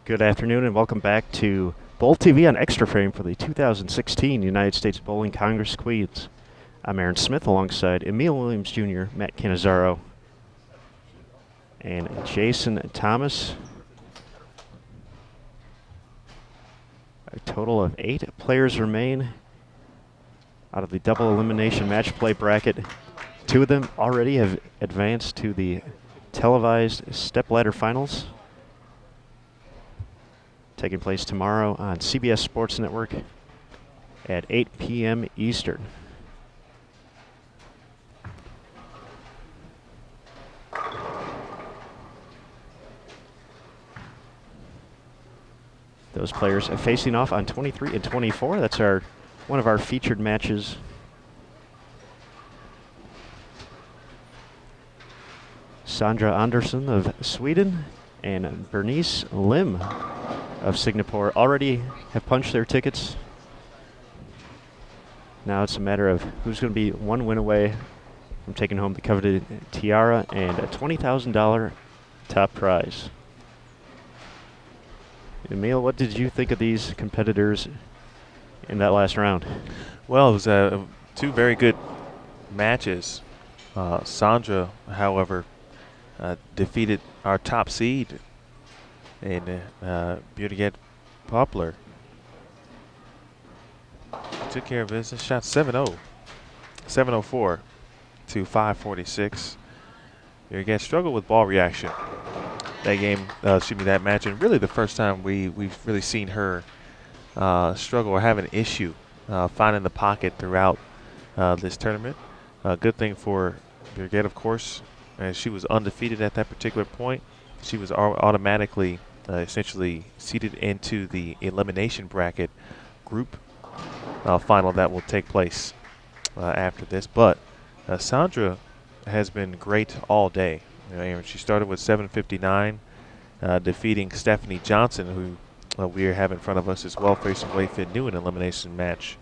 Good afternoon and welcome back to Bowl TV on Extra Frame for the 2016 United States Bowling Congress Queens. I'm Aaron Smith alongside Emil Williams Jr., Matt Cannizzaro, and Jason Thomas. A total of 8 players remain out of the double elimination match play bracket. 2 of them already have advanced to the televised stepladder finals, taking place tomorrow on CBS Sports Network at 8 p.m. Eastern. Those players are facing off on 23 and 24. That's one of our featured matches. Sandra Andersson of Sweden and Bernice Lim of Singapore already have punched their tickets. Now it's a matter of who's going to be one win away from taking home the coveted tiara and a $20,000 top prize. Emil, what did you think of these competitors in that last round? Well, it was 2 very good matches. Sandra, however, defeated our top seed in Birgit Poplar. Took care of business, shot 7-0, 704 to 546. Birgit struggled with ball reaction that match, and really the first time we've really seen her struggle or have an issue finding the pocket throughout this tournament. Good thing for Birgit, of course, as she was undefeated at that particular point. She was automatically essentially seeded into the elimination bracket group final that will take place after this. But Sandra has been great all day. She started with 759, defeating Stephanie Johnson, who we have in front of us as well, facing Wei Fin New in an elimination match.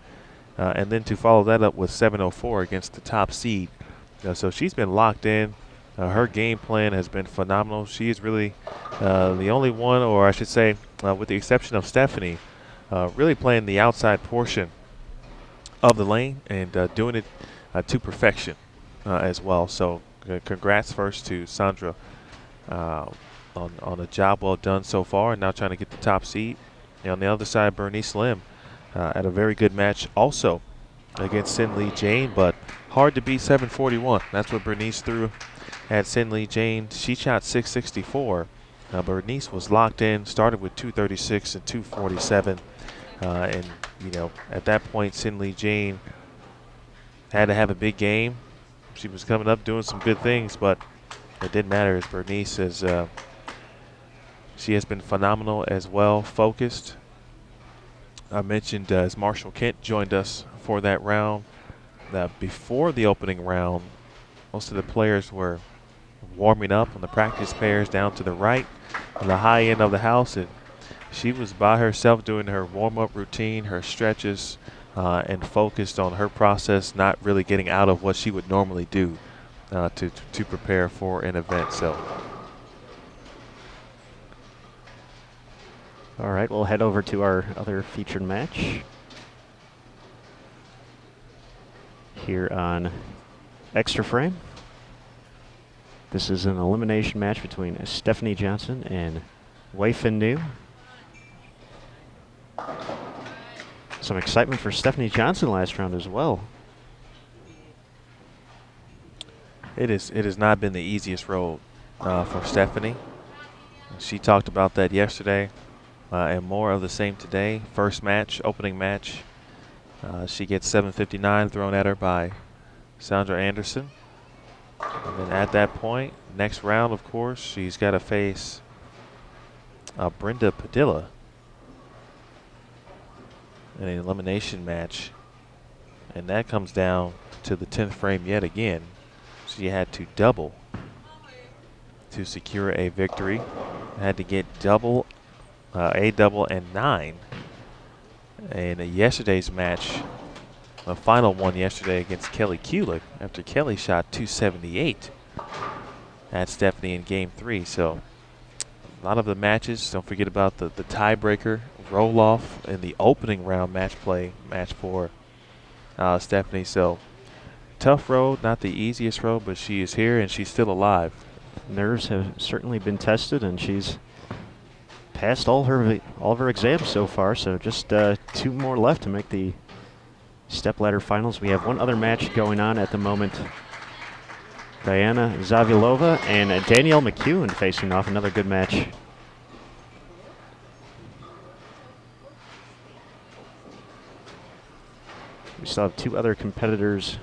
And then to follow that up with 704 against the top seed. So she's been locked in. Her game plan has been phenomenal. She is really the only one, or I should say, with the exception of Stephanie, really playing the outside portion of the lane and doing it to perfection as well. So congrats first to Sandra on a job well done so far, and now trying to get the top seed. And on the other side, Bernice Lim had a very good match also against Sin Lee Jane, but hard to beat 741. That's what Bernice threw at Sin Lee Jane. She shot 664. Bernice was locked in, started with 236 and 247. And, at that point, Sin Lee Jane had to have a big game. She was coming up doing some good things, but it didn't matter as Bernice she has been phenomenal as well, focused. I mentioned as Marshall Kent joined us for that round, that before the opening round, most of the players were warming up on the practice pairs down to the right on the high end of the house, and she was by herself doing her warm-up routine, her stretches, and focused on her process, not really getting out of what she would normally do to prepare for an event. So, all right, we'll head over to our other featured match here on Extra Frame. This is an elimination match between Stephanie Johnson and Wei Fin New. Some excitement for Stephanie Johnson last round as well. It has not been the easiest road for Stephanie. She talked about that yesterday, and more of the same today. First match, opening match, she gets 759 thrown at her by Sandra Andersson. And then at that point, next round, of course, she's got to face Brenda Padilla in an elimination match. And that comes down to the 10th frame yet again. She had to double to secure a victory. Had to get a double and 9. And yesterday's match, the final one yesterday against Kelly Kulick, after Kelly shot 278 at Stephanie in game 3. So a lot of the matches, don't forget about the tiebreaker roll-off in the opening round match for Stephanie. So tough road, not the easiest road, but she is here and she's still alive. Nerves have certainly been tested, and she's passed all of her exams so far. So just 2 more left to make the stepladder finals. We have one other match going on at the moment. Diana Zavilova and Danielle McEwen facing off. Another good match. We still have 2 other competitors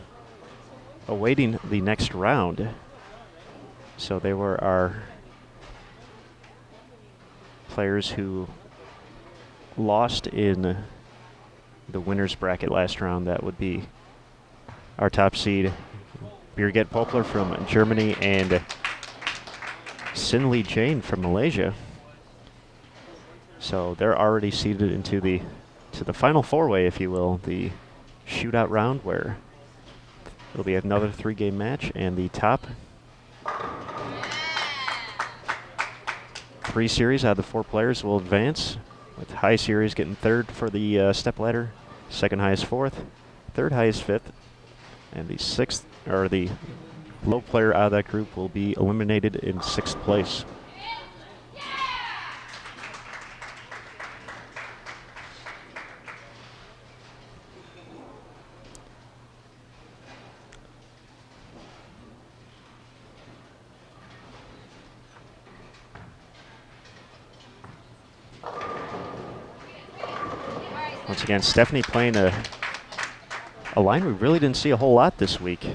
awaiting the next round. So they were our players who lost in the winner's bracket last round. That would be our top seed, Birgit Poplar from Germany and Sinli Jain from Malaysia. So they're already seeded into the final 4-way, if you will, the shootout round, where it'll be another 3-game match, and the top 3 series out of the 4 players will advance, with high series getting 3rd for the stepladder, 2nd highest 4th, 3rd highest 5th, and the 6th, or the low player out of that group, will be eliminated in 6th place. Once again, Stephanie playing a line we really didn't see a whole lot this week.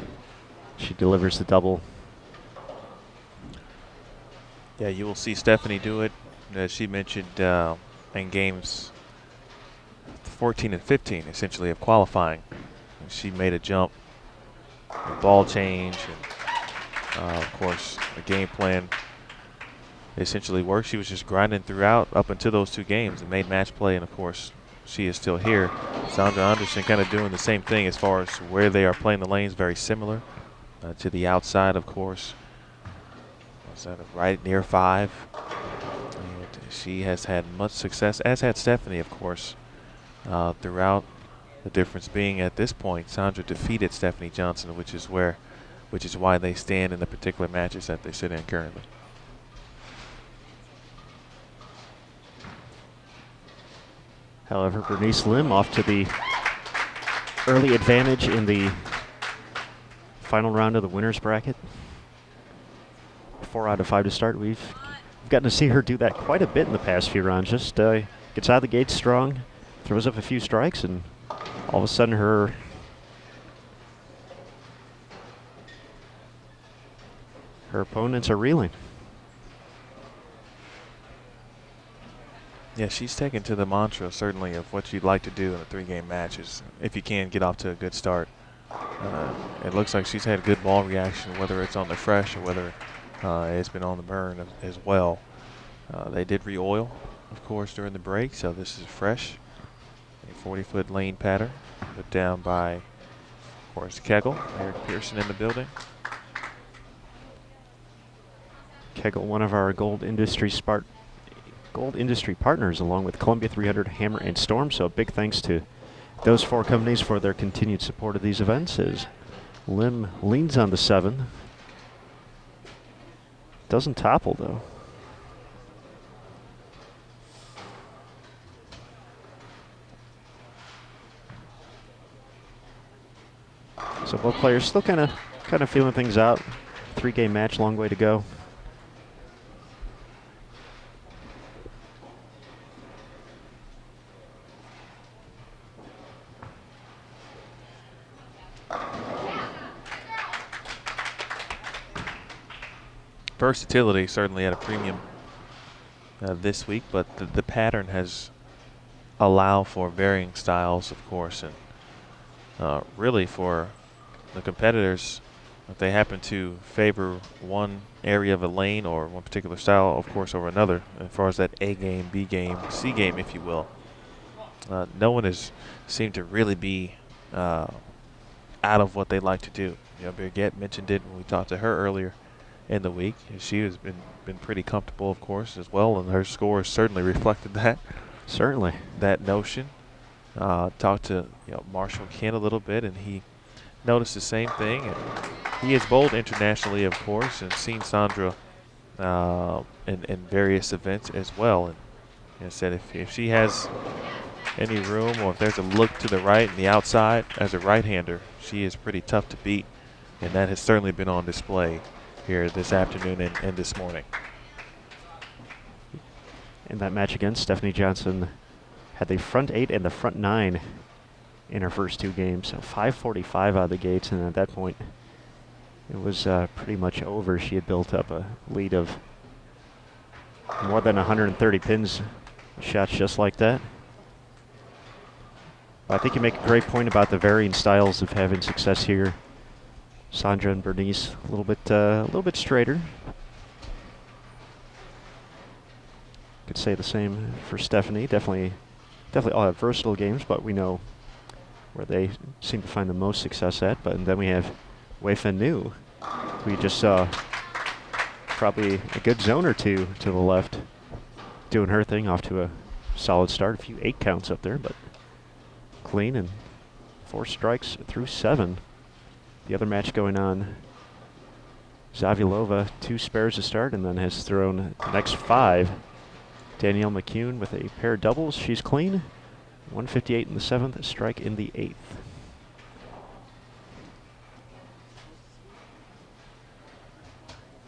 She delivers the double. Yeah, you will see Stephanie do it, as she mentioned, in games 14 and 15, essentially, of qualifying. And she made a jump, a ball change, and of course, the game plan essentially worked. She was just grinding throughout up until those 2 games and made match play, and of course, she is still here. Sandra Anderson kind of doing the same thing as far as where they are playing the lanes, very similar to the outside, of course. Right near 5. And she has had much success, as had Stephanie, of course, throughout. The difference being at this point, Sandra defeated Stephanie Johnson, which is why they stand in the particular matches that they sit in currently. However, Bernice Lim off to the early advantage in the final round of the winner's bracket. 4 out of 5 to start. We've gotten to see her do that quite a bit in the past few rounds. Just gets out of the gate strong, throws up a few strikes, and all of a sudden her opponents are reeling. Yeah, she's taken to the mantra, certainly, of what you'd like to do in a 3-game match is, if you can, get off to a good start. It looks like she's had good ball reaction, whether it's on the fresh or whether it's been on the burn as well. They did re-oil, of course, during the break, so this is fresh. A 40-foot lane pattern put down by, of course, Kegel. Eric Pearson in the building. Kegel, one of our Gold Industry partners, along with Columbia 300, Hammer, and Storm. So big thanks to those 4 companies for their continued support of these events. As Lim leans on the 7. Doesn't topple, though. So both players still kind of feeling things out. 3-game match, long way to go. Versatility certainly at a premium this week, but the pattern has allowed for varying styles, of course, and really for the competitors, if they happen to favor one area of a lane or one particular style, of course, over another, as far as that A game, B game, C game, if you will, no one has seemed to really be out of what they like to do. You know, Birgit mentioned it when we talked to her earlier. in the week. And she has been pretty comfortable, of course, as well, and her score certainly reflected that. Certainly. That notion. Talked to Marshall Kent a little bit, and he noticed the same thing. And he is bowled internationally, of course, and seen Sandra in various events as well. And said if she has any room, or if there's a look to the right and the outside as a right-hander, she is pretty tough to beat, and that has certainly been on display here this afternoon and this morning. In that match against Stephanie Johnson, had the front 8 and the front 9 in her first 2 games. So 545 out of the gates, and at that point, it was pretty much over. She had built up a lead of more than 130 pins, shots just like that. I think you make a great point about the varying styles of having success here. Sandra and Bernice a little bit straighter. Could say the same for Stephanie. Definitely all have versatile games, but we know where they seem to find the most success at. But then we have Wei Fen Nu, who you just saw probably a good zone or two to the left, doing her thing, off to a solid start. A few 8 counts up there, but clean, and 4 strikes through 7. The other match going on, Zavilova 2 spares to start, and then has thrown the next 5. Danielle McCune with a pair of doubles. She's clean. 158 in the 7th, strike in the 8th.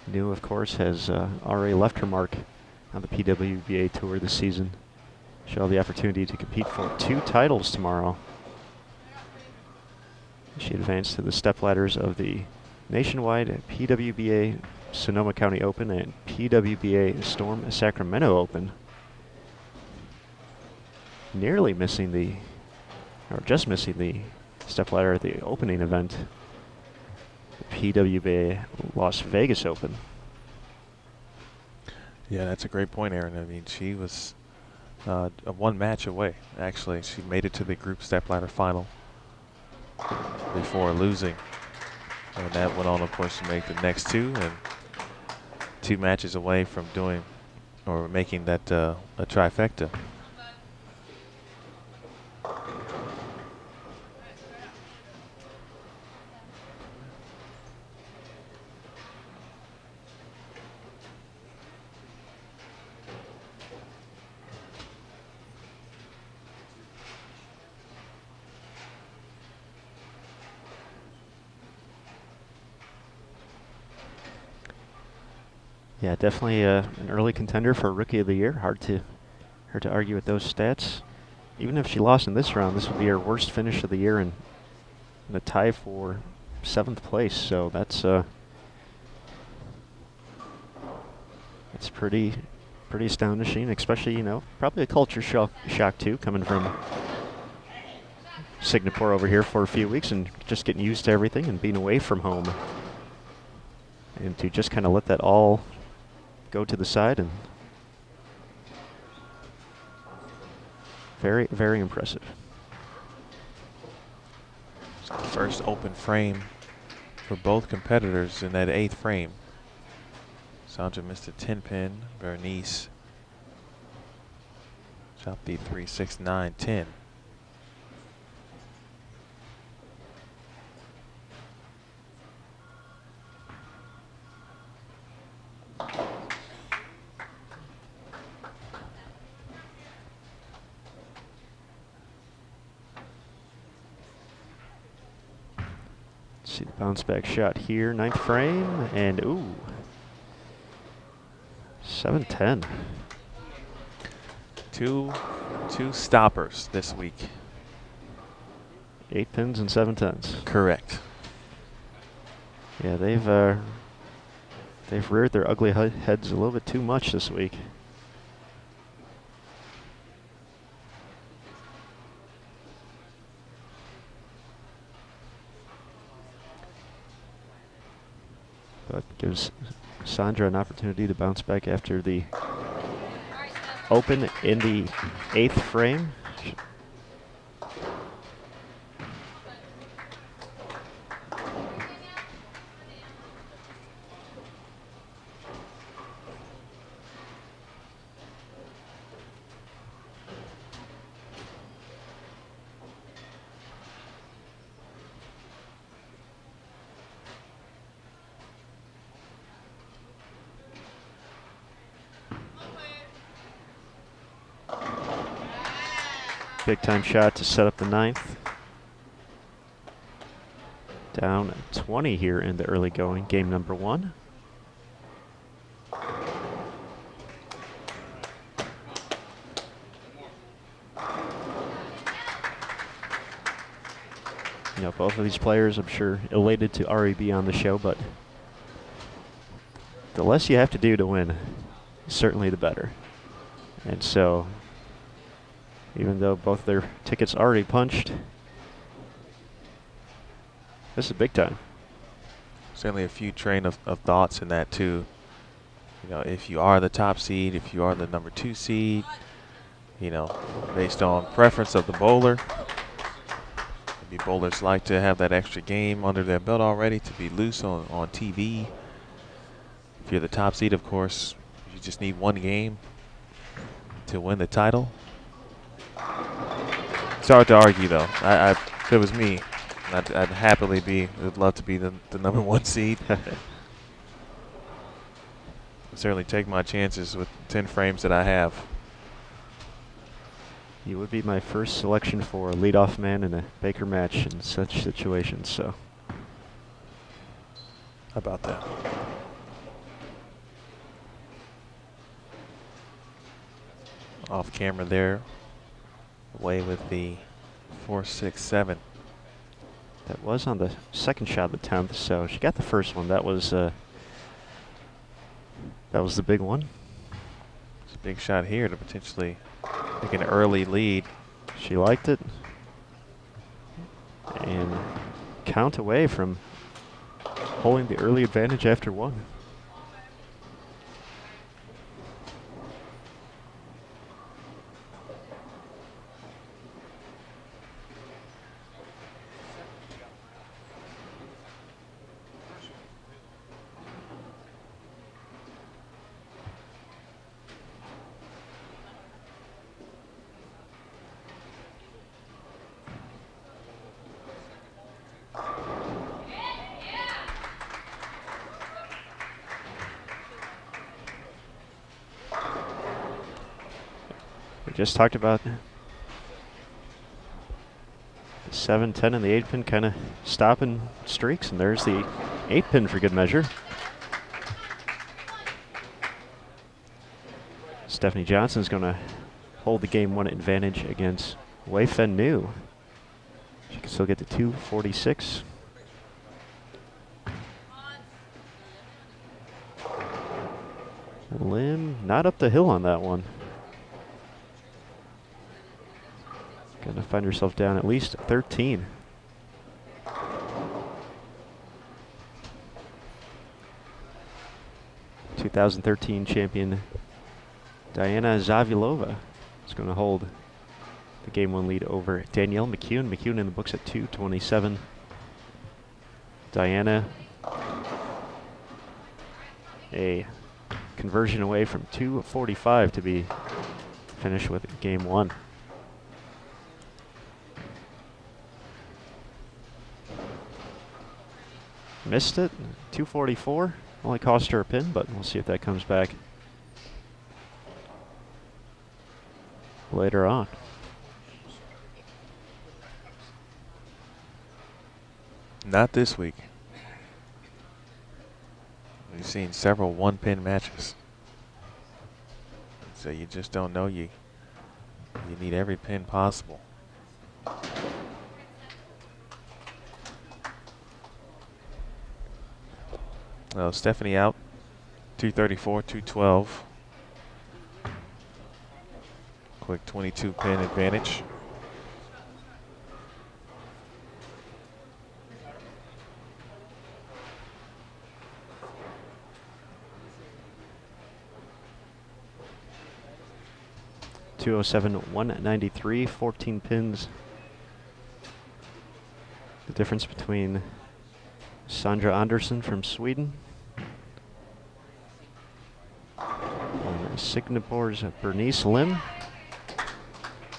Nu, of course, has already left her mark on the PWBA Tour this season. She'll have the opportunity to compete for 2 titles tomorrow. She advanced to the stepladders of the nationwide PWBA Sonoma County Open and PWBA Storm Sacramento Open. Nearly missing just missing the stepladder at the opening event, the PWBA Las Vegas Open. Yeah, that's a great point, Aaron. I mean, she was 1 match away, actually. She made it to the group stepladder final before losing. And that went on, of course, to make the next 2, and 2 matches away from doing or making that a trifecta. Yeah, definitely an early contender for Rookie of the Year. Hard to argue with those stats. Even if she lost in this round, this would be her worst finish of the year and a tie for 7th place. So that's pretty astonishing. Especially, probably a culture shock too, coming from Singapore over here for a few weeks and just getting used to everything and being away from home, and to just kind of let that all go to the side, and very, very impressive. First open frame for both competitors in that 8th frame. Sandra missed a 10-pin. Bernice shot the 3, 6, 9, 10. See the bounce back shot here, 9th frame, and ooh, 7-10. Two stoppers this week. 8 pins and 7 tens. Correct. Yeah, they've reared their ugly heads a little bit too much this week. But gives Sandra an opportunity to bounce back after the open in the 8th frame. Big time shot to set up the ninth. Down 20 here in the early going, game number 1. You know, both of these players, I'm sure, elated to already be on the show, but the less you have to do to win, certainly the better. And so, even though both their tickets already punched, this is big time. Certainly a few train of thoughts in that too. You know, if you are the top seed, if you are the number 2 seed, you know, based on preference of the bowler, maybe bowlers like to have that extra game under their belt already to be loose on TV. If you're the top seed, of course, you just need one game to win the title. It's hard to argue, though. If it was me, I'd would love to be the number 1 seed. Certainly take my chances with 10 frames that I have. You would be my first selection for a leadoff man in a Baker match in such situations, so. How about that? Off camera there, away with the 4-6-7. That was on the second shot of the 10th, so she got the first one. That was the big one. It's a big shot here to potentially take an early lead. She liked it. And count away from holding the early advantage after 1. We just talked about the 7, 10, and the 8 pin kind of stopping streaks, and there's the 8 pin for good measure. Stephanie Johnson's going to hold the game 1 advantage against Wei Fen Nu. She can still get to 246. Lim not up the hill on that one. Gonna find herself down at least 13. (2013) champion Diana Zavilova is going to hold the game 1 lead over Danielle McCune. McCune in the books at 227. Diana a conversion away from 245 to be finished with game 1. Missed it, 244. Only cost her a pin, but we'll see if that comes back later on. Not this week. We've seen several 1-pin matches. So you just don't know. You need every pin possible. Stephanie out, 234, 212. Quick 22 pin advantage. .207, 193, 14 pins. The difference between Sandra Andersson from Sweden and Singapore's Bernice Lim.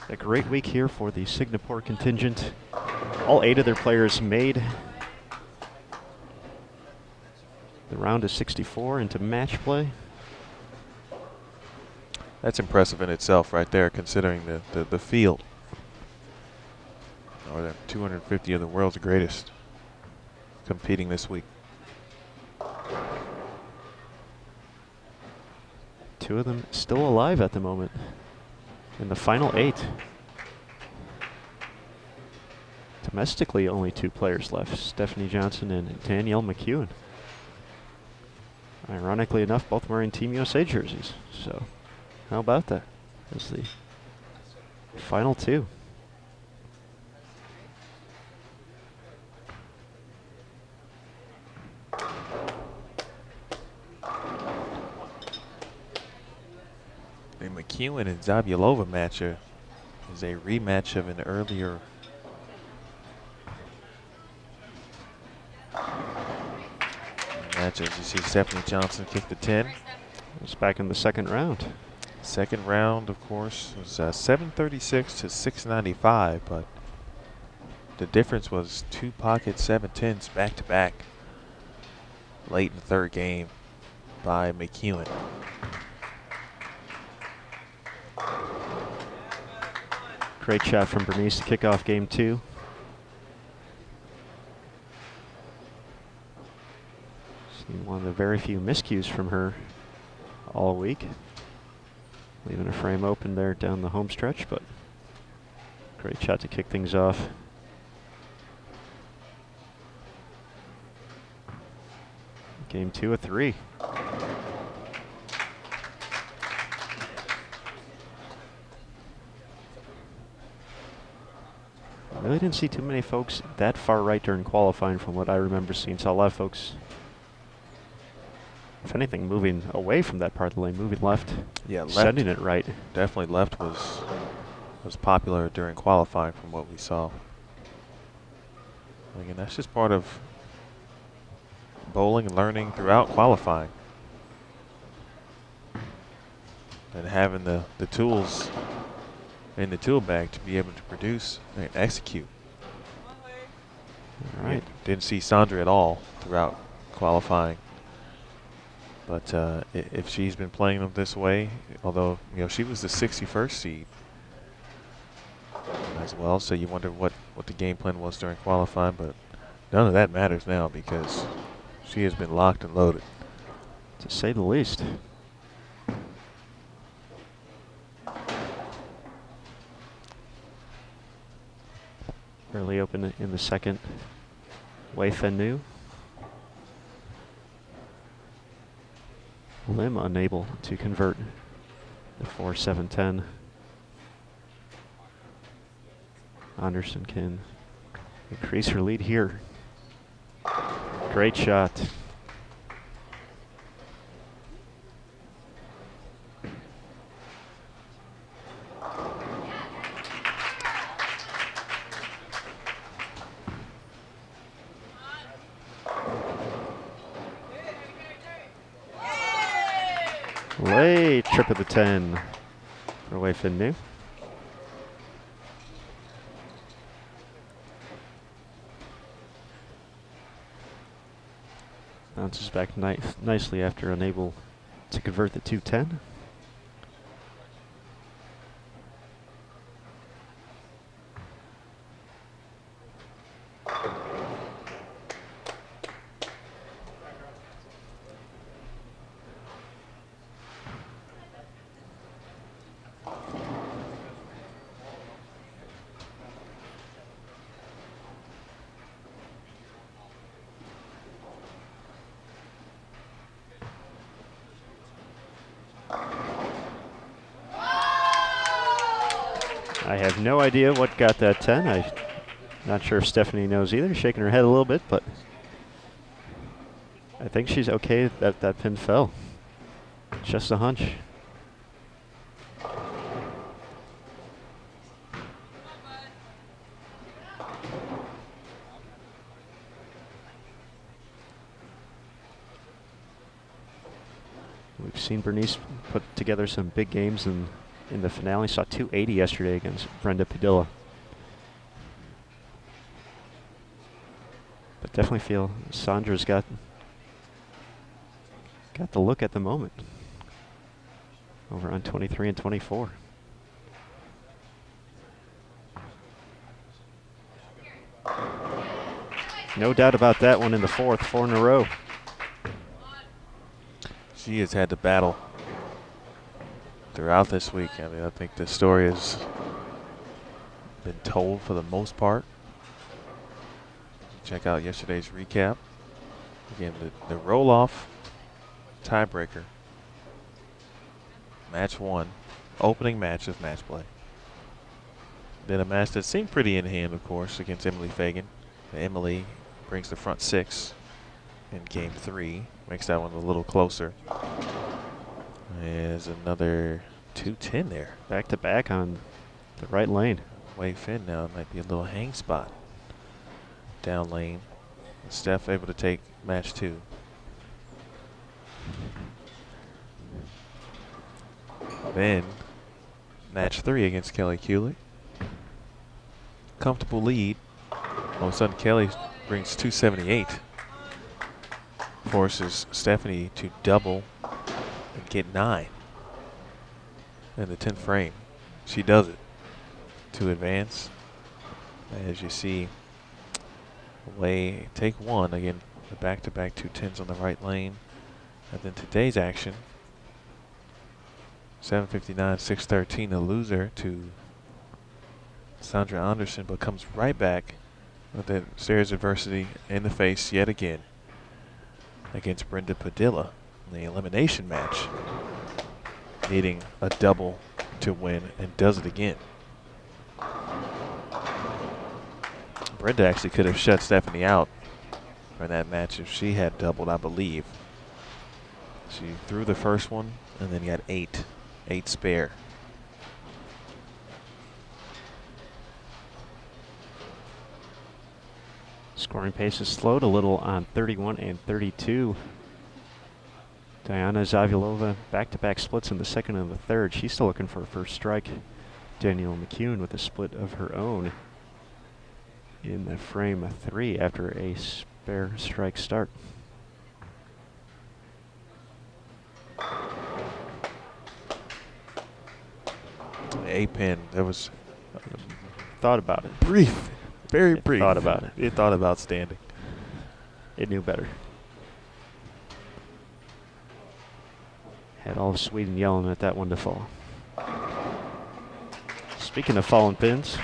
A great week here for the Singapore contingent. All 8 of their players made the round of 64 into match play. That's impressive in itself right there, considering the field. or the 250 of the world's greatest competing this week. Two of them still alive at the moment in the final 8. Domestically, only 2 players left, Stephanie Johnson and Danielle McEwen. Ironically enough, both wearing Team USA jerseys. So, how about that? That's the final 2. The McEwen and Zabielova match is a rematch of an earlier match. As you see, Stephanie Johnson kicked the 10. It was back in the second round. Second round, of course, was 736 to 695, but the difference was 2 pocket 7-10s back to back late in the third game by McEwen. Great shot from Bernice to kick off game 2. Seen one of the very few miscues from her all week. Leaving a frame open there down the home stretch, but great shot to kick things off. Game 2 of 3. I really didn't see too many folks that far right during qualifying from what I remember seeing. Saw a lot of folks, if anything, moving away from that part of the lane, moving left. Yeah, left, sending it right. Definitely left was popular during qualifying from what we saw. Again, that's just part of bowling and learning throughout qualifying. And having the tools in the tool bag to be able to produce and execute. All right. Didn't see Sandra at all throughout qualifying. But if she's been playing them this way, although she was the 61st seed as well, so you wonder what the game plan was during qualifying, but none of that matters now because she has been locked and loaded. To say the least. Early open in the second. Wei Fen Nu. Lim unable to convert the 4-7-10. Anderson can increase her lead here. Great shot. Late trip of the 10 for Wei Fen Nu. Bounces back nicely after unable to convert the 2-10. I have no idea what got that 10. I'm not sure if Stephanie knows either. Shaking her head a little bit, but I think she's okay that that pin fell. Just a hunch. We've seen Bernice put together some big games in the finale. Saw 280 yesterday against Brenda Padilla. But definitely feel Sandra's got the look at the moment. Over on 23 and 24. No doubt about that one in the fourth, 4 in a row. She has had to battle throughout this week. I mean, I think the story has been told for the most part. Check out yesterday's recap. Again, the roll-off tiebreaker. Match 1, opening match of match play. Then a match that seemed pretty in hand, of course, against Emily Fagan. Emily brings the front 6 in game 3. Makes that one a little closer. There's another 210 there. Back to back on the right lane. Wei Finn now might be a little hang spot. Down lane. Steph able to take match 2. Then match 3 against Kelly Kulick. Comfortable lead. All of a sudden Kelly brings 278. Forces Stephanie to double and get 9 in the 10th frame. She does it to advance. As you see, Wei take 1 again. The back-to-back 210s on the right lane. And then today's action, 759, 613, a loser to Sandra Anderson, but comes right back with that serious adversity in the face yet again against Brenda Padilla in the elimination match, needing a double to win, and does it again. Brenda actually could have shut Stephanie out for that match if she had doubled, I believe. She threw the first one and then got 8 spare. Scoring pace has slowed a little on 31 and 32. Diana Zavulova back-to-back splits in the second and the third. She's still looking for a first strike. Danielle McCune with a split of her own in the frame 3 after a spare strike start. A pin. That was Thought about it. brief, very It brief. thought about it. It thought about standing. It knew better. Had all of Sweden yelling at that one to fall. Speaking of fallen pins,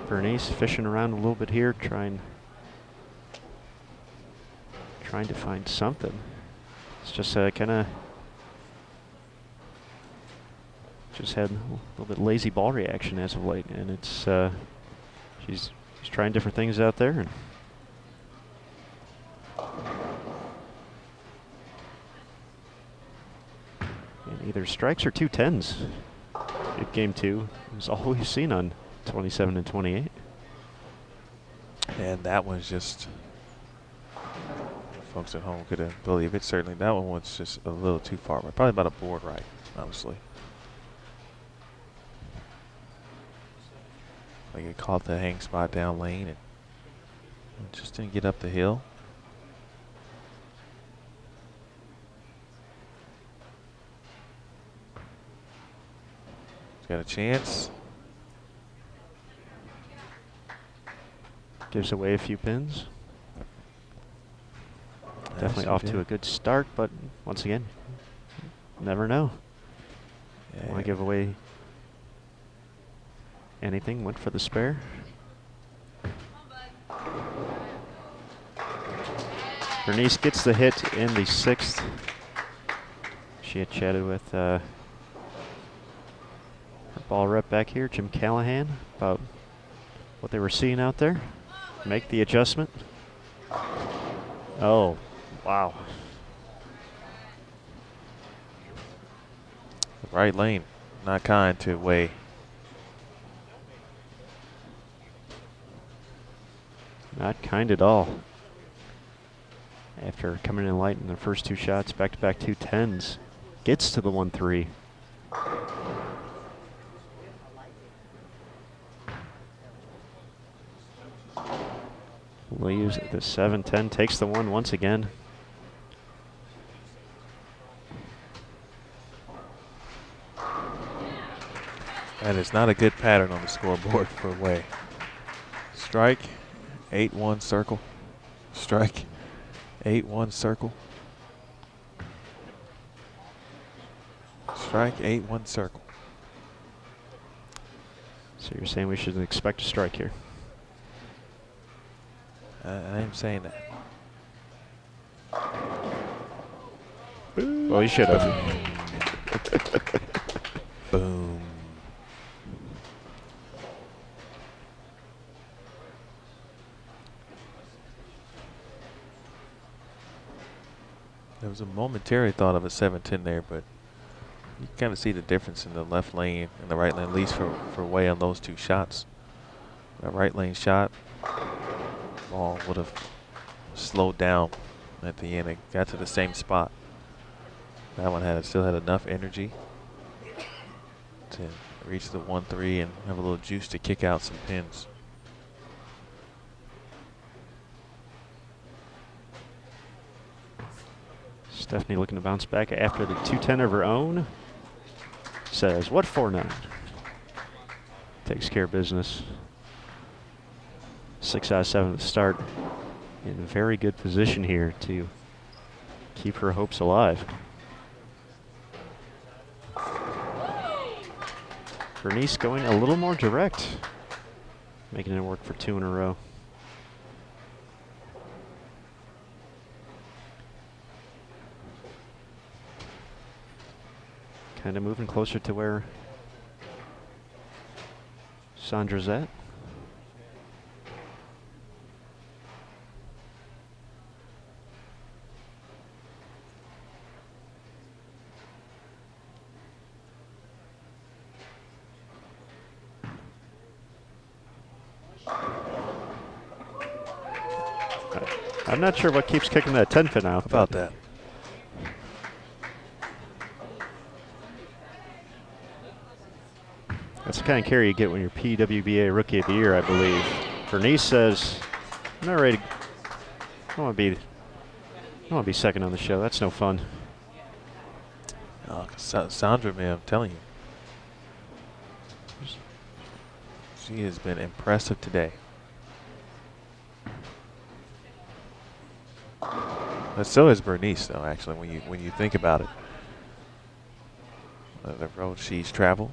Bernice fishing around a little bit here, trying to find something. It's just kind of just had a little bit lazy ball reaction as of late, and it's she's trying different things out there. And either strikes or 210s in game 2 is all we've seen on 27 and 28. And that one's just, folks at home couldn't believe it. Certainly that one was just a little too far right. Probably about a board right, honestly. Like it caught the hang spot down lane and just didn't get up the hill. He's got a chance. Gives away a few pins. Definitely Yes, off he to did. a good start, but once again, never know. Yeah, Want to give away anything? Went for the spare. Bernice gets the hit in the 6th. She had chatted with her ball rep back here, Jim Callahan, about what they were seeing out there. Make the adjustment. Oh, wow. right lane, not kind to Wei. Not kind at all. After coming in light in the first 2 shots, back-to-back 210s. Gets to the 1-3. Leaves the 7-10, takes the 1 once again. That is not a good pattern on the scoreboard for Wei. Strike, 8-1 circle. Strike, 8-1 circle. Strike, 8-1 circle. So you're saying we should expect a strike here? I am saying that. Well, you should have. Boom. There was a momentary thought of a 7-10 there, but you kind of see the difference in the left lane and the right lane, at least for Wei on those 2 shots. That right lane shot, ball would have slowed down at the end. It got to the same spot. That one still had enough energy to reach the 1-3 and have a little juice to kick out some pins. Stephanie looking to bounce back after the 210 of her own. Says, what for now? Takes care of business. 6 out of 7 at the start. In a very good position here to keep her hopes alive. Bernice going a little more direct. Making it work for 2 in a row. Kind of moving closer to where Sandra's at. I'm not sure what keeps kicking that 10 pin out. How about that? That's the kind of carry you get when you're PWBA Rookie of the Year, I believe. Bernice says, I'm not ready. I don't want to be second on the show. That's no fun. Oh, Sandra, man, I'm telling you. She has been impressive today. But so is Bernice, though, actually, when you think about it. The road she's traveled.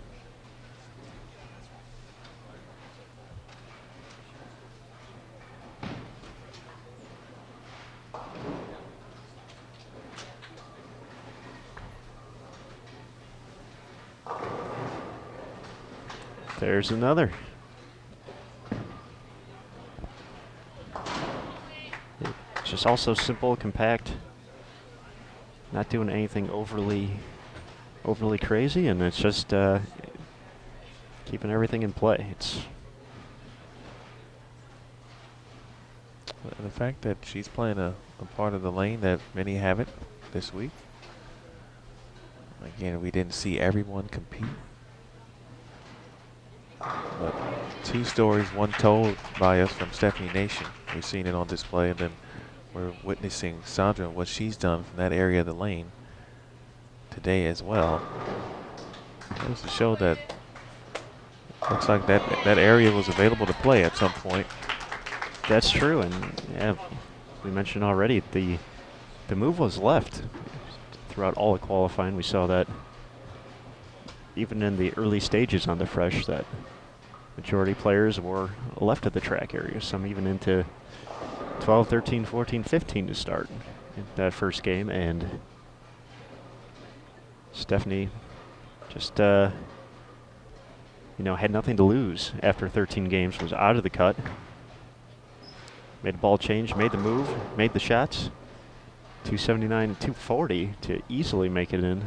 There's another. It's just also simple, compact, not doing anything overly crazy, and it's just keeping everything in play. It's the fact that she's playing a part of the lane that many haven't this week. Again, we didn't see everyone compete. But 2 stories, one told by us from Stephanie Nation. We've seen it on display, and then we're witnessing Sandra and what she's done from that area of the lane today as well. It was to show that looks like that area was available to play at some point. That's true, and yeah, we mentioned already the move was left throughout all of qualifying. We saw that even in the early stages on the Fresh, that majority players were left of the track area, some even into 12, 13, 14, 15 to start in that first game. And Stephanie just, had nothing to lose after 13 games, was out of the cut, made a ball change, made the move, made the shots, 279 and 240 to easily make it in.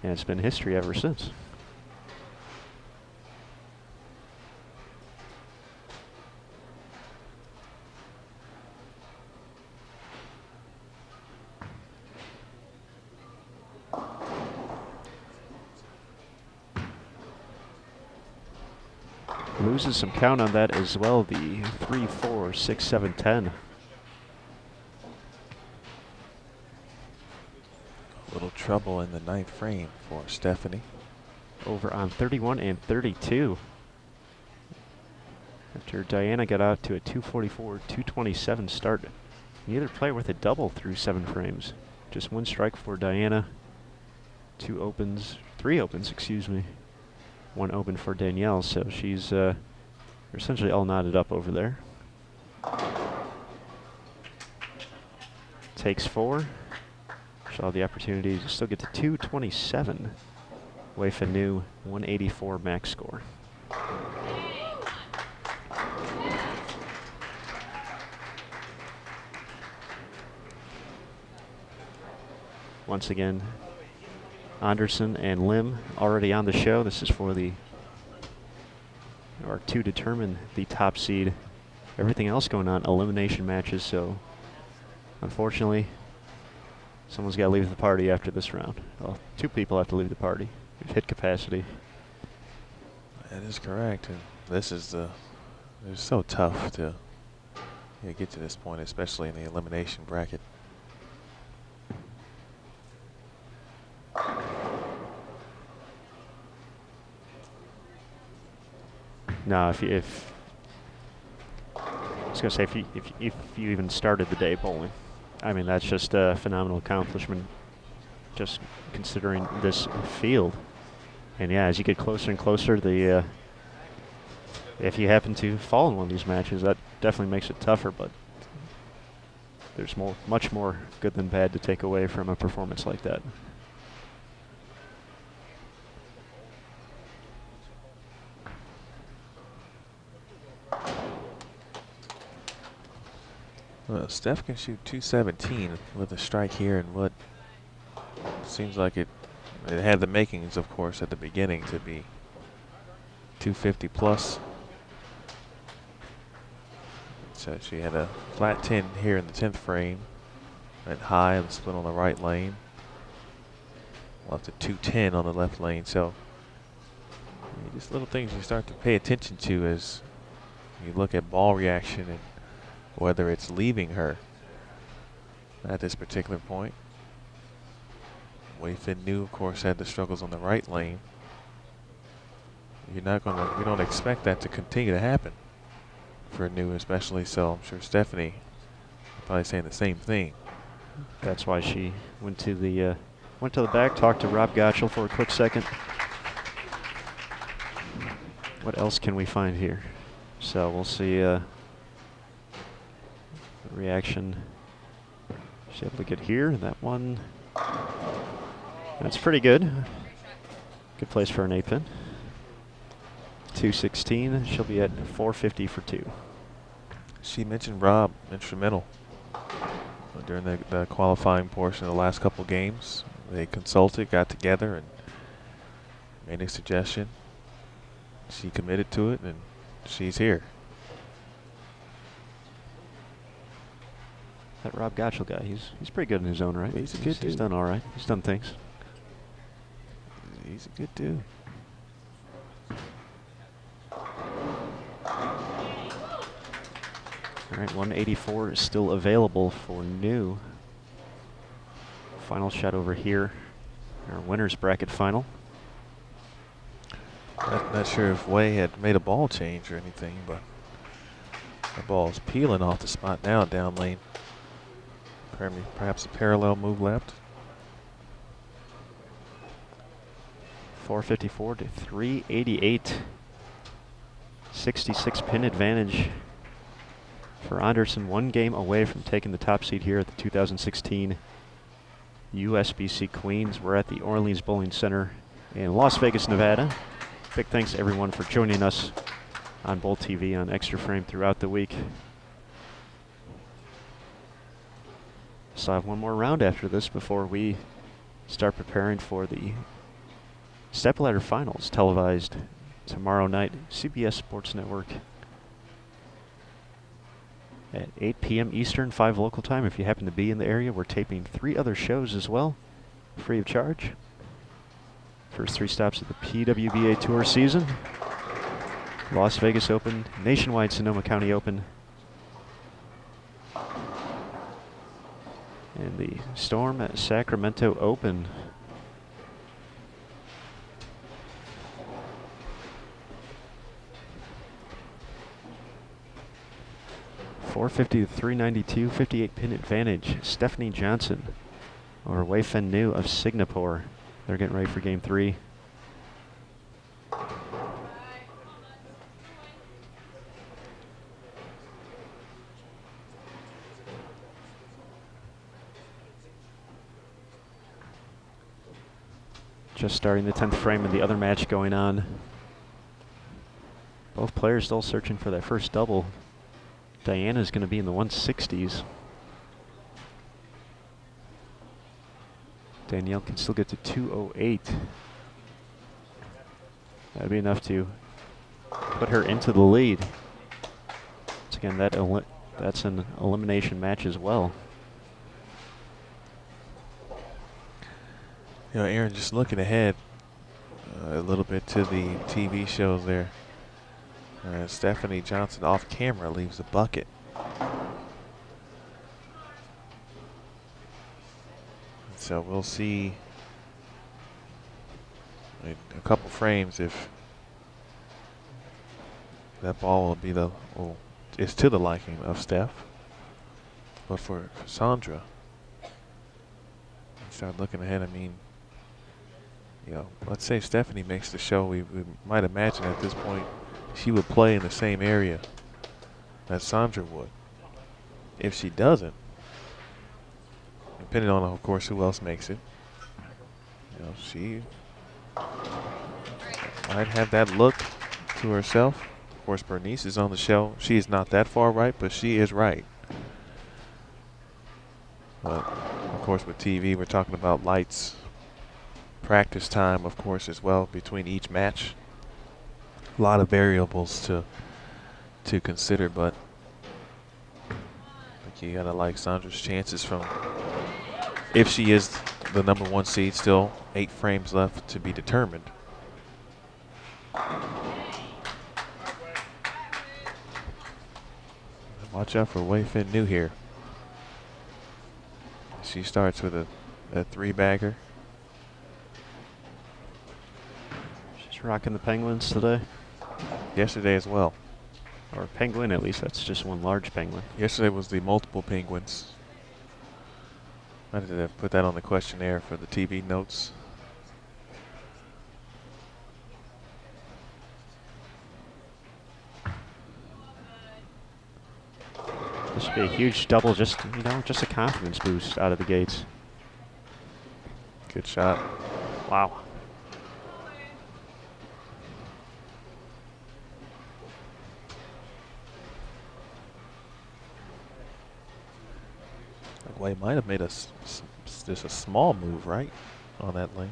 And it's been history ever since. loses some count on that as well. The 3, 4, 6, 7, 10. A little trouble in the 9th frame for Stephanie. Over on 31 and 32. After Diana got out to a 244, 227 start. Neither player with a double through 7 frames. Just 1 strike for Diana. 3 opens, excuse me. 1 open for Danielle, so she's they're essentially all knotted up over there. Takes 4. She'll have the opportunity to still get to 227. Wei Fanu, 184 max score. Once again, Anderson and Lim already on the show. This is for to determine the top seed. Everything else going on, elimination matches, so unfortunately, someone's got to leave the party after this round. Well, 2 people have to leave the party. We've hit capacity. That is correct, and this is it's so tough to get to this point, especially in the elimination bracket. No, if I was gonna say if you even started the day bowling, I mean that's just a phenomenal accomplishment. Just considering this field, and yeah, as you get closer and closer, if you happen to fall in one of these matches, that definitely makes it tougher. But there's much more good than bad to take away from a performance like that. Well, Steph can shoot 217 with a strike here, and what seems like it had the makings, of course, at the beginning to be 250 plus. So she had a flat 10 here in the 10th frame, went high and split on the right lane. Left to 210 on the left lane. So just little things you start to pay attention to as you look at ball reaction and whether it's leaving her at this particular point. Wei Fin Nu, of course, had the struggles on the right lane. You don't expect that to continue to happen for Nu, especially. So I'm sure Stephanie probably saying the same thing. That's why she went to the back, talked to Rob Gottschall for a quick second. What else can we find here? So we'll see. Reaction. She's able to get here. That one. That's pretty good. Good place for an 8-pin. 216. She'll be at 450 for 2. She mentioned Rob instrumental during the qualifying portion of the last couple games. They consulted, got together, and made a suggestion. She committed to it, and she's here. That Rob Gottschall guy, he's pretty good in his own right. He's a good dude. He's done all right. He's done things. He's a good dude. All right, 184 is still available for Nu. Final shot over here. Our winner's bracket final. Not sure if Wei had made a ball change or anything, but the ball's peeling off the spot now down lane. Perhaps a parallel move left. 454 to 388. 66 pin advantage for Anderson. 1 game away from taking the top seed here at the 2016 USBC Queens. We're at the Orleans Bowling Center in Las Vegas, Nevada. Big thanks to everyone for joining us on Bowl TV on Extra Frame throughout the week. So I have one more round after this before we start preparing for the Stepladder Finals, televised tomorrow night, CBS Sports Network at 8 p.m. Eastern, 5 local time. If you happen to be in the area, we're taping 3 other shows as well, free of charge. First 3 stops of the PWBA Tour season. Las Vegas Open, Nationwide Sonoma County Open, and the Storm at Sacramento Open. .450 to .392, 58 pin advantage. Stephanie Johnson over Wei Fen Nu of Singapore. They're getting ready for game 3. Just starting the 10th frame of the other match going on. Both players still searching for that first double. Diana's going to be in the 160s. Danielle can still get to 208. That'd be enough to put her into the lead. Once again, that's an elimination match as well. You know, Aaron, just looking ahead a little bit to the TV shows there. Stephanie Johnson off camera leaves a bucket. And so we'll see in a couple frames if that ball will be it's to the liking of Steph. But for Sandra, start looking ahead, I mean, you know, let's say Stephanie makes the show, we might imagine at this point she would play in the same area that Sandra would. If she doesn't, depending on, of course, who else makes it, you know, she might have that look to herself. Of course, Bernice is on the show. She is not that far right, but she is right. But, of course, with TV, we're talking about lights, practice time, of course, as well, between each match. A lot of variables to consider, but I think you gotta like Sandra's chances from, if she is the #1 seed, still 8 frames left to be determined. Watch out for Wei Fen Nu here. She starts with a 3-bagger. She's rocking the Penguins today. Yesterday as well. Or penguin, at least. That's just one large penguin. Yesterday was the multiple penguins. I had to put that on the questionnaire for the TV notes. This should be a huge double, just a confidence boost out of the gates. Good shot. Wow. Wei might have made just a small move, right, on that lane.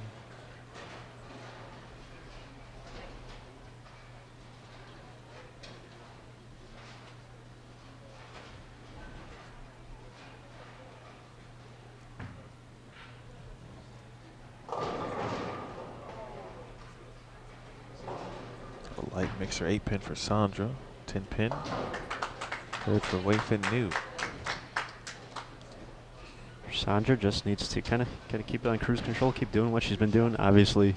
A light mixer 8-pin for Sandra, 10-pin. Good for Wei Fen Nu. Sandra just needs to kind of keep it on cruise control, keep doing what she's been doing. Obviously,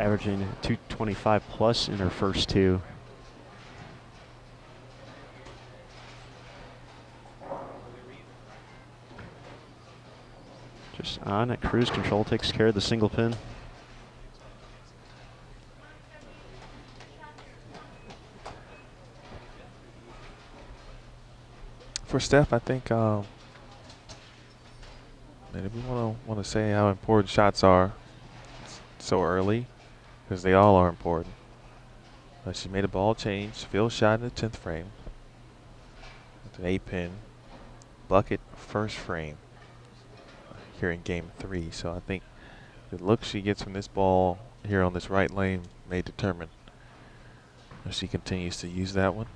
averaging 225 plus in her first 2. Just on at cruise control, takes care of the single pin. For Steph, I think, and if we want to say how important shots are so early, because they all are important. She made a ball change, field shot in the 10th frame. With an 8-pin, bucket first frame here in game 3. So I think the look she gets from this ball here on this right lane may determine if she continues to use that one.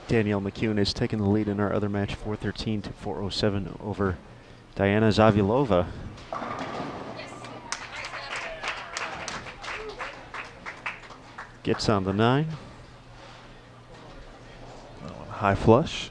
Danielle McEwen is taking the lead in our other match, 413 to 407 over Diana Zavilova. Gets on the 9. High flush.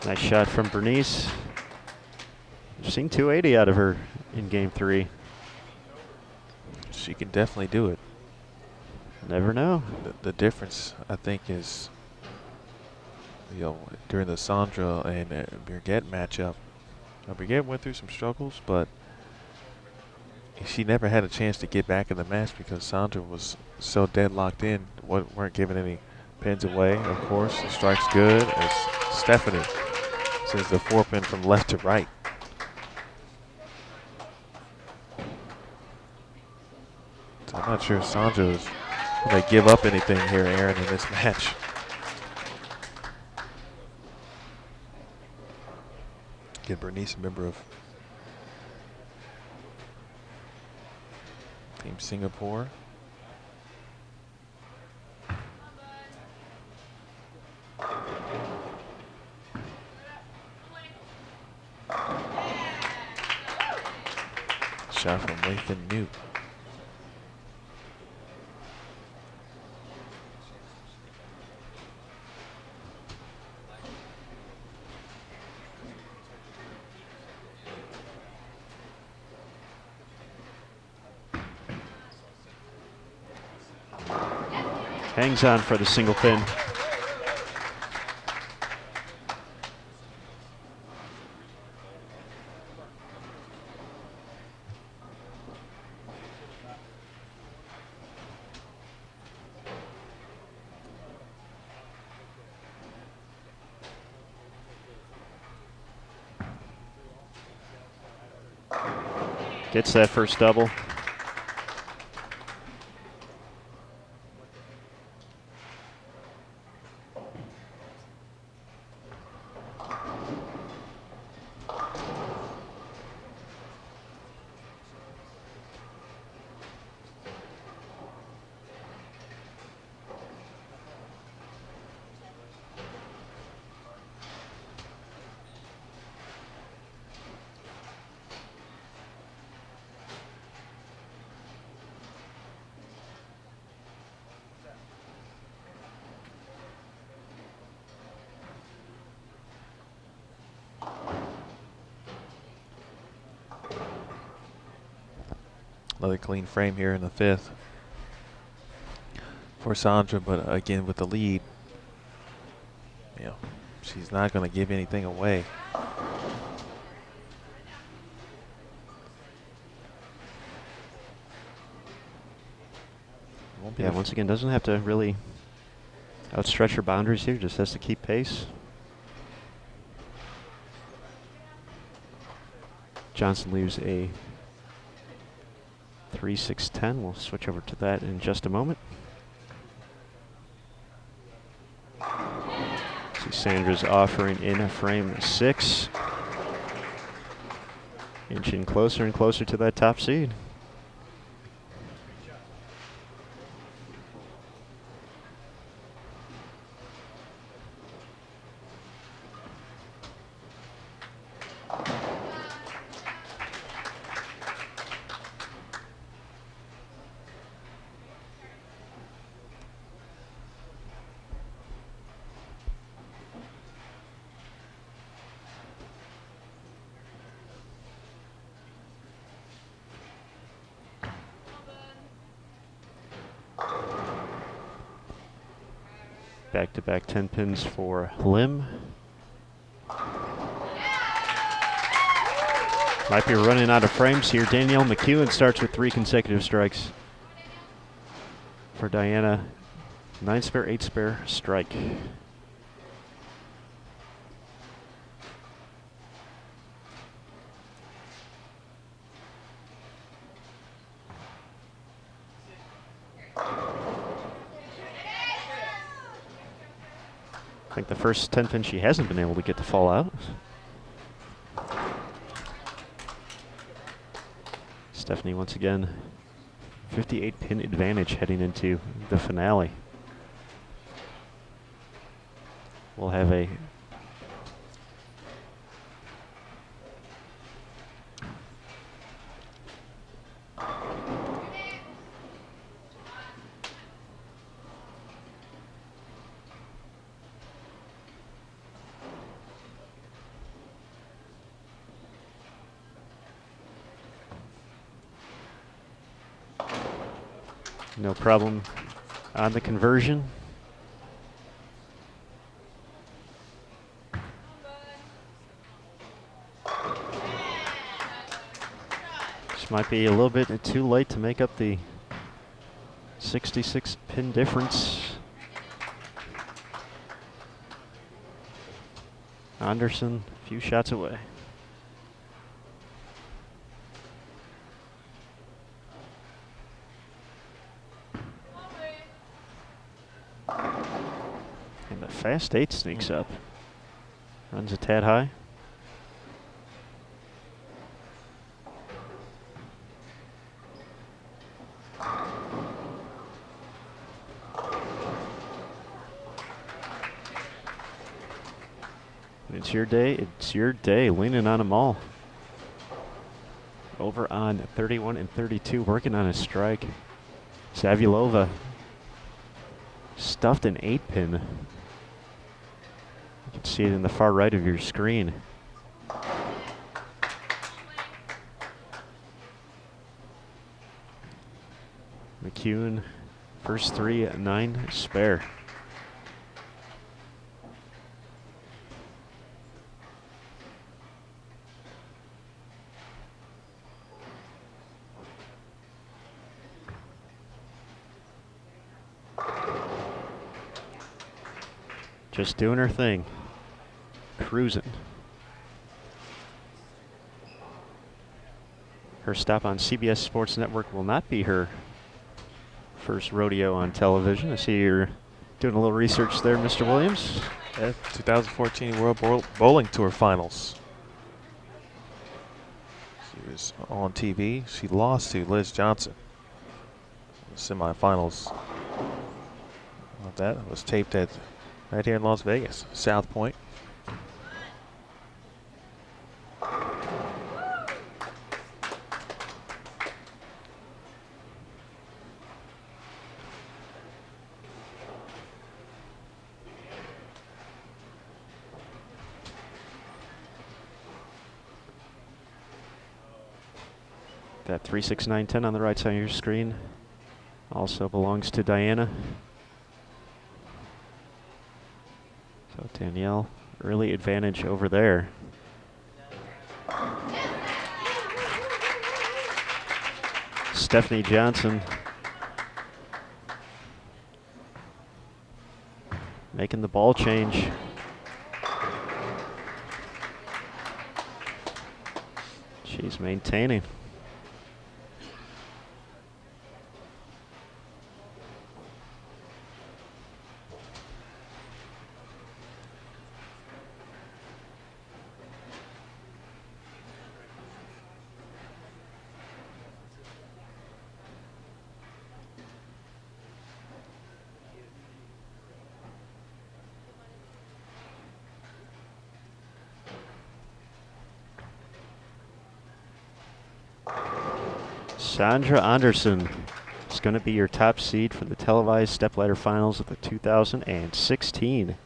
Nice shot from Bernice. We've seen 280 out of her in game 3. She can definitely do it. Never know. The difference, I think, is, during the Sandra and Birgit matchup, Birgit went through some struggles, but she never had a chance to get back in the match because Sandra was so deadlocked in, weren't giving any pins away. Of course, the strike's good as Stephanie sends the 4-pin from left to right. So I'm not sure Sandra's going to give up anything here, Aaron, in this match. Again, Bernice, a member of Team Singapore. Shot from Lathan Newt. Hangs on for the single pin. Gets that first double. Another clean frame here in the 5th for Sandra, but again with the lead, she's not going to give anything away. Yeah, once again, doesn't have to really outstretch her boundaries here, just has to keep pace. Johnson leaves a 3-6-10. We'll switch over to that in just a moment. See Sandra's offering in frame 6. Inching closer and closer to that top seed. Back-to-back 10 pins for Lim. Might be running out of frames here. Danielle McEwen starts with 3 consecutive strikes. For Diana, 9 spare, 8 spare strike. I think the first 10 pin she hasn't been able to get to fall out. Stephanie once again, 58 pin advantage heading into the finale. We'll have a no problem on the conversion. This might be a little bit too late to make up the 66 pin difference. Anderson, a few shots away. And the fast 8 sneaks up. Runs a tad high. It's your day. It's your day. Leaning on them all. Over on 31 and 32, working on a strike. Savulova stuffed an 8-pin. You can see it in the far right of your screen. McEwen, first 3, 9 spare. Just doing her thing. Cruising. Her stop on CBS Sports Network will not be her first rodeo on television. I see you're doing a little research there, Mr. Williams. 2014 World Bowling Tour Finals. She was on TV. She lost to Liz Johnson. Semifinals. That was taped at right here in Las Vegas, South Point. That 36910 on the right side of your screen also belongs to Diana. So Danielle, early advantage over there. Stephanie Johnson making the ball change. She's maintaining. Sandra Anderson is going to be your top seed for the televised stepladder finals of the 2016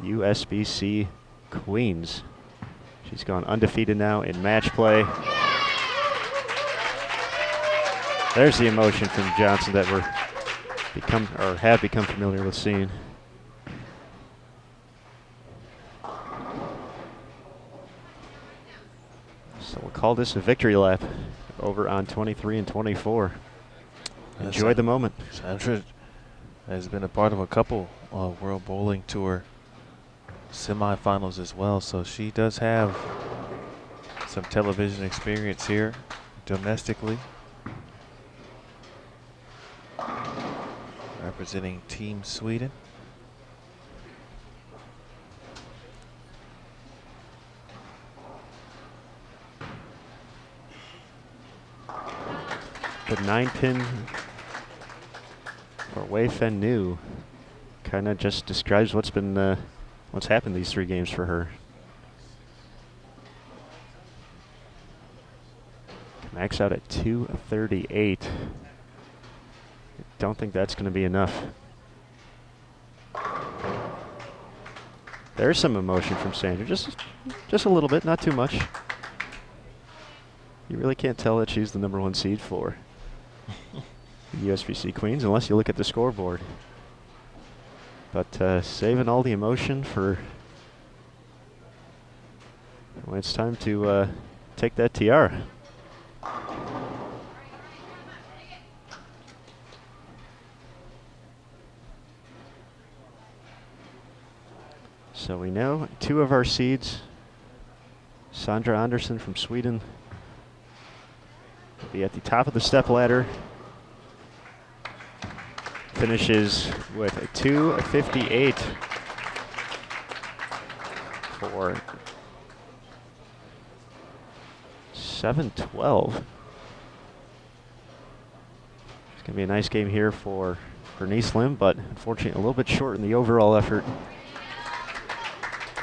USBC Queens. She's gone undefeated now in match play. There's the emotion from Johnson that have become familiar with seeing. So we'll call this a victory lap over on 23 and 24. Enjoy the moment. Sandra has been a part of a couple World Bowling Tour semifinals as well, so she does have some television experience here domestically. Representing Team Sweden. The 9-pin for Wei Fen Nu kind of just describes what's happened these 3 games for her. Max out at 238. Don't think that's going to be enough. There's some emotion from Sandra, just a little bit, not too much. You really can't tell that she's the #1 seed for the USBC Queens unless you look at the scoreboard. But saving all the emotion for when it's time to take that tiara. So we know 2 of our seeds, Sandra Andersson from Sweden, will be at the top of the step ladder. Finishes with a 2:58 for 7:12. It's going to be a nice game here for Bernice Lim, but unfortunately a little bit short in the overall effort.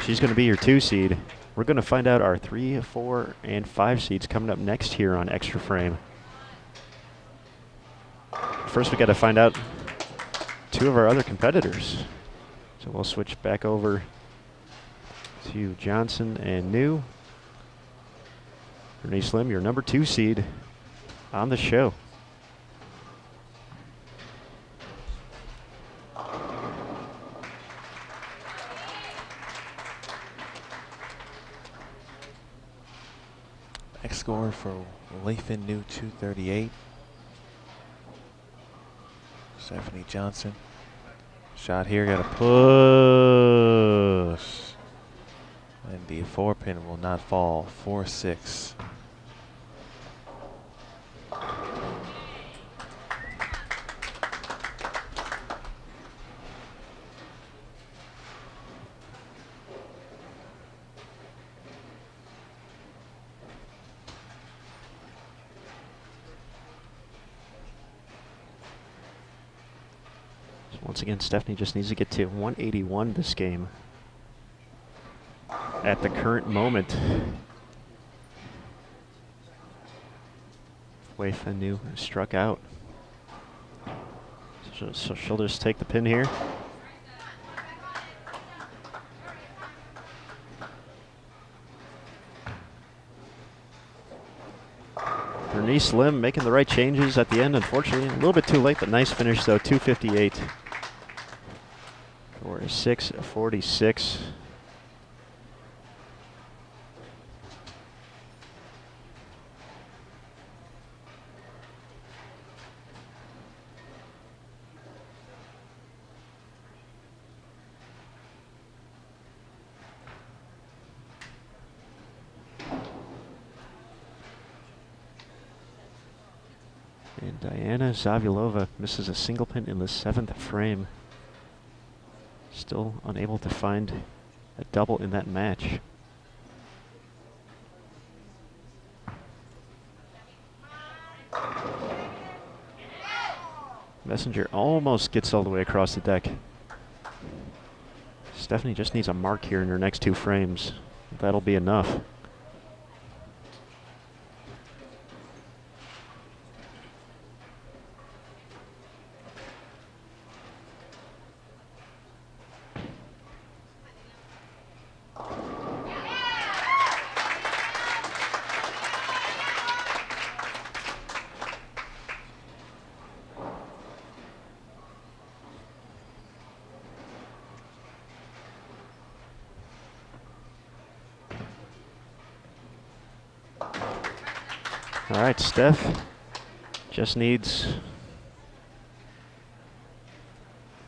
She's going to be your 2 seed. We're going to find out our 3, 4, and 5 seeds coming up next here on Extra Frame. First, we got to find out 2 of our other competitors. So we'll switch back over to Johnson and New. Bernice Lim, your #2 seed on the show. X score for Lathan New 238. Stephanie Johnson. Shot here, got a push. And the 4-pin will not fall. 4-6. Once again, Stephanie just needs to get to 181 this game at the current moment. Wei Fen Nu struck out. So she'll just take the pin here. Bernice Lim making the right changes at the end. Unfortunately, a little bit too late, but nice finish though. 258 for 6:46. And Diana Zavulova misses a single pin in the 7th frame. Still unable to find a double in that match. Messenger almost gets all the way across the deck. Stephanie just needs a mark here in her next 2 frames. That'll be enough. All right, Steph just needs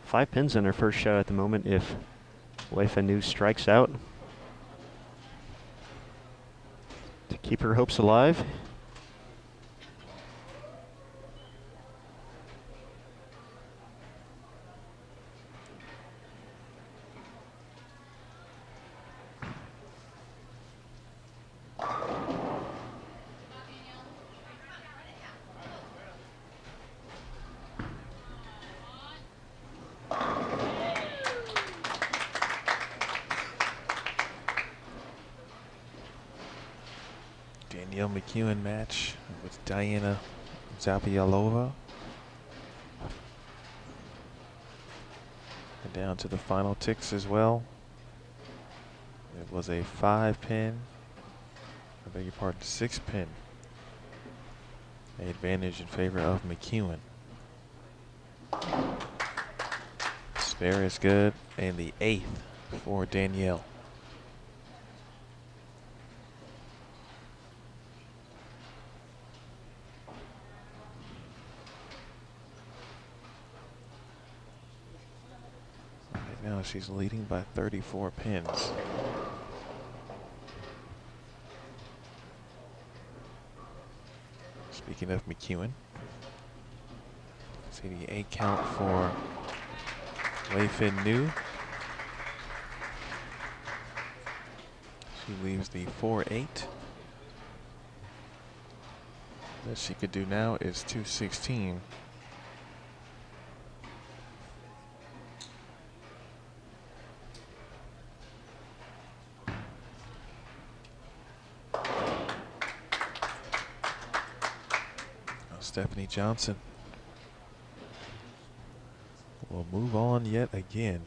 5 pins in her first shot at the moment if Wei Fen Nu strikes out to keep her hopes alive. Danielle McEwen match with Diana Zavialova. And down to the final ticks as well. It was a 5-pin, I beg your pardon, 6-pin advantage in favor of McEwen. Spare is good, and the 8th for Danielle. Right now she's leading by 34 pins. Speaking of McEwen, see the 8 count for Wei-Fin New. She leaves the 4-8. That she could do now is 216. Stephanie Johnson will move on yet again.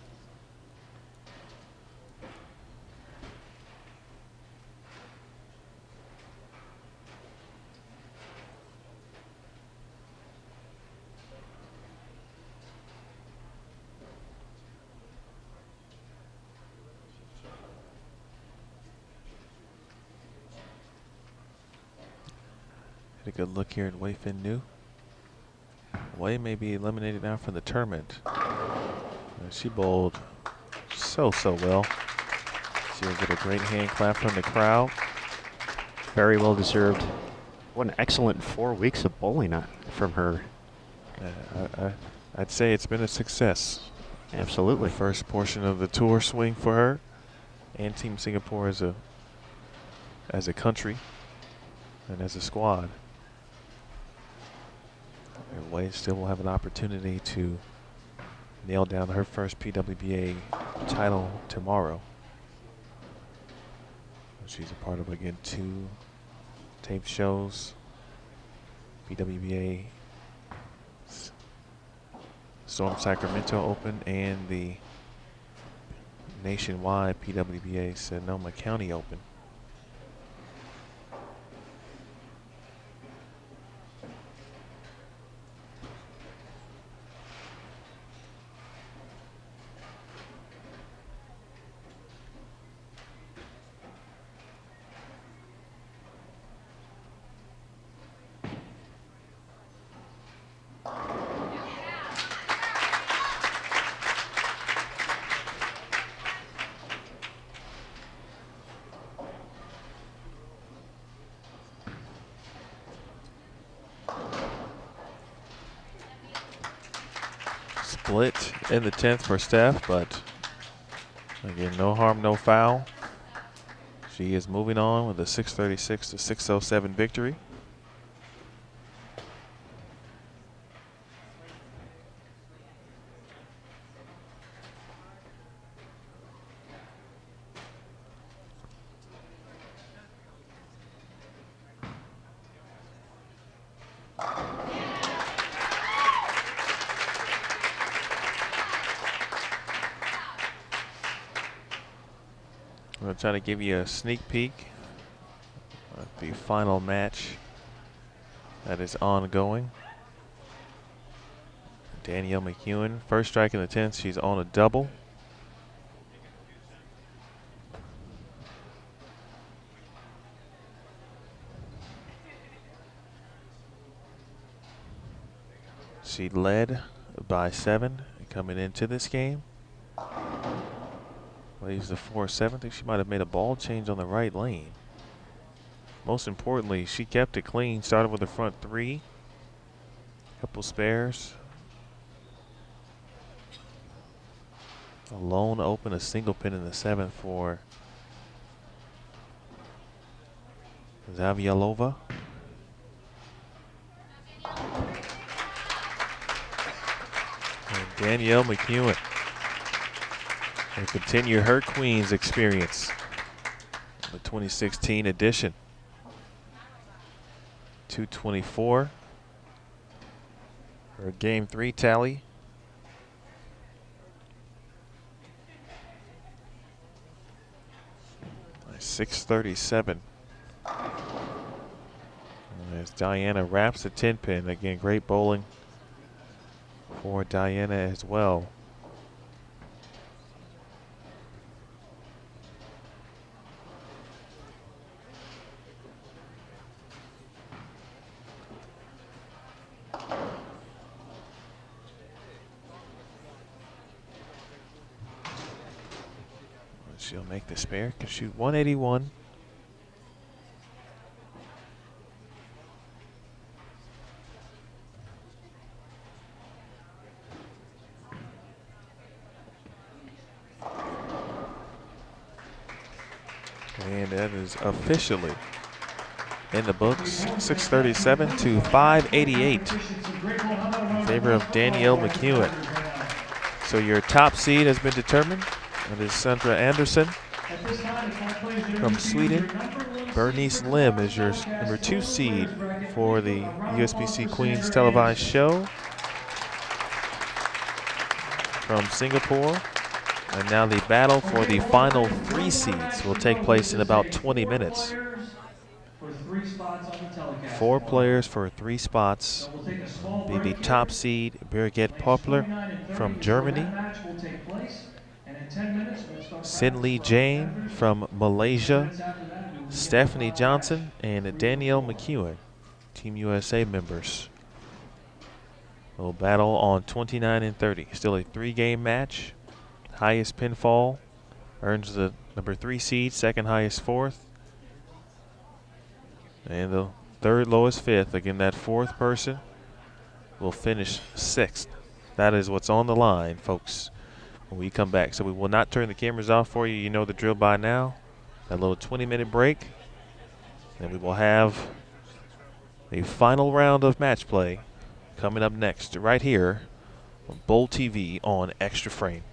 Had a good look here at Wei-Fin New. Wei may be eliminated now from the tournament. She bowled so well. She will get a great hand clap from the crowd. Very well deserved. What an excellent 4 weeks of bowling from her. I'd say it's been a success. Absolutely. The first portion of the tour swing for her and Team Singapore as a country and as a squad. And Wei still will have an opportunity to nail down her first PWBA title tomorrow. She's a part of, again, 2 tape shows. PWBA Storm Sacramento Open and the nationwide PWBA Sonoma County Open. Split in the 10th for Steph, but again, no harm, no foul. She is moving on with a 636 to 607 victory. I'm going to try to give you a sneak peek at the final match that is ongoing. Danielle McEwen, first strike in the 10th. She's on a double. She led by 7 coming into this game. Leaves the 4-7. I think she might have made a ball change on the right lane. Most importantly, she kept it clean. Started with the front 3. Couple spares. A lone open, a single pin in the 7th for Zavialova. And Danielle McEwen will continue her Queens experience, the 2016 edition. 2:24 for game 3 tally. Nice 6:37. As Diana wraps the 10 pin. Again, great bowling for Diana as well. She'll make the spare, can shoot 181. And that is officially in the books. 637 to 588 in favor of Danielle McEwen. So your top seed has been determined. It is Sandra Anderson from Sweden. Bernice Lim is your number 2 seed for the USBC Queens televised show from Singapore. And now the battle for the final 3 seeds will take place in about 20 minutes. 4 players for 3 spots. Will be the top seed, Birgit Poplar from Germany. Sin Lee Jane from Malaysia. Stephanie Johnson and Danielle McEwen, Team USA members. Will battle on 29 and 30. Still a 3-game match. Highest pinfall earns the number 3 seed, second highest 4th. And the third lowest 5th. Again, that 4th person will finish 6th. That is what's on the line, folks, when we come back. So we will not turn the cameras off for you. You know the drill by now. A little 20-minute break. Then we will have a final round of match play coming up next right here on Bowl TV on Extra Frame.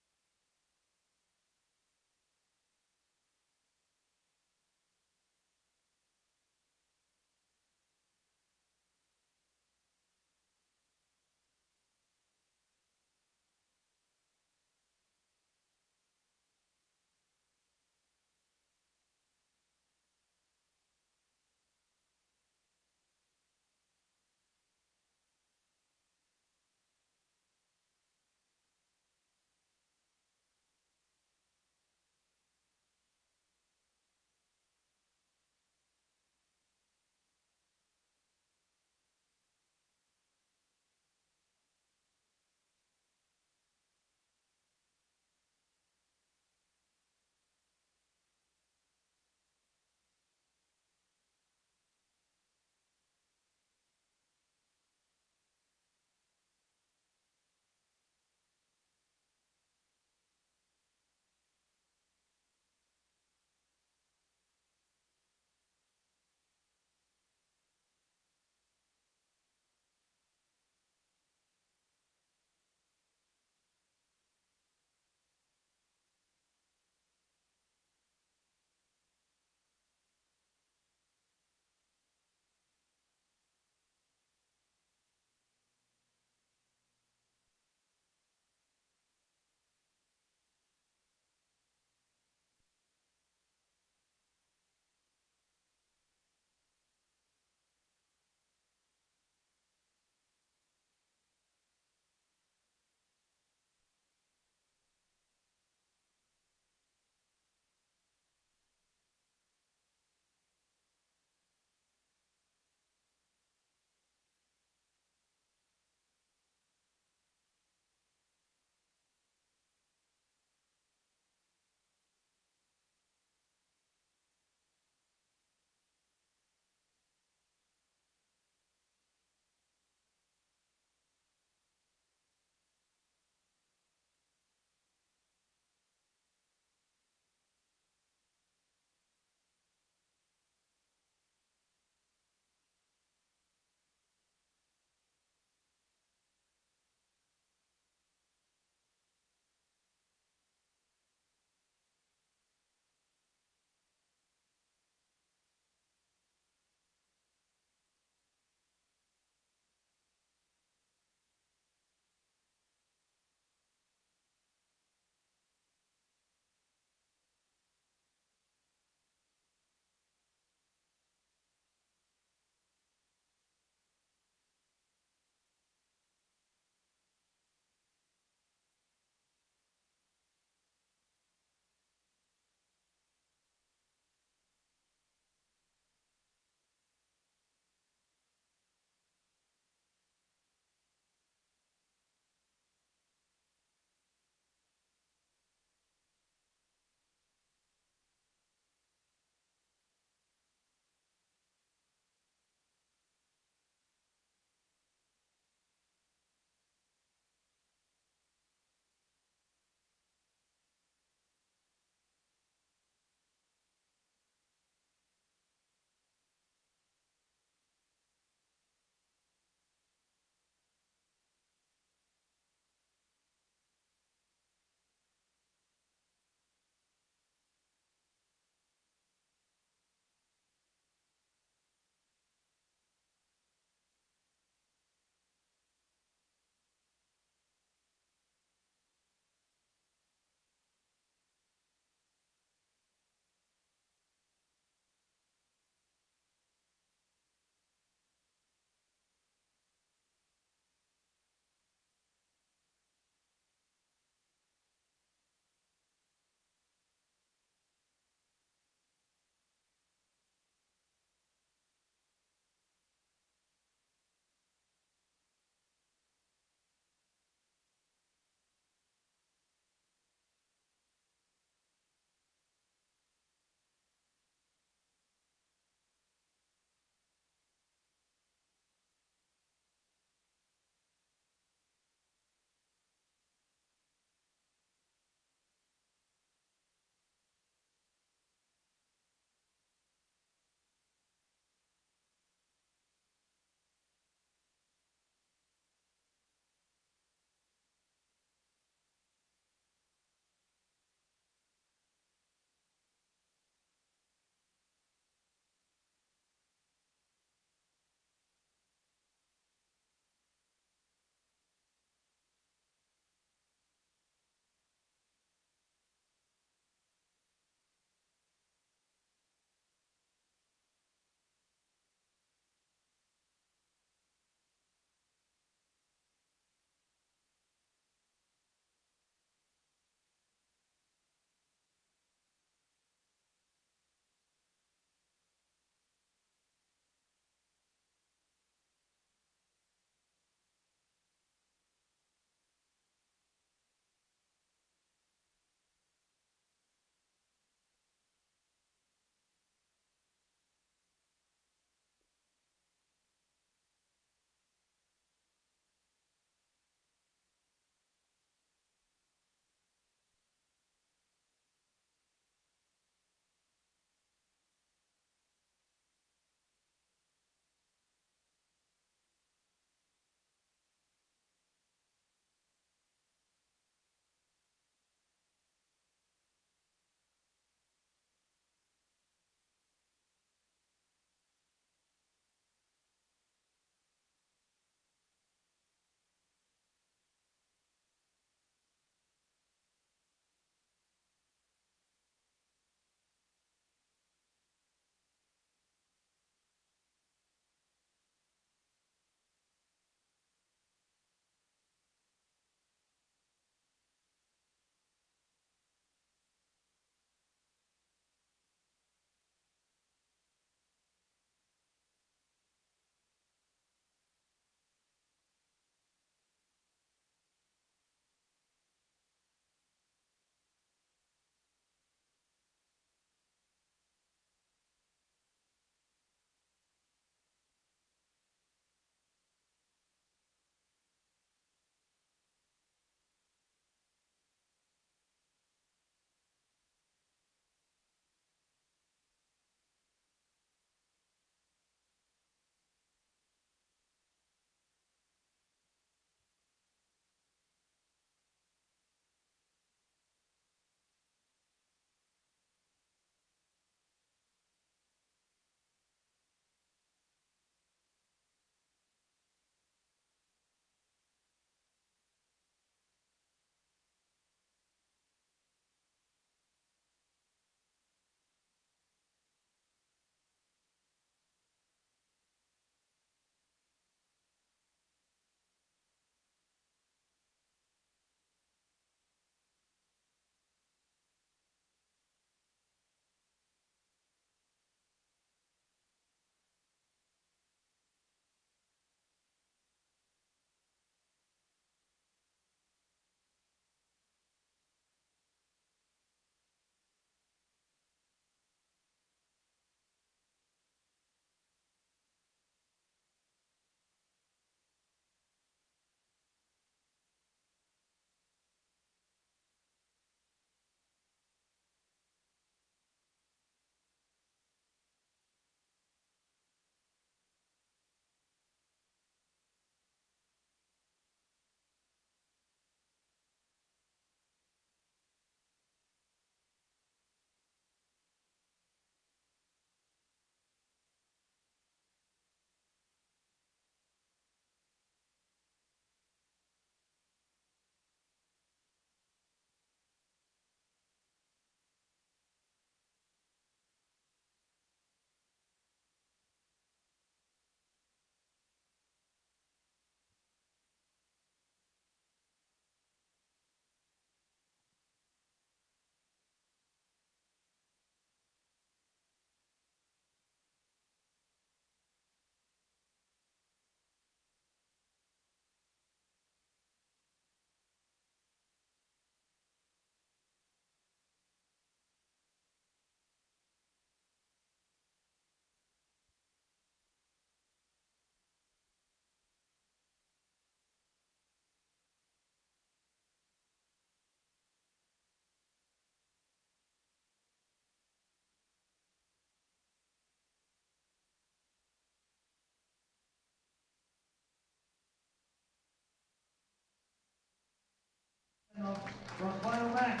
for our final match.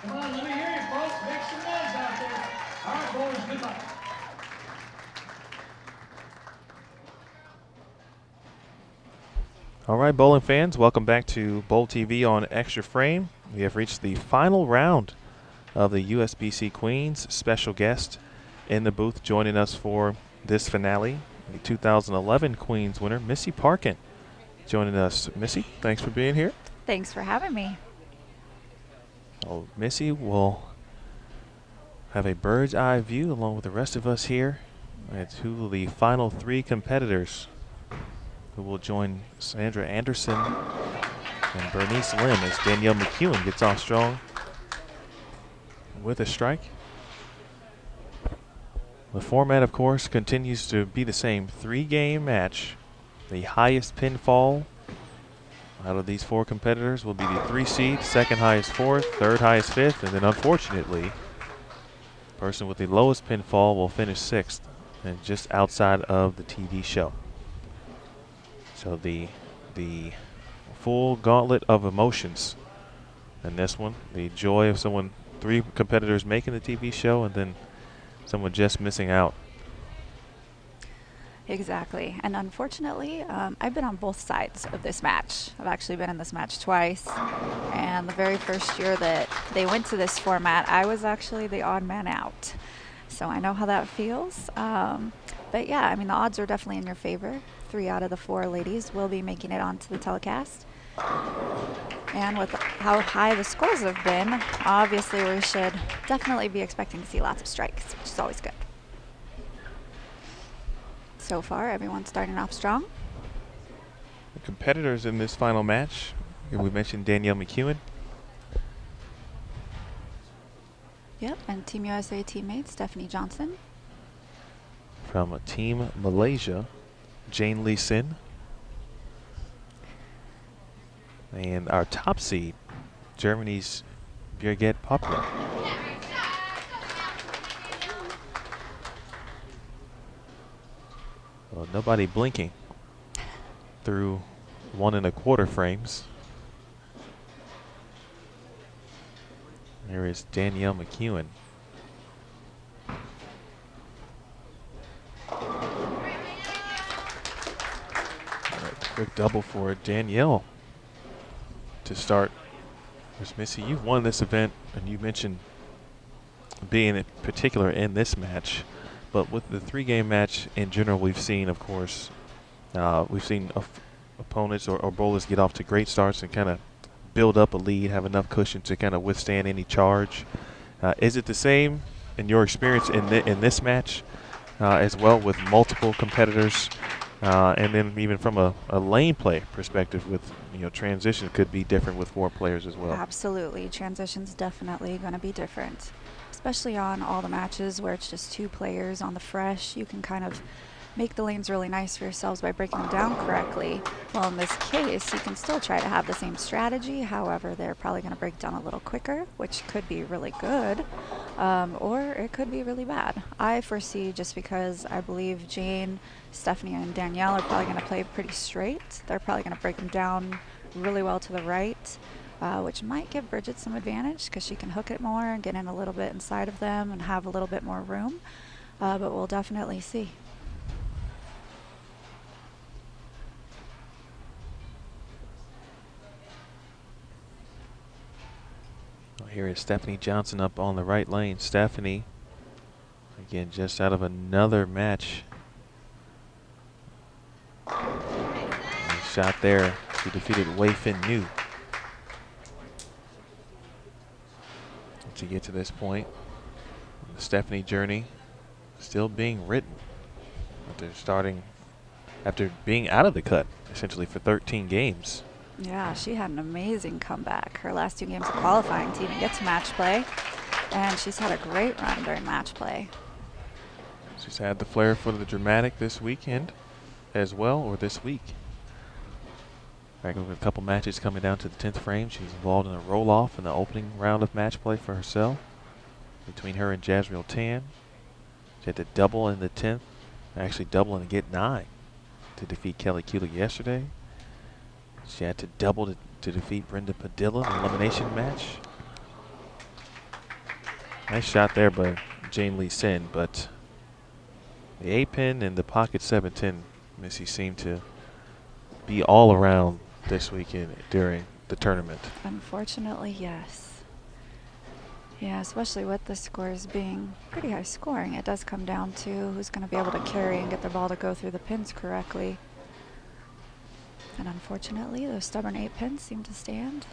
Come on, let me hear you, folks. Make some noise out there. All right, bowlers, good luck. All right, bowling fans, welcome back to Bowl TV on Extra Frame. We have reached the final round of the USBC Queens. Special guest in the booth joining us for this finale, the 2011 Queens winner, Missy Parkin, joining us. Missy, thanks for being here. Thanks for having me. Oh, Missy will have a bird's eye view along with the rest of us here at who the final 3 competitors who will join Sandra Anderson and Bernice Lim as Danielle McEwen gets off strong with a strike. The format, of course, continues to be the same 3-game match. The highest pinfall out of these 4 competitors will be the 3 seed, second highest 4th, third highest 5th, and then unfortunately, the person with the lowest pinfall will finish 6th and just outside of the TV show. So the full gauntlet of emotions in this one. The joy of 3 competitors making the TV show and then someone just missing out. Exactly. And unfortunately, I've been on both sides of this match. I've actually been in this match twice. And the very first year that they went to this format, I was actually the odd man out. So I know how that feels. But yeah, I mean, the odds are definitely in your favor. 3 out of the 4 ladies will be making it onto the telecast. And with how high the scores have been, obviously we should definitely be expecting to see lots of strikes, which is always good. So far, everyone's starting off strong. The competitors in this final match, we mentioned Danielle McEwen. Yep, and Team USA teammate Stephanie Johnson. From Team Malaysia, Jane Lee Sin. And our top seed, Germany's Birgit Poplar. Well, nobody blinking through 1 1/4 frames. There is Danielle McEwen. Quick double for Danielle to start. There's Missy, you've won this event, and you mentioned being in particular in this match. But with the 3-game match in general, we've seen, of course, we've seen opponents or bowlers get off to great starts and kind of build up a lead, have enough cushion to kind of withstand any charge. Is it the same in your experience in this match as well with multiple competitors? And then even from a lane play perspective with, transition could be different with 4 players as well. Absolutely. Transition's definitely going to be different, especially on all the matches where it's just 2 players on the fresh. You can kind of make the lanes really nice for yourselves by breaking them down correctly. Well, in this case, you can still try to have the same strategy. However, they're probably going to break down a little quicker, which could be really good, or it could be really bad. I foresee, just because I believe Jane, Stephanie, and Danielle are probably going to play pretty straight. They're probably going to break them down really well to the right, which might give Bridget some advantage because she can hook it more and get in a little bit inside of them and have a little bit more room. But we'll definitely see. Here is Stephanie Johnson up on the right lane. Stephanie, again, just out of another match. Nice shot there. She defeated Wei Fin Nu to get to this point. The Stephanie journey still being written after being out of the cut essentially for 13 games. Yeah, she had an amazing comeback. Her last 2 games of qualifying to even get to match play, and she's had a great run during match play. She's had the flair for the dramatic this weekend as well, or this week. Back over a couple matches coming down to the 10th frame. She's involved in a roll-off in the opening round of match play for herself between her and Jasriel Tan. She had to double in the 10th, actually double and get 9 to defeat Kelly Kulik yesterday. She had to double to to defeat Brenda Padilla in the elimination match. Nice shot there by Jane Lee Sin, but the 8-pin and the pocket 7-10, Missy, seemed to be all around this weekend during the tournament. Unfortunately, yes. Yeah, especially with the scores being pretty high scoring, it does come down to who's going to be able to carry and get the ball to go through the pins correctly. And unfortunately, those stubborn 8 pins seem to stand.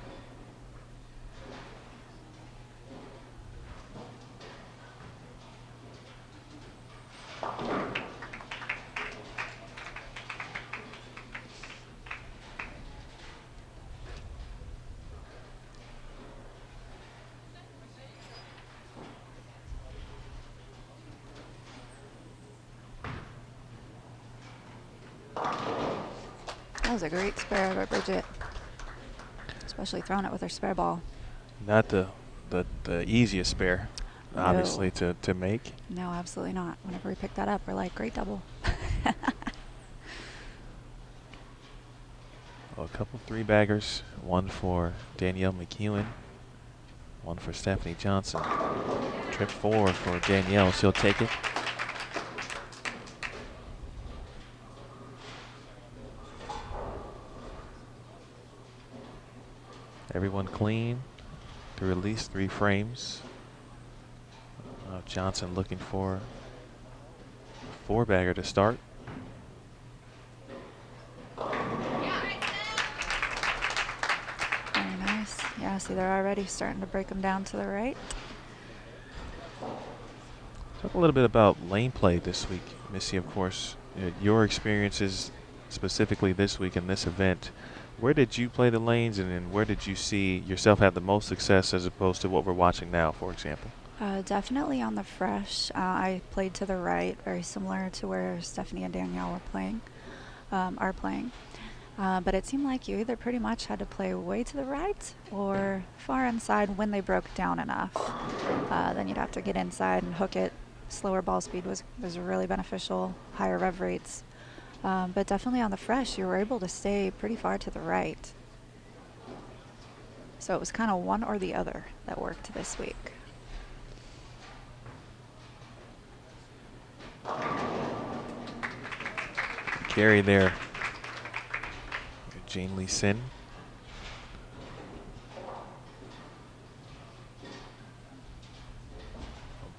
That was a great spare by Bridget, especially throwing it with her spare ball. Not the easiest spare, No. obviously, to make. No, absolutely not. Whenever we pick that up, we're like, great double. Well, a couple 3-baggers, one for Danielle McEwen, one for Stephanie Johnson. Trip forward for Danielle, she'll take it. Everyone clean through at least 3 frames. Johnson looking for a 4-bagger to start. Very nice. Yeah, see, they're already starting to break them down to the right. Talk a little bit about lane play this week, Missy. Of course, your experiences specifically this week in this event. Where did you play the lanes, and then where did you see yourself have the most success as opposed to what we're watching now, for example? Definitely on the fresh. I played to the right, very similar to where Stephanie and Danielle were playing, are playing. But it seemed like you either pretty much had to play way to the right or far inside when they broke down enough. Then you'd have to get inside and hook it. Slower ball speed was really beneficial, higher rev rates. But definitely on the fresh, you were able to stay pretty far to the right. So it was kind of one or the other that worked this week. Carry there. Jane Lee Sin.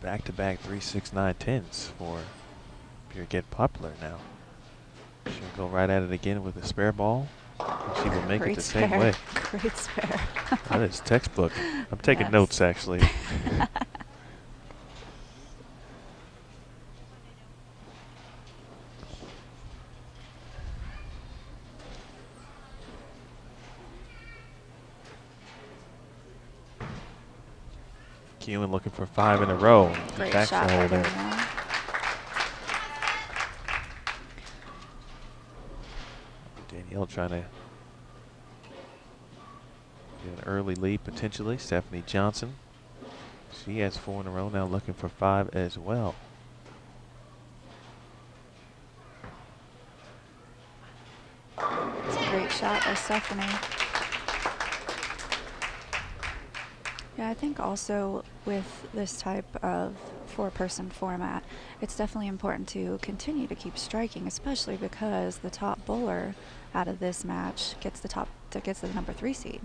Back-to-back 3-6-9-10s for Birgit Poplar now. She'll go right at it again with a spare ball. And she will make it the same way. Great spare. That is textbook. I'm taking Yes. notes, actually. Keelan looking for 5 in a row. Great Back shot by roll there. Danielle. Danielle trying to get an early lead potentially. Stephanie Johnson. She has 4 in a row now, looking for 5 as well. It's a great shot by Stephanie. Yeah, I think also with this type of 4-person format, it's definitely important to continue to keep striking, especially because the top bowler out of this match gets the number 3 seed.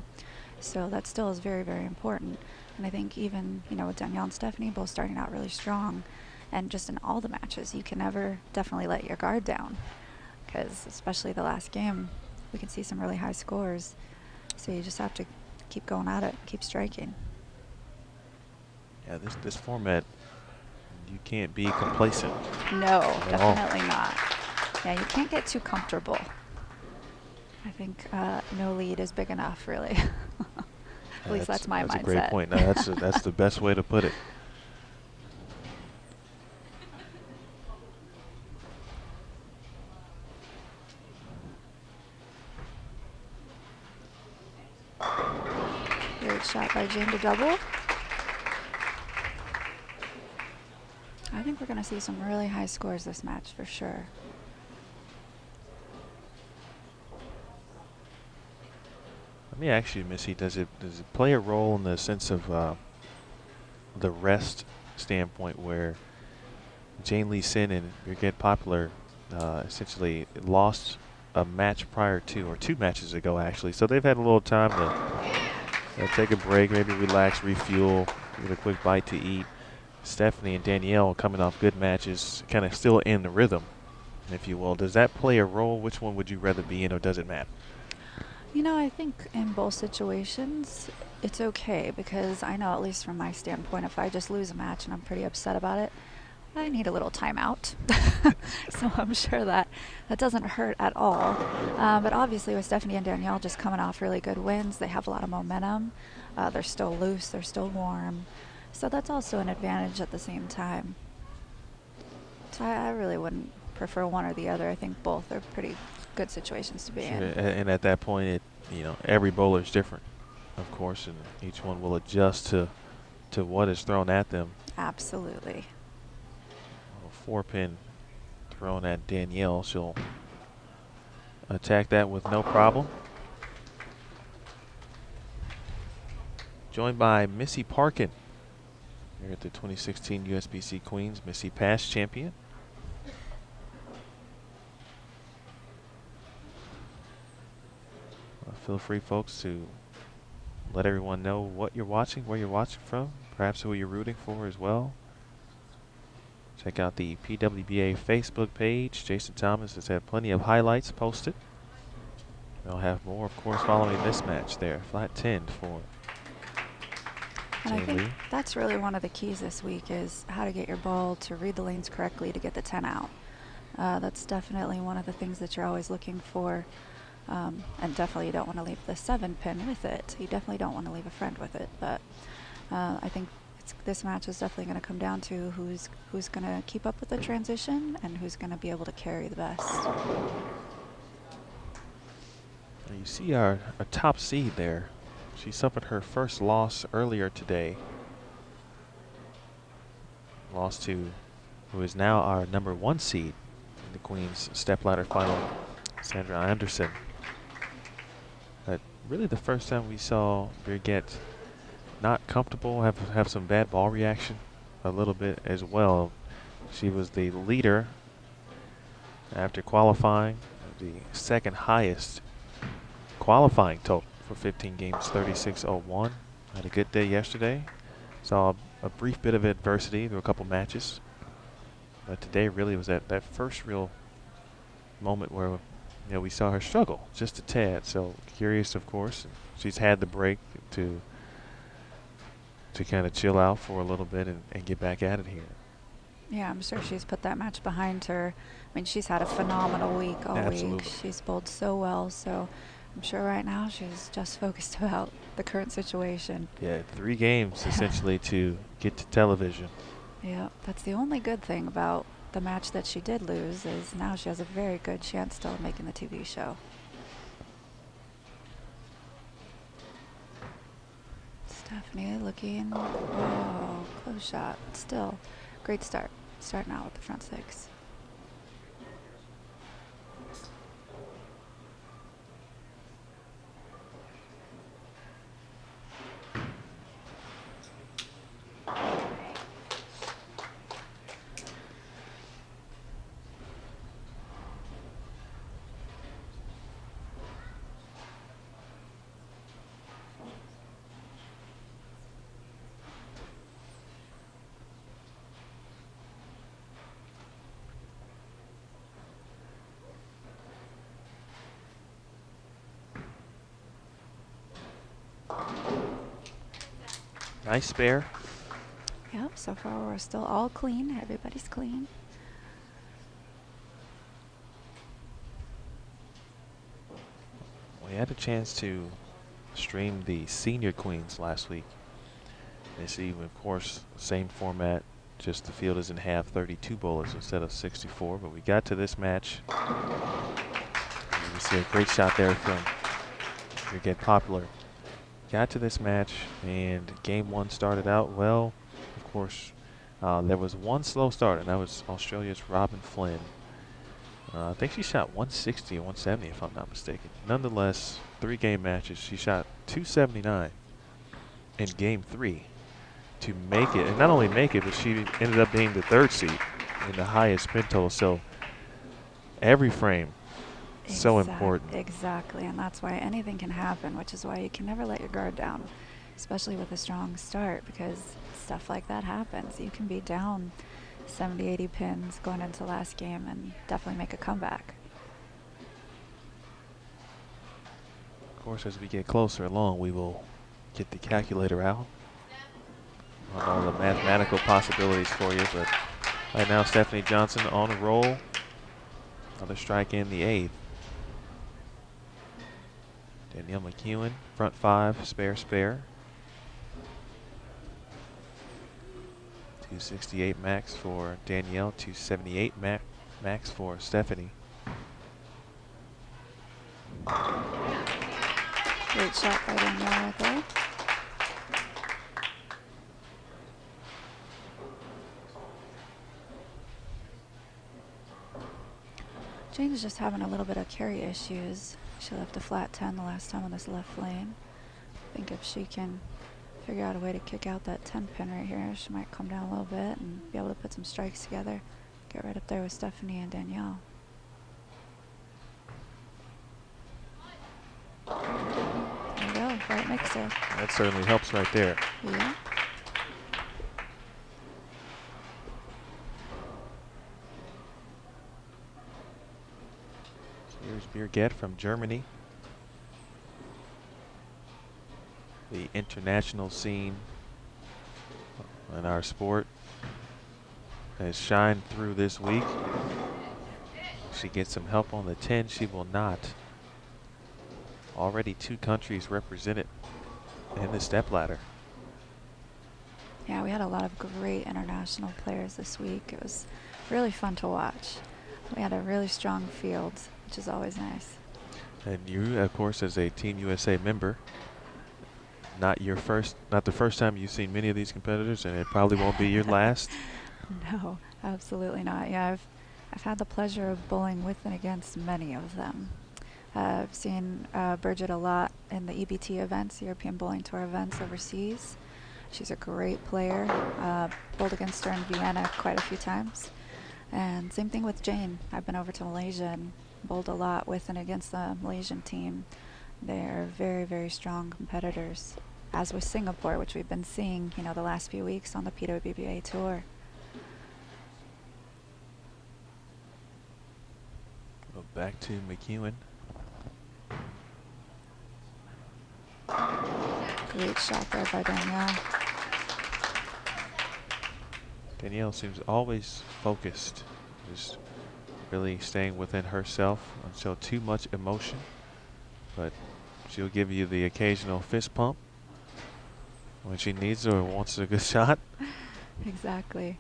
So that still is very, very important. And I think even, with Danielle and Stephanie both starting out really strong, and just in all the matches, you can never definitely let your guard down, because especially the last game, we can see some really high scores. So you just have to keep going at it, keep striking. Yeah, this format, you can't be complacent. No, at all. definitely not. Yeah, you can't get too comfortable. I think no lead is big enough, really. At least that's my mindset. That's a great point. No, that's the best way to put it. Great shot by Jane to double. I think we're going to see some really high scores this match for sure. Let me ask you, Missy, does it play a role in the sense of the rest standpoint where Jane Lee Sin and Birgit Poplar essentially lost a match prior to, or 2 matches ago actually, so they've had a little time to take a break, maybe relax, refuel, get a quick bite to eat. Stephanie and Danielle coming off good matches, kind of still in the rhythm, if you will. Does that play a role? Which one would you rather be in, or does it matter? You know, I think in both situations, it's okay because I know, at least from my standpoint, if I just lose a match and I'm pretty upset about it, I need a little timeout. So I'm sure that doesn't hurt at all. But obviously with Stephanie and Danielle just coming off really good wins, they have a lot of momentum. They're still loose, they're still warm. So that's also an advantage at the same time. So I really wouldn't prefer one or the other. I think both are pretty good situations to be in. And at that point, every bowler is different, of course, and each one will adjust to what is thrown at them. Absolutely. 4-pin thrown at Danielle. She'll attack that with no problem. Joined by Missy Parkin here at the 2016 USBC Queens. Missy, past champion. Feel free, folks, to let everyone know what you're watching, where you're watching from, perhaps who you're rooting for as well. Check out the PWBA Facebook page. Jason Thomas has had plenty of highlights posted. They'll have more, of course, following this match there. Flat 10 for And I Jane think Lee. that's really one of the keys this week is how to get your ball to read the lanes correctly to get the 10 out. That's definitely one of the things that you're always looking for. And definitely you don't want to leave the 7-pin with it. You definitely don't want to leave a friend with it. But I think this match is definitely going to come down to who's going to keep up with the transition and who's going to be able to carry the best. You see our top seed there. She suffered her first loss earlier today. Lost to who is now our number 1 seed in the Queens stepladder final, Sandra Anderson. But really the first time we saw Birgit not comfortable, have some bad ball reaction a little bit as well. She was the leader after qualifying, the second highest qualifying total for 15 games, 36.01. Had a good day yesterday. Saw a brief bit of adversity through a couple matches. But today really was that first real moment where we saw her struggle just a tad. So curious, of course. She's had the break to kind of chill out for a little bit and get back at it here. Yeah, I'm sure she's put that match behind her. I mean, she's had a phenomenal week all Absolutely. week. She's bowled so well, so I'm sure right now she's just focused about the current situation. Yeah, 3 games essentially to get to television. Yeah, that's the only good thing about the match that she did lose is now she has a very good chance still of making the TV show. Stephanie looking, oh, close shot. Still, great start. Starting out with the front 6. Nice spare. Yep, so far we're still all clean. Everybody's clean. We had a chance to stream the Senior Queens last week. They see, of course, same format, just the field is in half, 32 bowlers instead of 64. But we got to this match. You see a great shot there from Birgit Poplar. Got to this match, and game 1 started out well. Of course, there was one slow start, and that was Australia's Robin Flynn. I think she shot 160 or 170 if I'm not mistaken. Nonetheless, 3-game matches. She shot 279 in game 3 to make it. And not only make it, but she ended up being the 3rd seed in the highest spin total. So every frame, so important. Exactly, and that's why anything can happen, which is why you can never let your guard down, especially with a strong start, because stuff like that happens. You can be down 70, 80 pins going into last game and definitely make a comeback. Of course, as we get closer along, we will get the calculator out on all the mathematical possibilities for you. But right now, Stephanie Johnson on a roll. Another strike in the 8th. Danielle McEwen, front 5, spare. 268 max for Danielle, 278 max for Stephanie. Great shot by Danielle right there. Jane's just having a little bit of carry issues. She left a flat 10 the last time on this left lane. I think if she can figure out a way to kick out that 10 pin right here, she might come down a little bit and be able to put some strikes together. Get right up there with Stephanie and Danielle. There you go, right mixer. That certainly helps right there. Yeah. Here's Birgit from Germany. The international scene in our sport has shined through this week. She gets some help on the 10. She will not. Already 2 countries represented in the stepladder. Yeah, we had a lot of great international players this week. It was really fun to watch. We had a really strong field, which is always nice. And you, of course, as a Team USA member, not the first time you've seen many of these competitors, and it probably won't be your last. No, absolutely not. Yeah, I've had the pleasure of bowling with and against many of them. I've seen Birgit a lot in the EBT events, European Bowling Tour events overseas. She's a great player. Bowled against her in Vienna quite a few times. And same thing with Jane. I've been over to Malaysia and bowled a lot with and against the Malaysian team. They're very, very strong competitors, as with Singapore, which we've been seeing, the last few weeks on the PWBA tour. Well, back to McEwen. Great shot there by Danielle. Danielle seems always focused, just really staying within herself, don't show too much emotion, but she'll give you the occasional fist pump when she needs or wants a good shot. Exactly.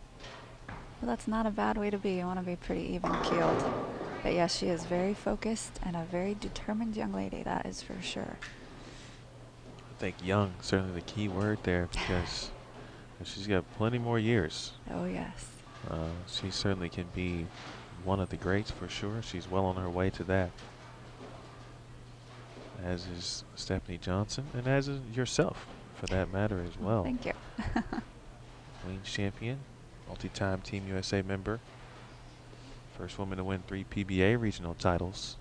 Well, that's not a bad way to be. You want to be pretty even-keeled. But yes, she is very focused and a very determined young lady, that is for sure. I think young, certainly the key word there, because she's got plenty more years. Oh, yes. She certainly can be one of the greats for sure. She's well on her way to that. As is Stephanie Johnson, and as is yourself, for that matter, as well. Thank you. Queens champion, multi-time Team USA member, first woman to win 3 PBA regional titles.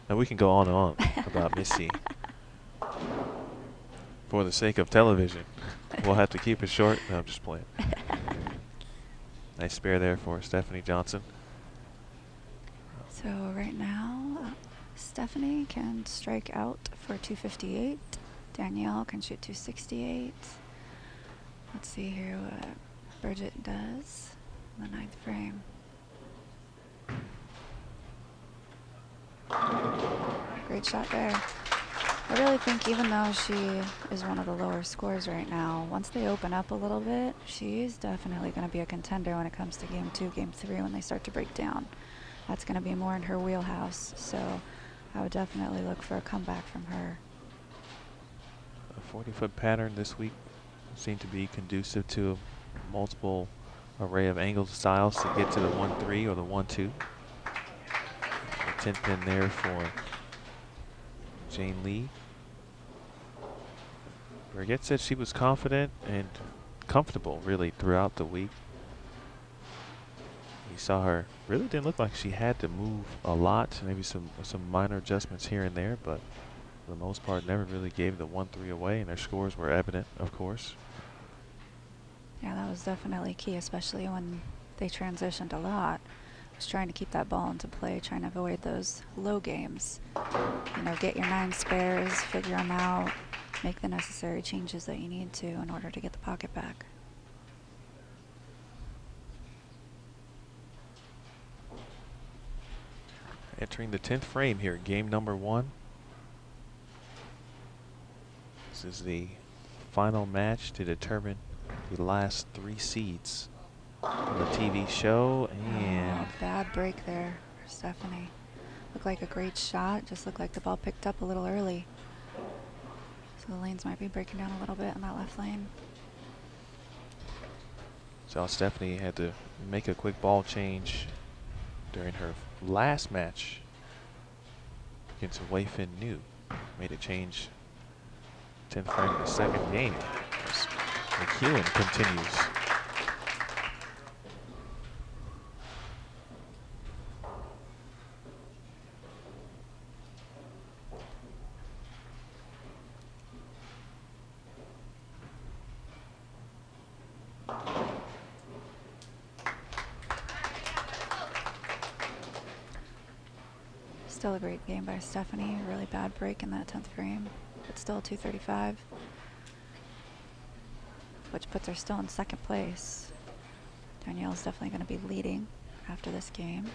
And we can go on and on about Missy. For the sake of television, we'll have to keep it short. No, I'm just playing. Nice spare there for Stephanie Johnson. So right now, Stephanie can strike out for 258. Danielle can shoot 268. Let's see here what Birgit does in the 9th frame. Great shot there. I really think even though she is one of the lower scores right now, once they open up a little bit, she's definitely going to be a contender when it comes to game 2, game 3 when they start to break down. That's going to be more in her wheelhouse, so I would definitely look for a comeback from her. A 40-foot pattern this week seemed to be conducive to multiple array of angles styles to get to the 1-3 or the 1-2. The 10th pin there for Jane Lee. Brigitte said she was confident and comfortable really throughout the week. You saw her really didn't look like she had to move a lot, maybe some minor adjustments here and there, but for the most part never really gave the 1-3 away, and their scores were evident, of course. Yeah, that was definitely key, especially when they transitioned a lot. Was trying to keep that ball into play, trying to avoid those low games. You know, get your 9 spares, figure them out, make the necessary changes that you need to in order to get the pocket back. Entering the 10th frame here, game number 1. This is the final match to determine the last 3 seeds on the TV show, and Bad break there for Stephanie. Looked like a great shot, just looked like the ball picked up a little early. So the lanes might be breaking down a little bit in that left lane. so Stephanie had to make a quick ball change during her last match against Wei Fin New. Made a change 10th frame of the second game. As McEwen continues. Still a great game by Stephanie. Really bad break in that 10th frame, but still 235, which puts her still in 2nd place. Danielle's definitely going to be leading after this game.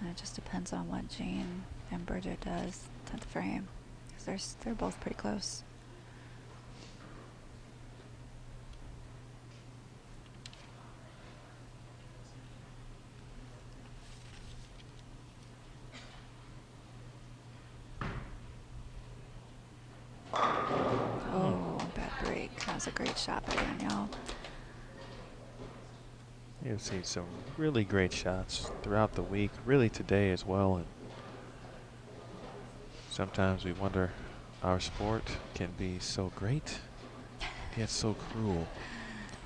And it just depends on what Jane and Bridget does 10th frame, because they're both pretty close. Oh, bad break. That was a great shot by Danielle. You've seen some really great shots throughout the week, really today as well. And sometimes we wonder, our sport can be so great, yet so cruel.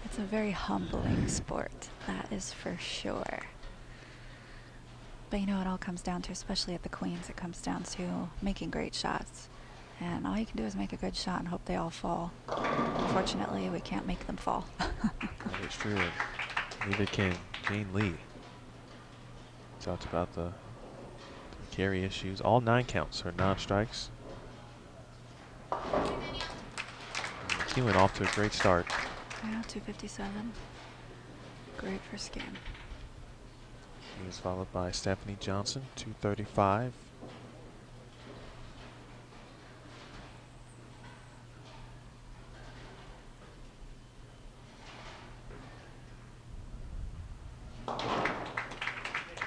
It's a very humbling sport, that is for sure. But you know, it all comes down to, especially at the Queens, it comes down to making great shots. And all you can do is make a good shot and hope they all fall. Unfortunately, we can't make them fall. That is true. Neither can Jane Lee. Talked about the carry issues. All 9 counts are non-strikes. McEwen off to a great start. Yeah, 257. Great first game. He was followed by Stephanie Johnson, 235.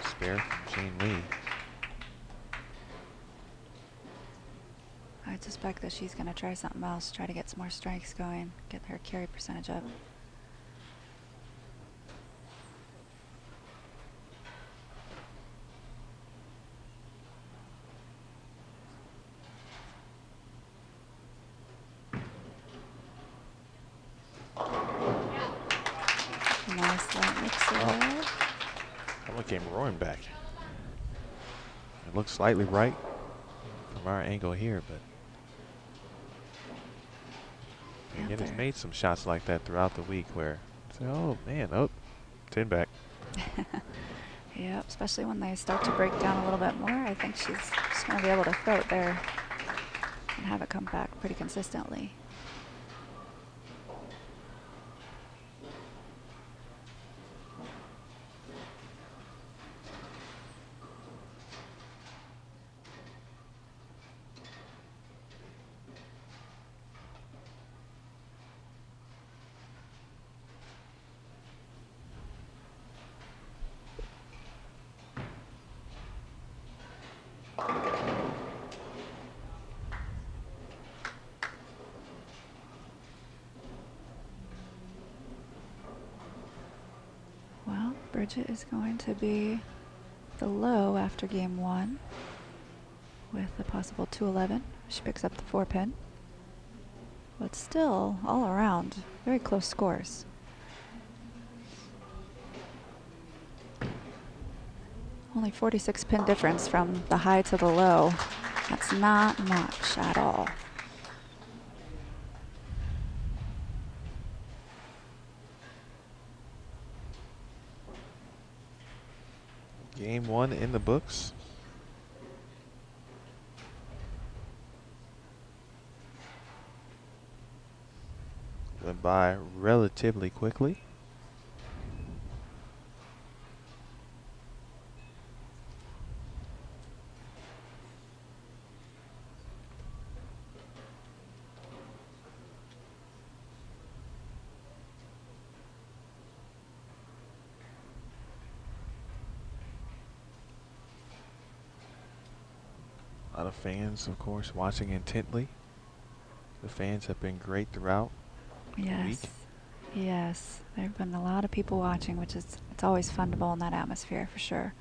Spare from Jane Lee. I suspect that she's going to try something else, try to get some more strikes going, get her carry percentage up. Nice light mixer there. That one came roaring back. It looks slightly right from our angle here, but again, has made some shots like that throughout the week where, oh man, 10 back. Yeah, especially when they start to break down a little bit more. I think she's going to be able to throw it there and have it come back pretty consistently. Bridget is going to be the low after game 1 with a possible 211. She picks up the 4-pin. But still, all around, very close scores. Only 46 pin difference from the high to the low. That's not much at all. Game 1 in the books. Went by relatively quickly. A lot of fans, of course, watching intently. The fans have been great throughout the week. Yes. There have been a lot of people watching, which is, it's always fun to bowl in that atmosphere for sure.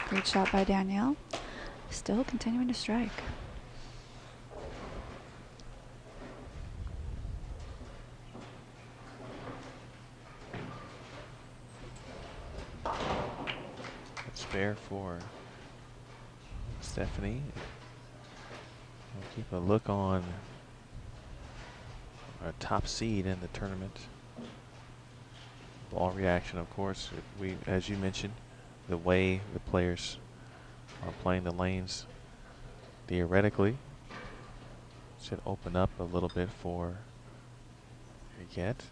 Great shot by Danielle. Still continuing to strike. That's fair for Stephanie. We'll keep a look on our top seed in the tournament. Ball reaction, of course. As you mentioned, the way the players are playing the lanes theoretically should open up a little bit for Riquette.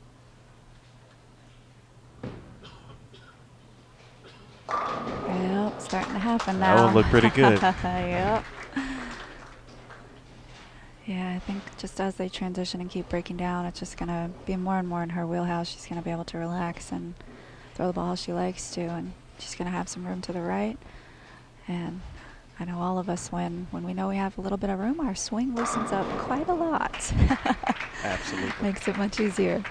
Yep, starting to happen now. That one looked pretty good. Yep. Yeah, I think just as they transition and keep breaking down, it's just going to be more and more in her wheelhouse. She's going to be able to relax and throw the ball how she likes to, and she's going to have some room to the right. And I know all of us, when we know we have a little bit of room, our swing loosens up quite a lot. Absolutely. Makes it much easier.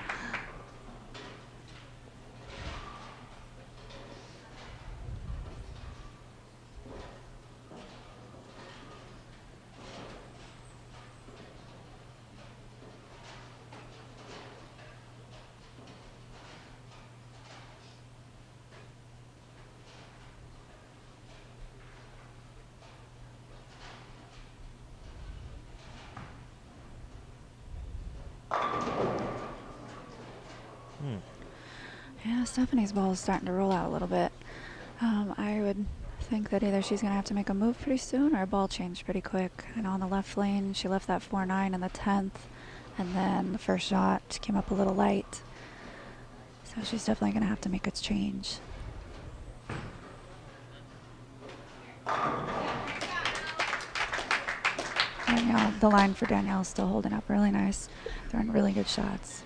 Yeah, Stephanie's ball is starting to roll out a little bit. I would think that either she's going to have to make a move pretty soon or a ball change pretty quick. And on the left lane, she left that 4-9 in the 10th. And then the first shot came up a little light. So she's definitely going to have to make a change. Danielle, the line for Danielle is still holding up really nice. Throwing really good shots.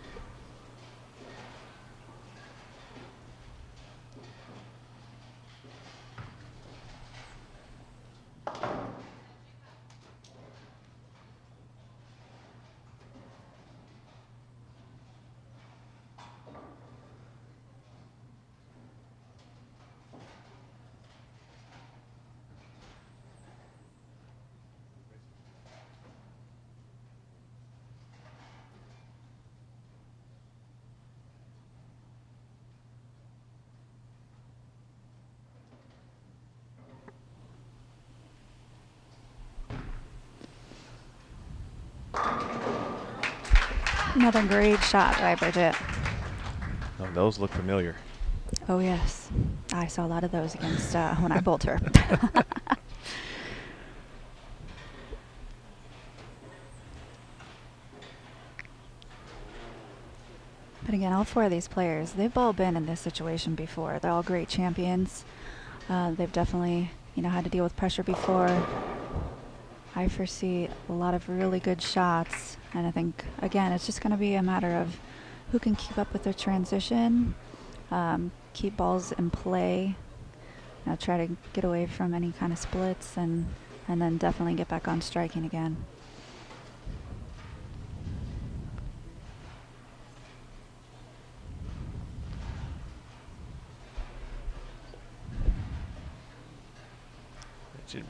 Another great shot by Bridget. Oh, those look familiar. Oh, yes. I saw a lot of those against when I bowled her. But again, all four of these players, they've all been in this situation before. They're all great champions. They've definitely, had to deal with pressure before. I foresee a lot of really good shots, and I think, again, it's just going to be a matter of who can keep up with their transition, keep balls in play, try to get away from any kind of splits, and then definitely get back on striking again.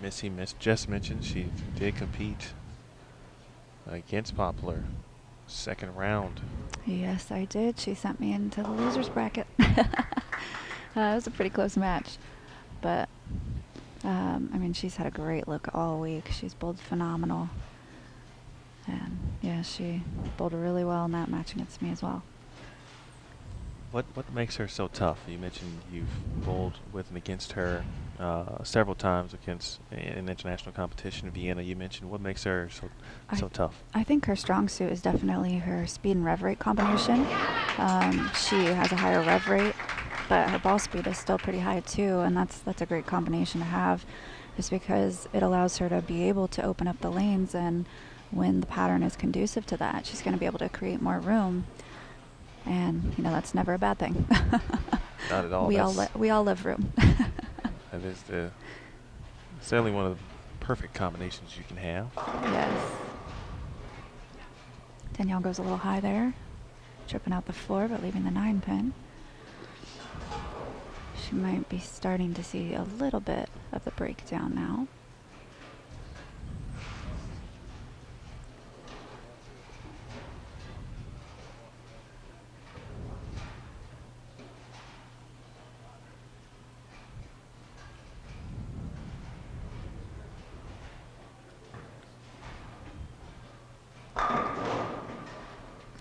Missy just mentioned she did compete against Poplar second round. Yes, I did. She sent me into the losers bracket. It was a pretty close match. But, she's had a great look all week. She's bowled phenomenal. And, yeah, she bowled really well in that match against me as well. What makes her so tough? You mentioned you've bowled with and against her several times in international competition in Vienna. You mentioned what makes her so tough? I think her strong suit is definitely her speed and rev rate combination. She has a higher rev rate, but her ball speed is still pretty high too, and that's a great combination to have, just because it allows her to be able to open up the lanes, and when the pattern is conducive to that, she's going to be able to create more room. And that's never a bad thing. Not at all. We all love room. That is certainly one of the perfect combinations you can have. Yes. Danielle goes a little high there, tripping out the floor but leaving the 9-pin. She might be starting to see a little bit of the breakdown now.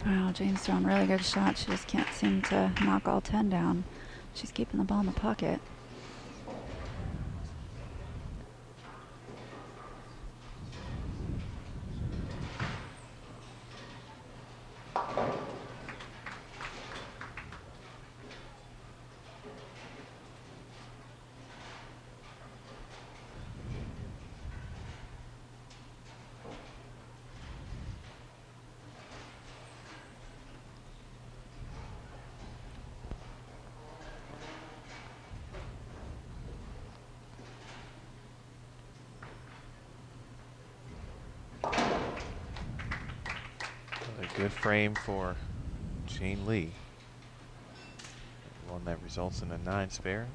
Wow, Jane's throwing really good shots. She just can't seem to knock all 10 down. She's keeping the ball in the pocket. A good frame for Jane Lee. One that results in a 9 spare.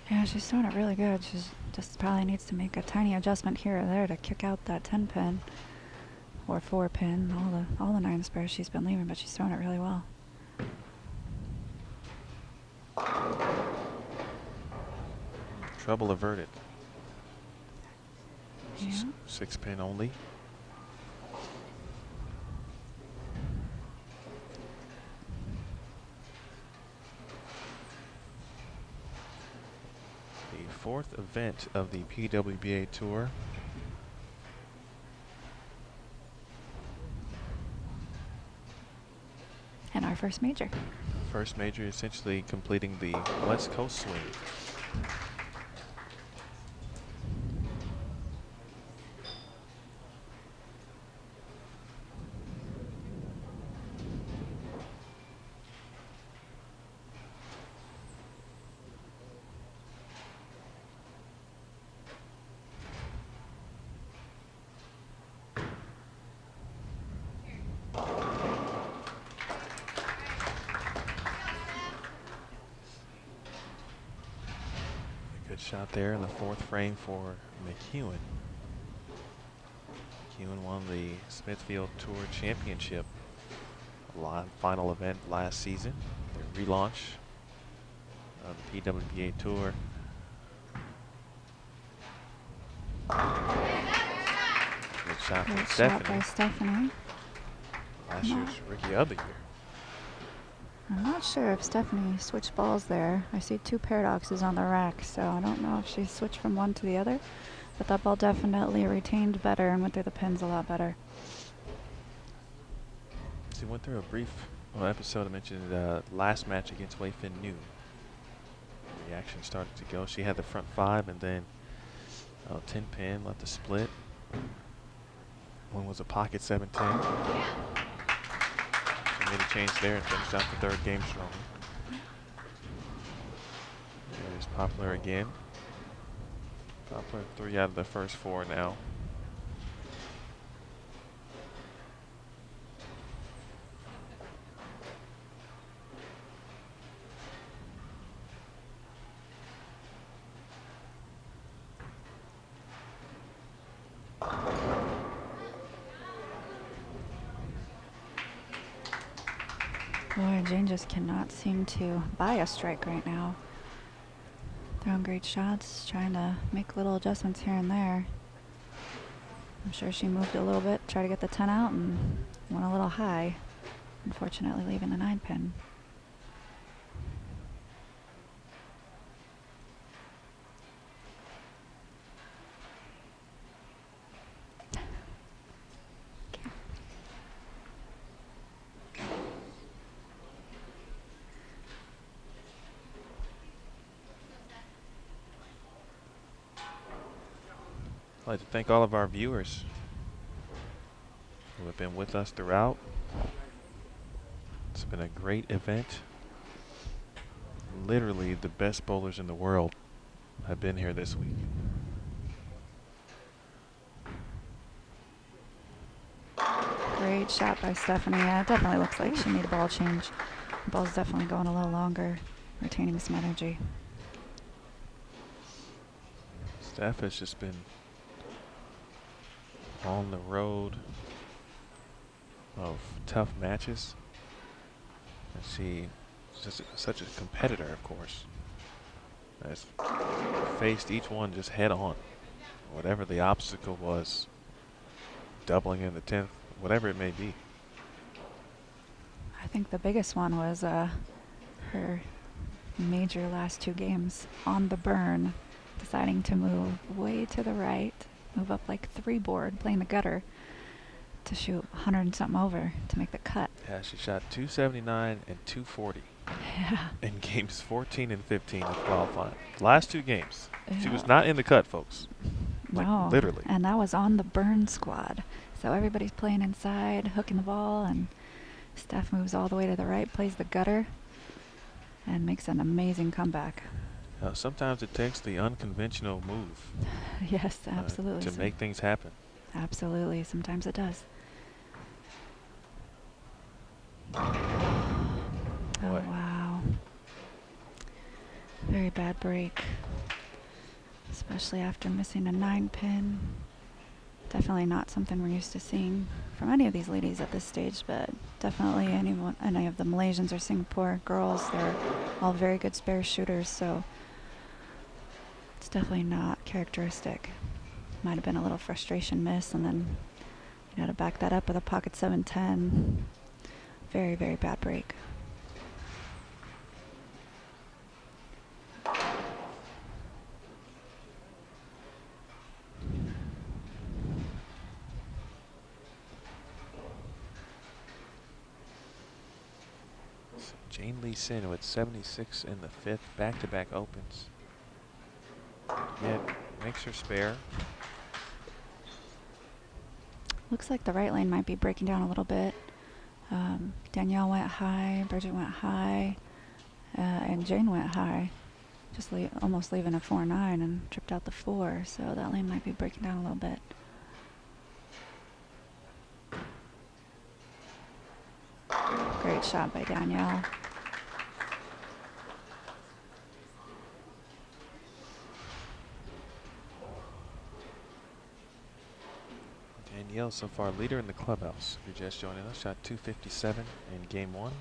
Yeah, she's throwing it really good. She's just probably needs to make a tiny adjustment here or there to kick out that 10-pin or 4-pin. All the 9 spares she's been leaving, but she's throwing it really well. Trouble averted. Yeah. 6-pin only. The 4th event of the PWBA Tour. And our first major. First major, essentially completing the West Coast swing. Good shot there in the 4th frame for McEwen. McEwen won the Smithfield Tour Championship final event last season. Their relaunch of the PWBA Tour. Good shot from Great shot Stephanie. by Stephanie. Last year's Rookie of the Year. I'm not sure if Stephanie switched balls there. I see 2 paradoxes on the rack, so I don't know if she switched from one to the other. But that ball definitely retained better and went through the pins a lot better. So we went through a brief episode. I mentioned last match against Wei Fin New. The action started to go. She had the front 5 and then 10 pin, let the split. One was a pocket 7-10. She made a change there and finished out the 3rd game strong. There's Poplar again. Poplar 3 out of the first 4 now. Boy, Jane just cannot seem to buy a strike right now. Throwing great shots, trying to make little adjustments here and there. I'm sure she moved a little bit, tried to get the 10 out, and went a little high. Unfortunately, leaving the 9 pin. I'd like to thank all of our viewers who have been with us throughout. It's been a great event. Literally the best bowlers in the world have been here this week. Great shot by Stephanie. Yeah, it definitely looks like she made a ball change. The ball's definitely going a little longer, retaining some energy. Steph has just been on the road of tough matches. And she's just such a competitor, of course. Has faced each one just head on. Whatever the obstacle was, doubling in the 10th, whatever it may be. I think the biggest one was her major last 2 games on the burn, deciding to move way to the right, move up like 3 board, playing the gutter to shoot 100 and something over to make the cut. Yeah, she shot 279 and 240 Yeah. in games 14 and 15 of qualifying. Last 2 games. She was Yeah. not in the cut, folks. Like, No, literally. And that was on the burn squad. So everybody's playing inside, hooking the ball, and Steph moves all the way to the right, plays the gutter, and makes an amazing comeback. Sometimes it takes the unconventional move Yes, absolutely. to make things happen. Absolutely. Sometimes it does. Boy. Oh, wow. Very bad break. Especially after missing a 9 pin. Definitely not something we're used to seeing from any of these ladies at this stage, but definitely any of the Malaysians or Singapore girls, they're all very good spare shooters, so it's definitely not characteristic. Might have been a little frustration miss, and then to back that up with a pocket 7-10. Very, very bad break. So Jane Lee Sin with 76 in the 5th, back-to-back opens. Again, makes her spare. Looks like the right lane might be breaking down a little bit. Danielle went high, Bridget went high, and Jane went high. Just almost leaving a 4-9 and tripped out the 4, so that lane might be breaking down a little bit. Great shot by Danielle. Danielle so far leader in the clubhouse. If you're just joining us, shot 257 in game 1.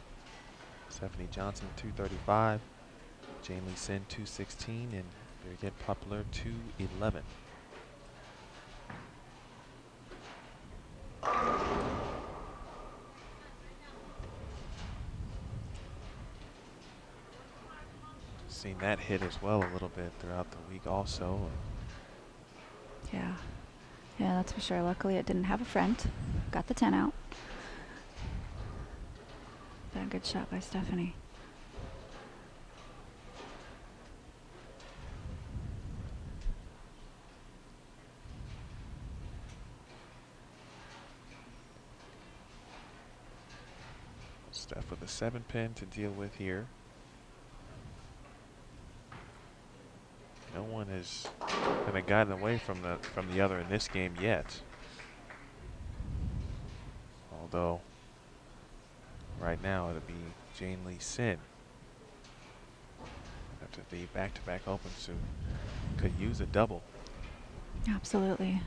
Stephanie Johnson 235. Jane Lee Sin 216 and Birgit Poplar 211. Seen that hit as well a little bit throughout the week also. Yeah. Yeah, that's for sure. Luckily it didn't have a friend. Got the 10 out. that. Good shot by Stephanie. Steph with a 7-pin to deal with here. No one has kind of gotten away from the other in this game yet. Although right now it'll be Jane Lee Sin. After the back-to-back opens, who could use a double. Absolutely.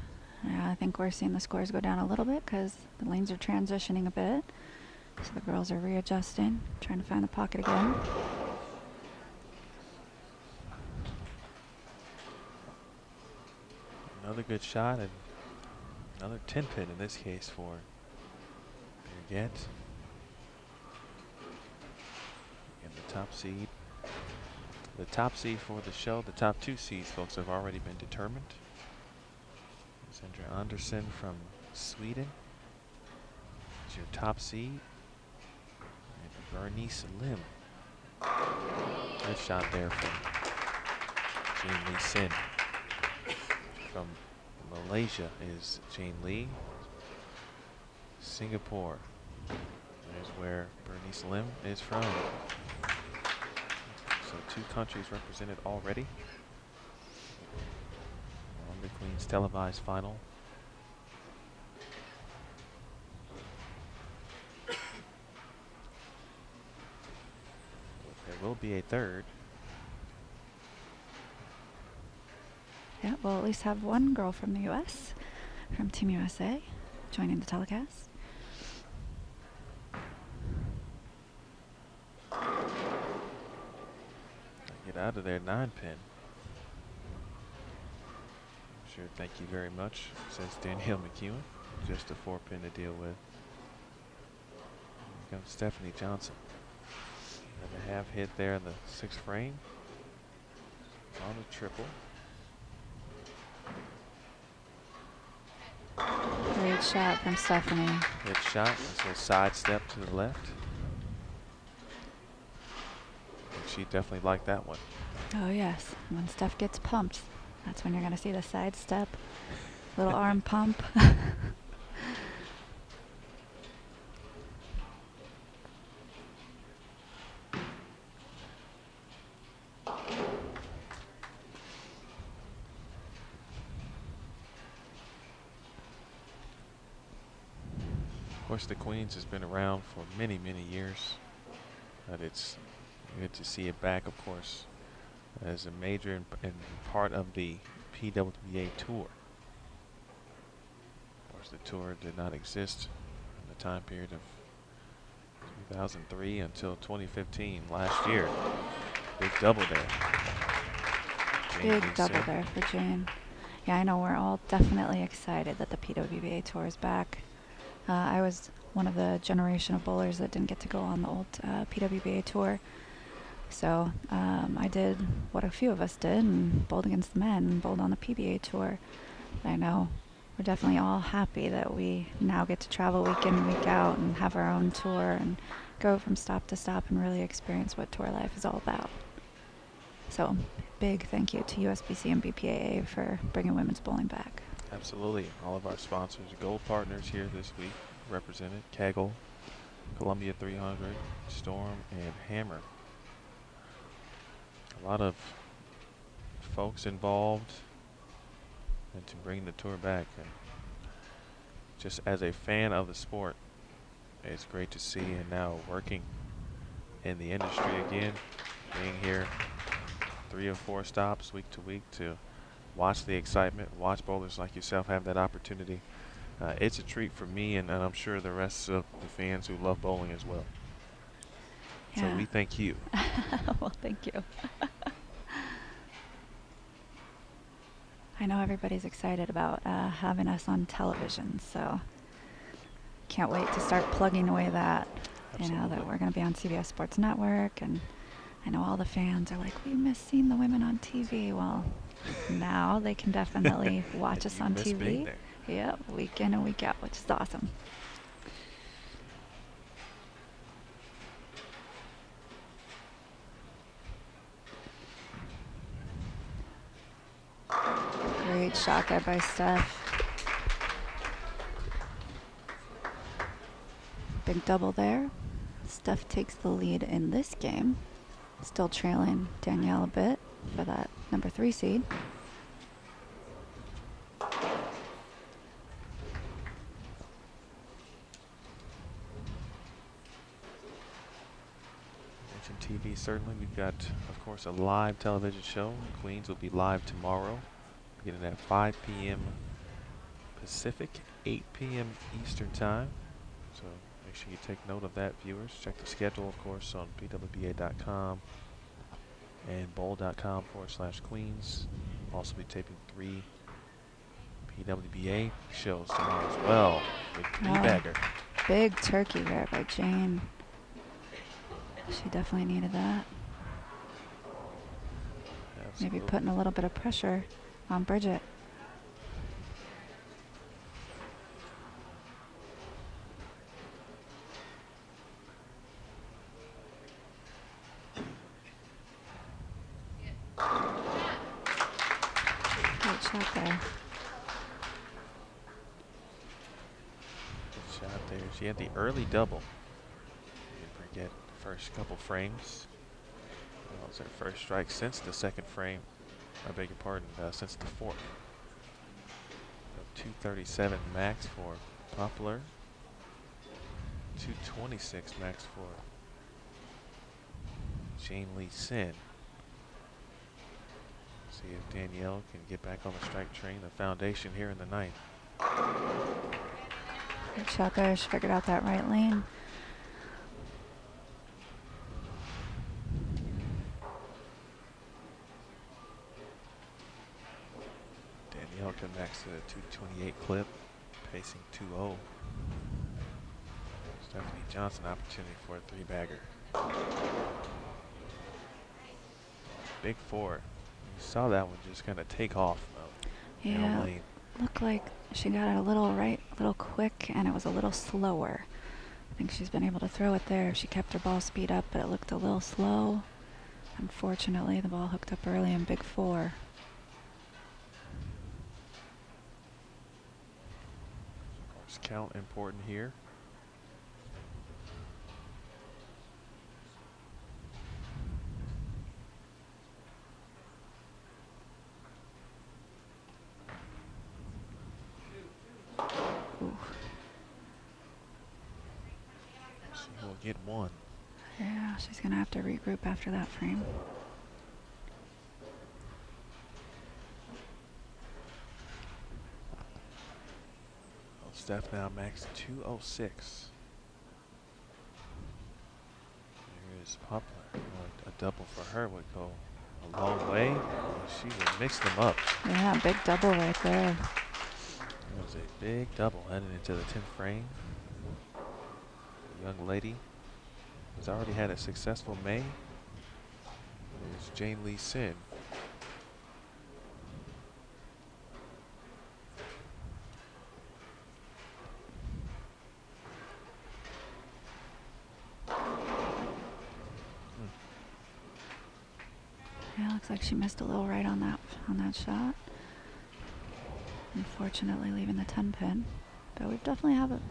Yeah, I think we're seeing the scores go down a little bit because the lanes are transitioning a bit. So the girls are readjusting, trying to find the pocket again. Another good shot and another 10-pin in this case for Birgit. And the top seed. The top seed for the show, the top 2 seeds, folks, have already been determined. Sandra Andersson from Sweden is your top seed. And Bernice Lim. Good shot there from Jane Lee Sin. From Malaysia is Jane Lee. Singapore is where Bernice Lim is from. So 2 countries represented already on the Queens televised final. There will be a third. Yeah, we'll at least have one girl from the U.S., from Team USA, joining the telecast. Get out of there, 9-pin. Sure, thank you very much, says Danielle McEwen. Just a 4-pin to deal with. Here comes Stephanie Johnson. And a half hit there in the 6th frame. On the triple. Great shot from Stephanie. Good shot. It's a side step to the left. And she definitely liked that one. Oh yes, when Steph gets pumped, that's when you're going to see the side step, little arm pump. Of course, the Queens has been around for many, many years, but it's good to see it back, of course, as a major and part of the PWBA tour. Of course, the tour did not exist in the time period of 2003 until 2015, last year. Big double there. Jane Big Lee double Sin. there for Jane. Yeah, I know we're all definitely excited that the PWBA tour is back. I was one of the generation of bowlers that didn't get to go on the old PWBA tour. So I did what a few of us did and bowled against the men and bowled on the PBA tour. I know we're definitely all happy that we now get to travel week in and week out and have our own tour and go from stop to stop and really experience what tour life is all about. So big thank you to USBC and BPAA for bringing women's bowling back. Absolutely. All of our sponsors, gold partners here this week represented. Kegel, Columbia 300, Storm, and Hammer. A lot of folks involved and to bring the tour back. And just as a fan of the sport, it's great to see, and now working in the industry again, being here 3 or 4 stops week to week to watch the excitement, watch bowlers like yourself have that opportunity. It's a treat for me and I'm sure the rest of the fans who love bowling as well. Yeah. So we thank you. Well, thank you. I know everybody's excited about having us on television, so can't wait to start plugging away that. You know, that Absolutely. we're going to be on CBS Sports Network, and I know all the fans are like, we miss seeing the women on TV. Well, now they can definitely watch us You on miss TV. being there. Yep, week in and week out, which is awesome. shot there by Steph. Big double there. Steph takes the lead in this game. Still trailing Danielle a bit for that number 3 seed. Mentioned TV, certainly. We've got, of course, a live television show. Queens will be live tomorrow, beginning at 5 p.m. Pacific, 8 p.m. Eastern Time. So make sure you take note of that, viewers. Check the schedule, of course, on pwba.com and bowl.com/Queens. Also be taping 3 PWBA shows tomorrow as well. Big three-bagger. Big turkey there by Jane. She definitely needed that. Absolutely. Maybe putting a little bit of pressure on Bridget. Great shot there. Good shot there. She had the early double. Didn't forget the first couple frames. That was her first strike since the second frame. I beg your pardon, since the fourth. 237 max for Poplar. 226 max for Jane Lee Sin. See if Danielle can get back on the strike train, the foundation here in the ninth. Good shot there. She figured out that right lane. Danielle connects to the 228 clip, pacing 2-0. Stephanie Johnson, opportunity for a three-bagger. Big four. You saw that one just kind of take off. Yeah, looked like she got it a little quick, and it was a little slower. I think she's been able to throw it there. She kept her ball speed up, but it looked a little slow. Unfortunately, the ball hooked up early in big four. Of course, count important here. She will get one. Yeah, she's going to have to regroup after that frame. Well, Steph now max 206. Here is Poplar. A double for her would go a long way. She would mix them up. Yeah, big double right there. It was a big double heading into the 10th frame. The young lady has already had a successful May. It's Jane Lee Sin. Yeah, looks like she missed a little right on that shot. Unfortunately, leaving the 10 pin. But we definitely have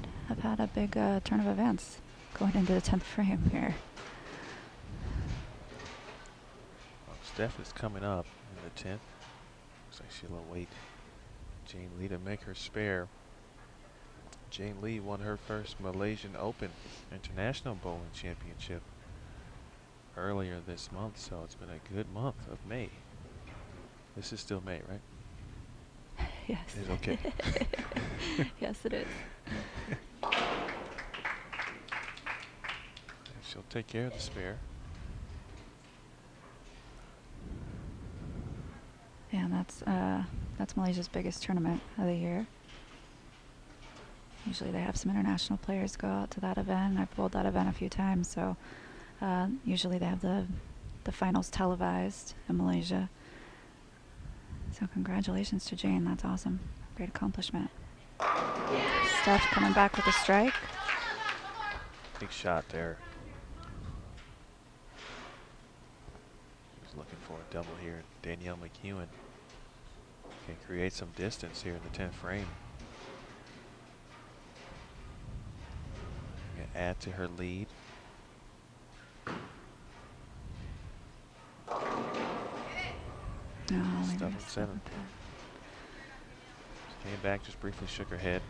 had a big turn of events going into the 10th frame here. Well, Steph is coming up in the 10th. Looks like she'll await Jane Lee to make her spare. Jane Lee won her first Malaysian Open International Bowling Championship earlier this month, so it's been a good month of May. This is still May, right? Yes. It's okay. Yes, it is. She'll take care of the spare. Yeah, and that's Malaysia's biggest tournament of the year. Usually they have some international players go out to that event. I've bowled that event a few times, so usually they have the finals televised in Malaysia. So congratulations to Jane. That's awesome. Great accomplishment. Steph coming back with a strike. Big shot there. He was looking for a double here. Danielle McEwen can create some distance here in the 10th frame. And add to her lead. No, Stuff leaving at a 7. She came back, just briefly shook her head.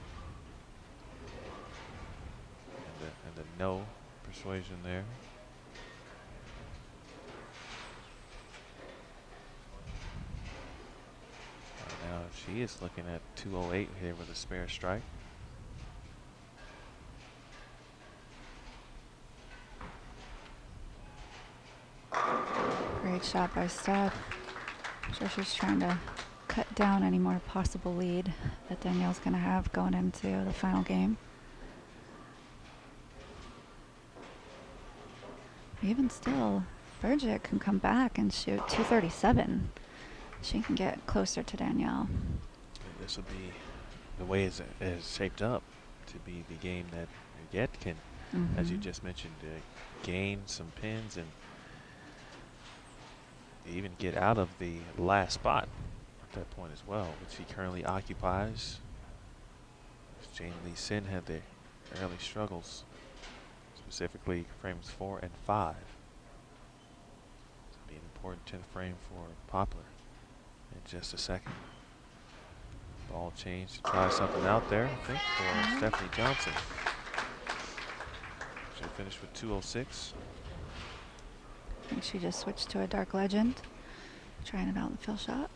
And the no persuasion there. Now she is looking at 208 here with a spare strike. Great shot by Steph. I'm sure she's trying to cut down any more possible lead that Danielle's going to have going into the final game. Even still, Burgett can come back and shoot 237. She can get closer to Danielle. This will be the way it's shaped up to be the game that Burgett can, as you just mentioned, gain some pins and even get out of the last spot at that point as well, which he currently occupies. Jane Lee Sin had the early struggles, specifically frames 4 and 5. It'll be an important 10th frame for Poplar in just a second. Ball change to try something out there, I think, for Stephanie Johnson. She'll finish with 206. I think she just switched to a Dark Legend, trying it out in the fill shot.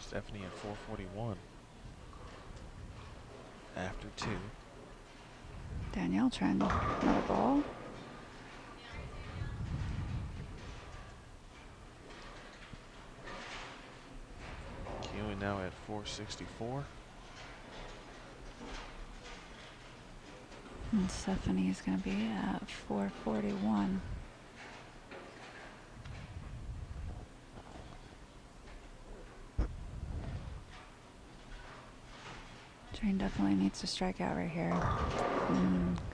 Stephanie at 441 after 2. Danielle trying another ball. Kewen now at 464. And Stephanie's going to be at 441. Jane definitely needs to strike out right here.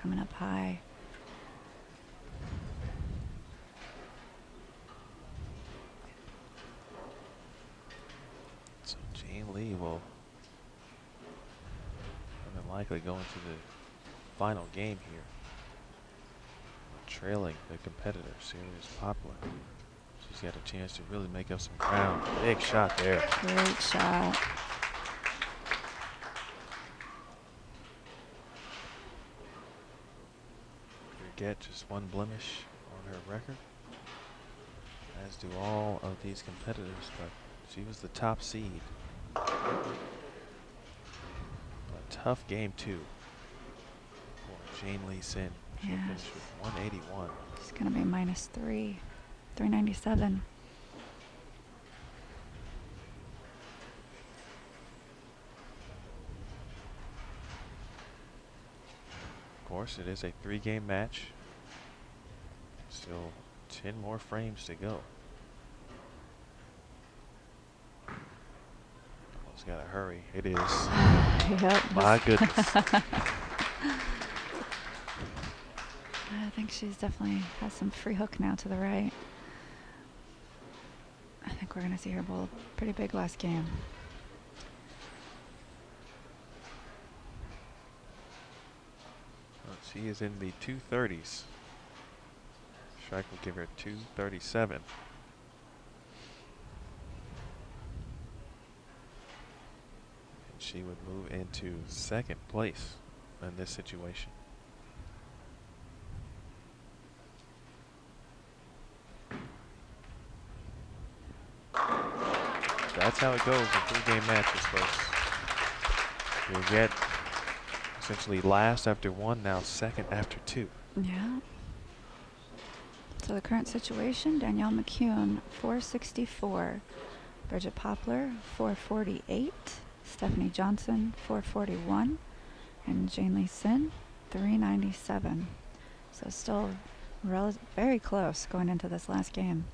Coming up high. So Jane Lee will more than likely go into the final game here, trailing the competitor, Sirius Poplar. She's got a chance to really make up some ground. Big shot there. Great shot. Get just one blemish on her record, as do all of these competitors, but she was the top seed. A tough game 2 for Jane Lee Sin. She'll Yes. finish with 181. It's going to be -3, 397. Of course, it is a 3-game match. Still 10 more frames to go. Almost gotta hurry. It is. Yep. My goodness. I think she's definitely has some free hook now to the right. I think we're going to see her bowl pretty big last game. Well, she is in the 230s. Strike will give her 237. And she would move into second place in this situation. That's how it goes in 3-game matches, folks. You'll get essentially last after 1, now second after 2. Yeah. So the current situation, Danielle McCune, 464. Bridget Poplar, 448. Stephanie Johnson, 441. And Jane Lee Sin, 397. So still very close going into this last game.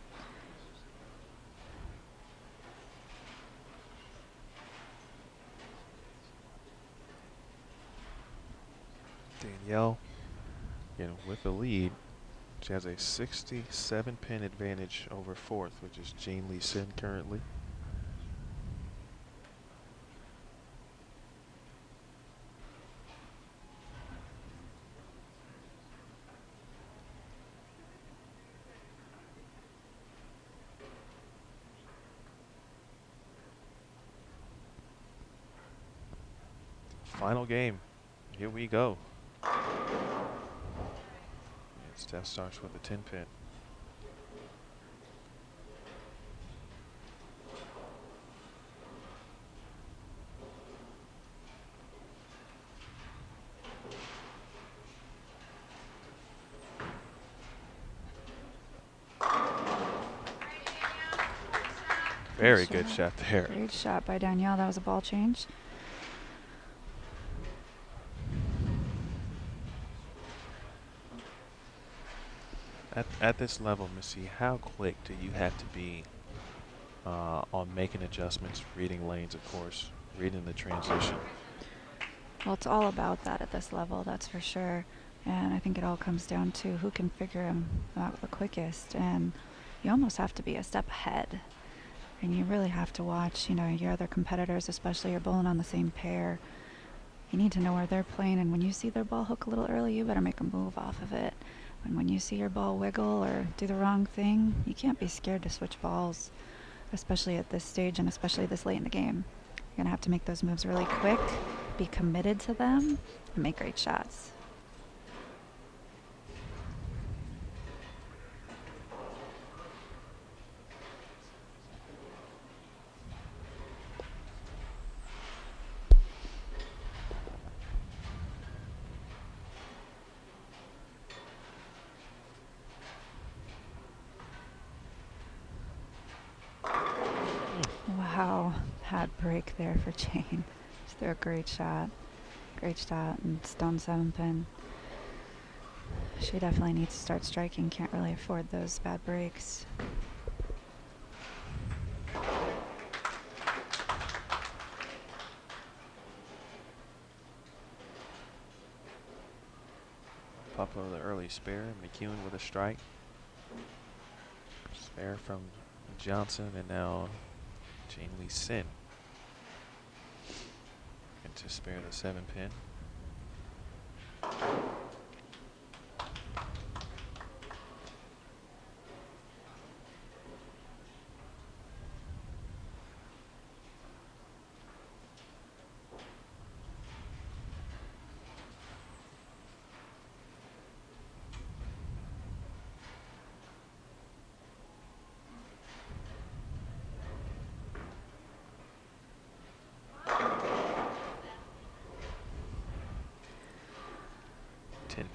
Danielle, again, with the lead, She has a 67 pin advantage over fourth, which is Jean Lee Sin currently. Final game. Here we go. And Steph starts with a 10 pin. Very good shot there. Great shot by Danielle. That was a ball change. At this level, Missy, how quick do you have to be on making adjustments, reading lanes, of course, reading the transition? Well, it's all about that at this level, that's for sure. And I think it all comes down to who can figure them out the quickest. And you almost have to be a step ahead. And you really have to watch, you know, your other competitors, especially you're bowling on the same pair. You need to know where they're playing, and when you see their ball hook a little early, you better make a move off of it. And when you see your ball wiggle or do the wrong thing, you can't be scared to switch balls, especially at this stage and especially this late in the game. You're going to have to make those moves really quick, be committed to them, and make great shots. Wow, had break there for Jane. Just threw a great shot. Great shot and stone 7 pin. She definitely needs to start striking. Can't really afford those bad breaks. Pop over the early spare. McEwen with a strike. Spare from Johnson, and now Jean Lee Sin. And to spare the 7 pin.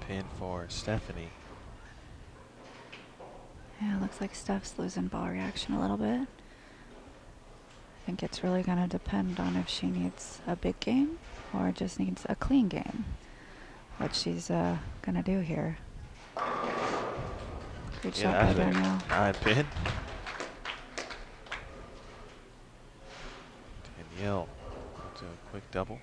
Pin for Stephanie. Yeah, it looks like Steph's losing ball reaction a little bit. I think it's really going to depend on if she needs a big game or just needs a clean game. What she's going to do here. Good shot by Danielle. 9 pin. Danielle to a quick double.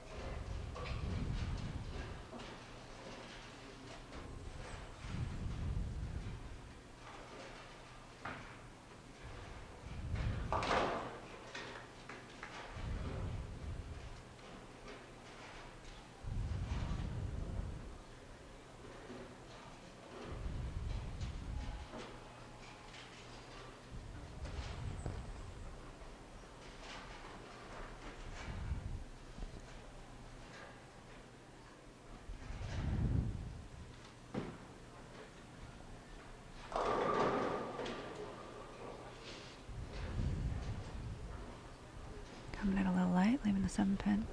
Coming in a little light, leaving the 7 pin.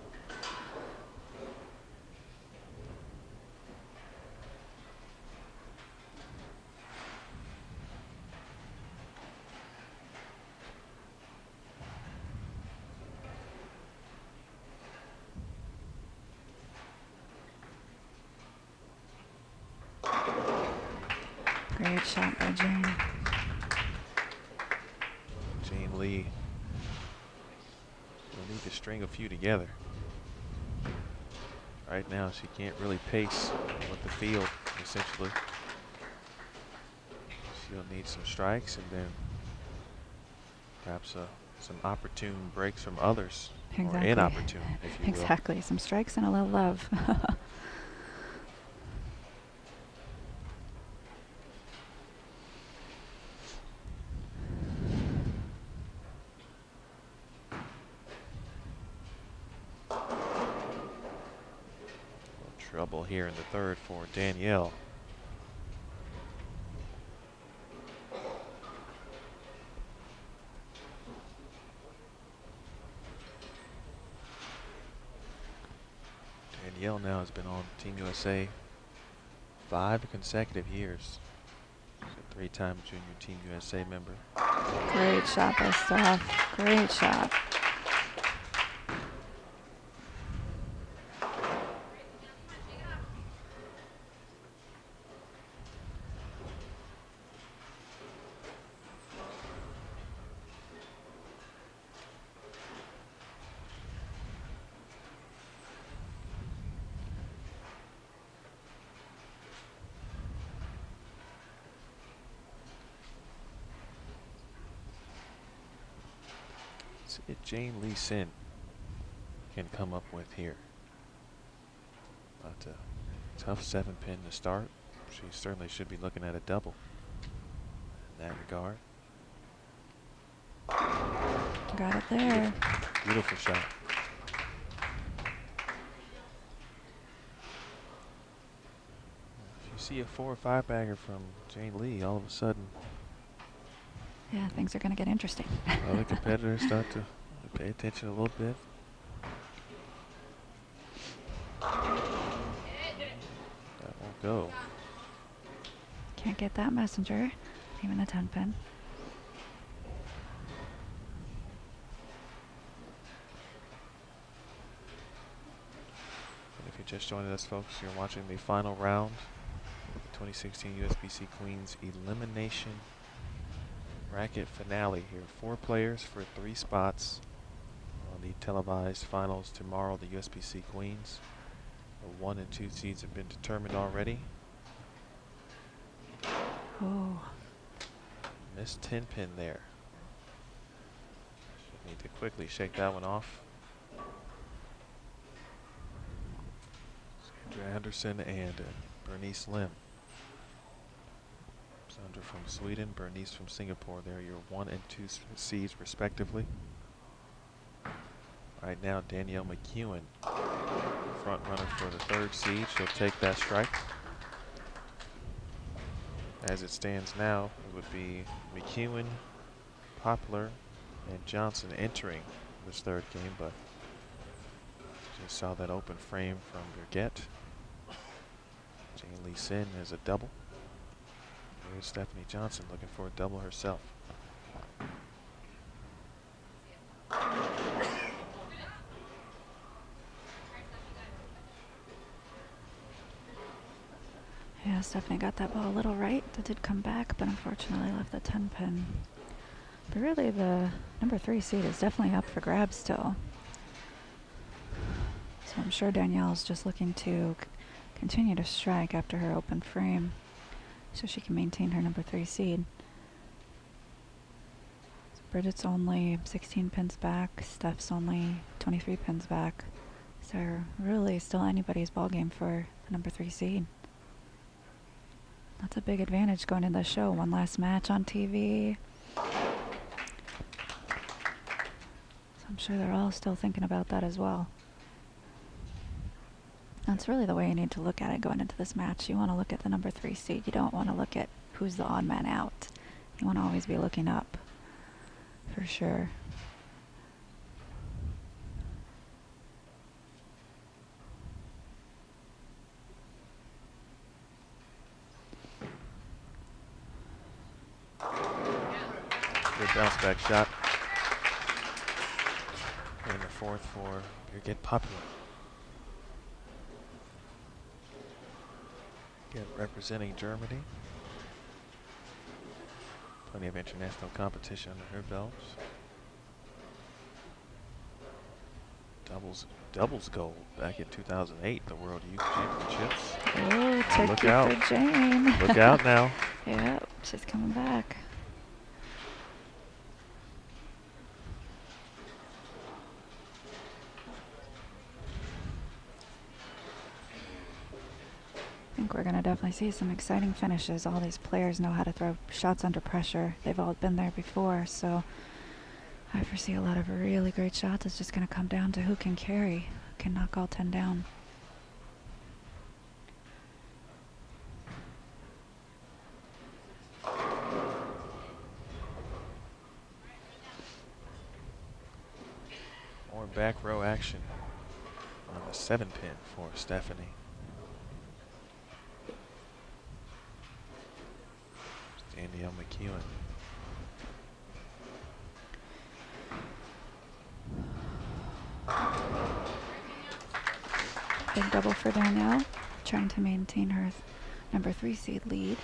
Great shot by Jane. Jean Lee will need to string a few together. Right now, she can't really pace with the field, essentially. She'll need some strikes and then perhaps some opportune breaks from others. Exactly. Or inopportune, if you will. Exactly. Some strikes and a little love. Trouble here in the third for Danielle. Danielle now has been on Team USA 5 consecutive years. She's a 3-time Junior Team USA member. Great shot by Steph. Great shot. See if Jane Lee Sin can come up with here. But a tough 7-pin to start. She certainly should be looking at a double in that regard. Got it there. Beautiful shot. If you see a 4 or 5 bagger from Jane Lee, all of a sudden Yeah, things are going to get interesting. other competitors start to pay attention a little bit. That won't go. Can't get that messenger. Even a 10-pin. And if you're just joining us, folks, you're watching the final round of the 2016 USBC Queens Elimination Bracket Finale here. 4 players for 3 spots on the televised finals tomorrow. The USBC Queens. The 1 and 2 seeds have been determined already. Oh, Missed 10-pin there. Should need to quickly shake that one off. Sandra Anderson and Bernice Lim. Sandra from Sweden, Bernice from Singapore. They're your 1 and 2 seeds respectively. Right now, Danielle McEwen, front runner for the 3rd seed. She'll take that strike. As it stands now, it would be McEwen, Poplar, and Johnson entering this 3rd game, but just saw that open frame from Birgit. Jane Lee Sin has a double. Here's Stephanie Johnson looking for a double herself. yeah, Stephanie got that ball a little right. That did come back, but unfortunately left the 10-pin. But really, the number 3 seed is definitely up for grabs still. So I'm sure Danielle's just looking to continue to strike after her open frame so she can maintain her number 3 seed. So Bridget's only 16 pins back. Steph's only 23 pins back. So really still anybody's ball game for the number 3 seed. That's a big advantage going into the show. One last match on TV. So I'm sure they're all still thinking about that as well. That's really the way you need to look at it going into this match. You want to look at the number 3 seed. You don't want to look at who's the odd man out. You want to always be looking up, for sure. Good bounce back shot. In the 4th for Birgit Poplar. Again, representing Germany. Plenty of international competition under her belts. Doubles gold back in 2008, the World Youth Championships. Oh, tricky Look out. for Jane. Look out now. Yep. She's coming back. I think we're going to definitely see some exciting finishes. All these players know how to throw shots under pressure. They've all been there before, so I foresee a lot of really great shots. It's just going to come down to who can carry, who can knock all 10 down. More back row action on the 7-pin for Stephanie. Danielle McEwen. Big double for Danielle, trying to maintain her number 3 seed lead.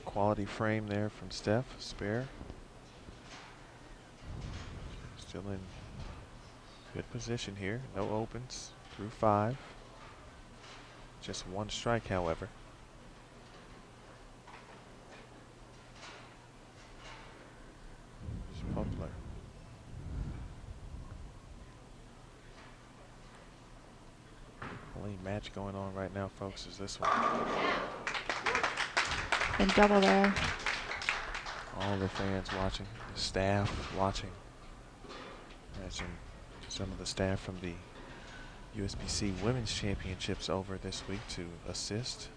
Quality frame there from Steph, spare. Still in good position here. No opens through 5. Just 1 strike, however. Poplar. Only match going on right now, folks, is this one. Big double there. All the fans watching, the staff watching. Imagine some of the staff from the USBC Women's Championships over this week to assist.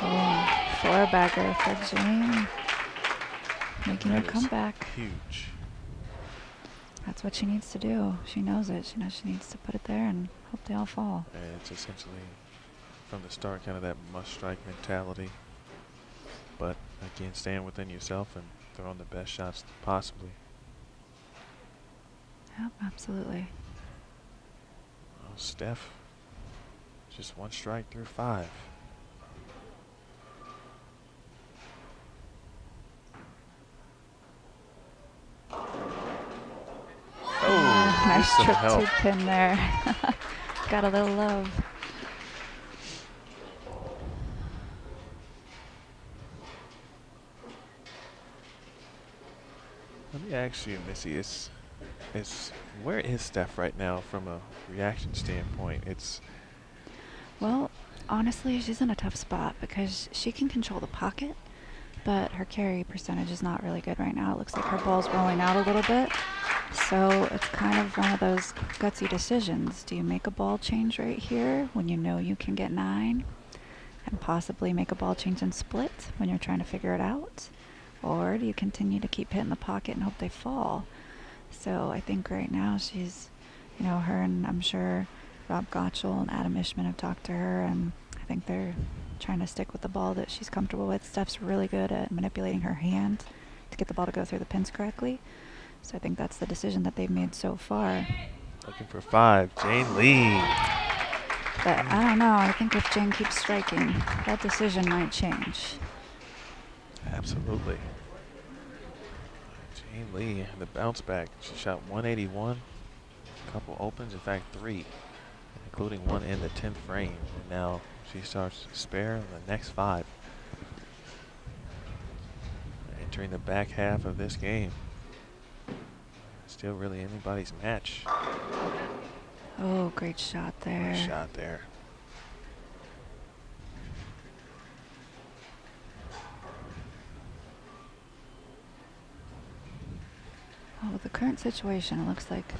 Oh, 4-bagger for Jane. Making her That is comeback. Huge. That's what she needs to do. She knows it. She knows she needs to put it there and hope they all fall. And it's essentially from the start kind of that must-strike mentality. But again, stand within yourself and throw on the best shots possibly. Yep, absolutely. Oh, Steph, just 1 strike through 5. Nice some trip help. to pin there. Got a little love. Let me ask you, Missy, is where is Steph right now from a reaction standpoint? Well, honestly, she's in a tough spot because she can control the pocket, but her carry percentage is not really good right now. It looks like her ball's rolling out a little bit. So it's kind of one of those gutsy decisions. Do you make a ball change right here when you know you can get 9? And possibly make a ball change and split when you're trying to figure it out? Or do you continue to keep hitting the pocket and hope they fall? So I think right now she's, her and I'm sure Rob Gottschall and Adam Ishman have talked to her, and I think they're trying to stick with the ball that she's comfortable with. Steph's really good at manipulating her hand to get the ball to go through the pins correctly. So I think that's the decision that they've made so far. Looking for 5, Jane Lee. But I don't know. I think if Jane keeps striking, that decision might change. Absolutely. Jane Lee, the bounce back. She shot 181, a couple opens, in fact 3, including one in the 10th frame. And now she starts spare in the next 5. Entering the back half of this game. Still really anybody's match. Oh, great shot there. Nice shot there. Well, with the current situation, it looks like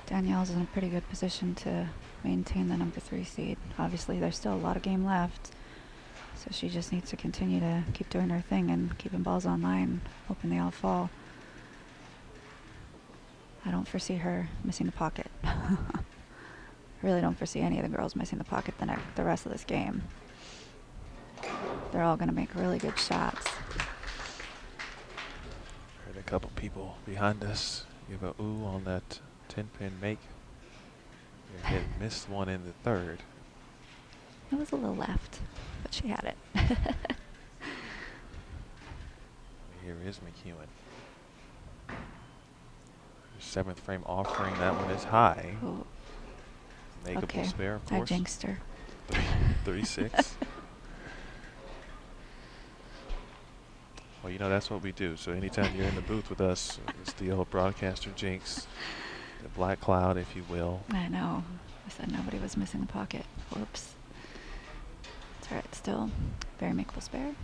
Danielle's in a pretty good position to maintain the number 3 seed. Obviously, there's still a lot of game left, so she just needs to continue to keep doing her thing and keeping balls online, hoping they all fall. I don't foresee her missing the pocket. I really don't foresee any of the girls missing the pocket the rest of this game. They're all going to make really good shots. Here to couple people behind us give a ooh on that 10-pin make. Your hit missed one in the third. It was a little left, but she had it. Here is McEwen. 7th frame offering. That one is high. Oh, Makeable okay. spare, of I course. jinxed her. 3-6. Well, you know, that's what we do. So anytime you're in the booth with us, it's the old broadcaster jinx. The black cloud, if you will. I know. I said nobody was missing the pocket. Whoops. It's alright, still very makeable spare.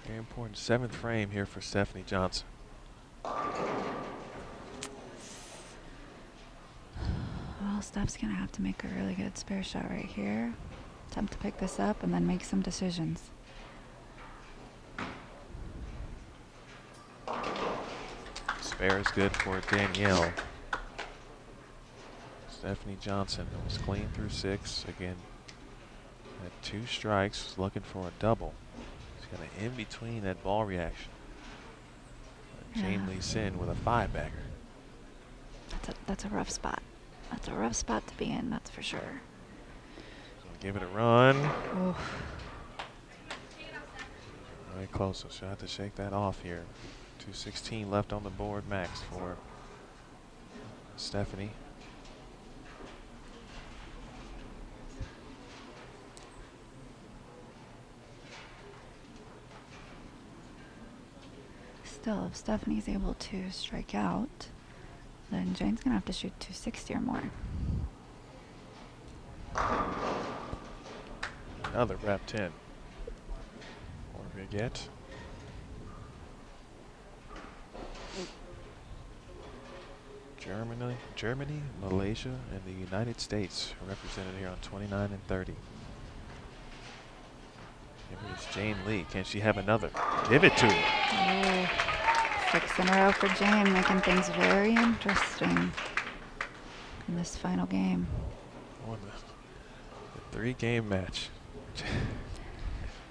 Very important 7th frame here for Stephanie Johnson. Well, Steph's gonna have to make a really good spare shot right here. Attempt to pick this up and then make some decisions. Spare is good for Danielle. Stephanie Johnson was clean through 6. Again, had 2 strikes, looking for a double. She's got an in between that ball reaction. Jane Yeah. Lee Sin with a 5-bagger. That's a rough spot. That's a rough spot to be in, that's for sure. Give it a run. Oof. Very close, so she'll have to shake that off here. 2:16 left on the board max for Stephanie. Still, if Stephanie's able to strike out, then Jane's gonna have to shoot 260 or more. Another wrap 10. What do we get? Germany, Malaysia, and the United States are represented here on 29 and 30. Here is Jane Lee. Can she have another? Give it to her. Oh, 6 in a row for Jane, making things very interesting in this final game. Oh, the 3-game match.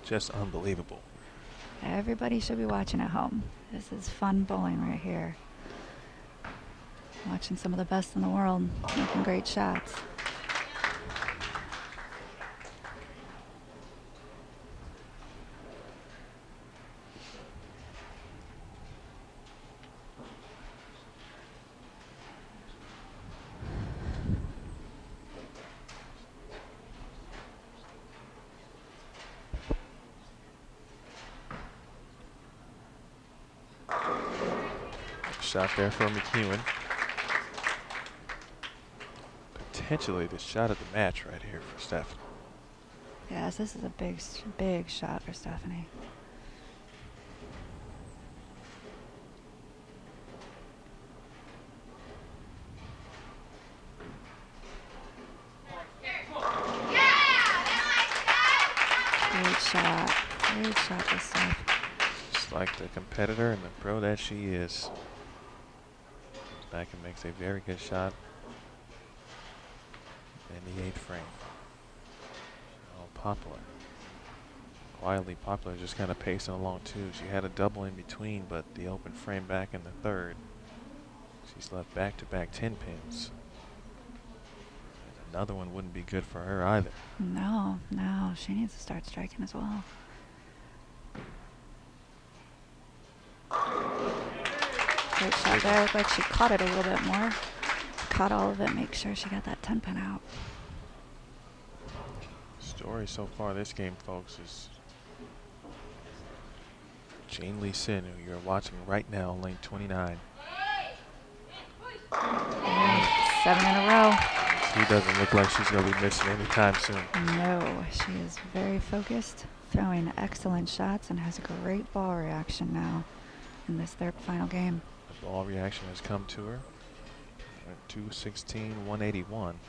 Just unbelievable. Everybody should be watching at home. This is fun bowling right here. Watching some of the best in the world making great shots. Shot there from McEwen. Potentially the shot of the match right here for Stephanie. Yes, this is a big shot for Stephanie. Great shot. Great shot for Steph. Just like the competitor and the pro that she is. Comes back and makes a very good shot in the 8th frame. Oh, Popular. Quietly Popular, just kind of pacing along too. She had a double in between, but the open frame back in the 3rd. She's left back-to-back 10 pins. And another one wouldn't be good for her either. No, she needs to start striking as well. Great shot there. Looked like she caught it a little bit more. Caught all of it. Make sure she got that 10 pin out. Story so far this game, folks, is Jane Lee Sin, who you're watching right now on lane 29. 7 in a row. She doesn't look like she's going to be missing anytime soon. No, she is very focused, throwing excellent shots, and has a great ball reaction now in this 3rd final game. The ball reaction has come to her at 2:16, 181.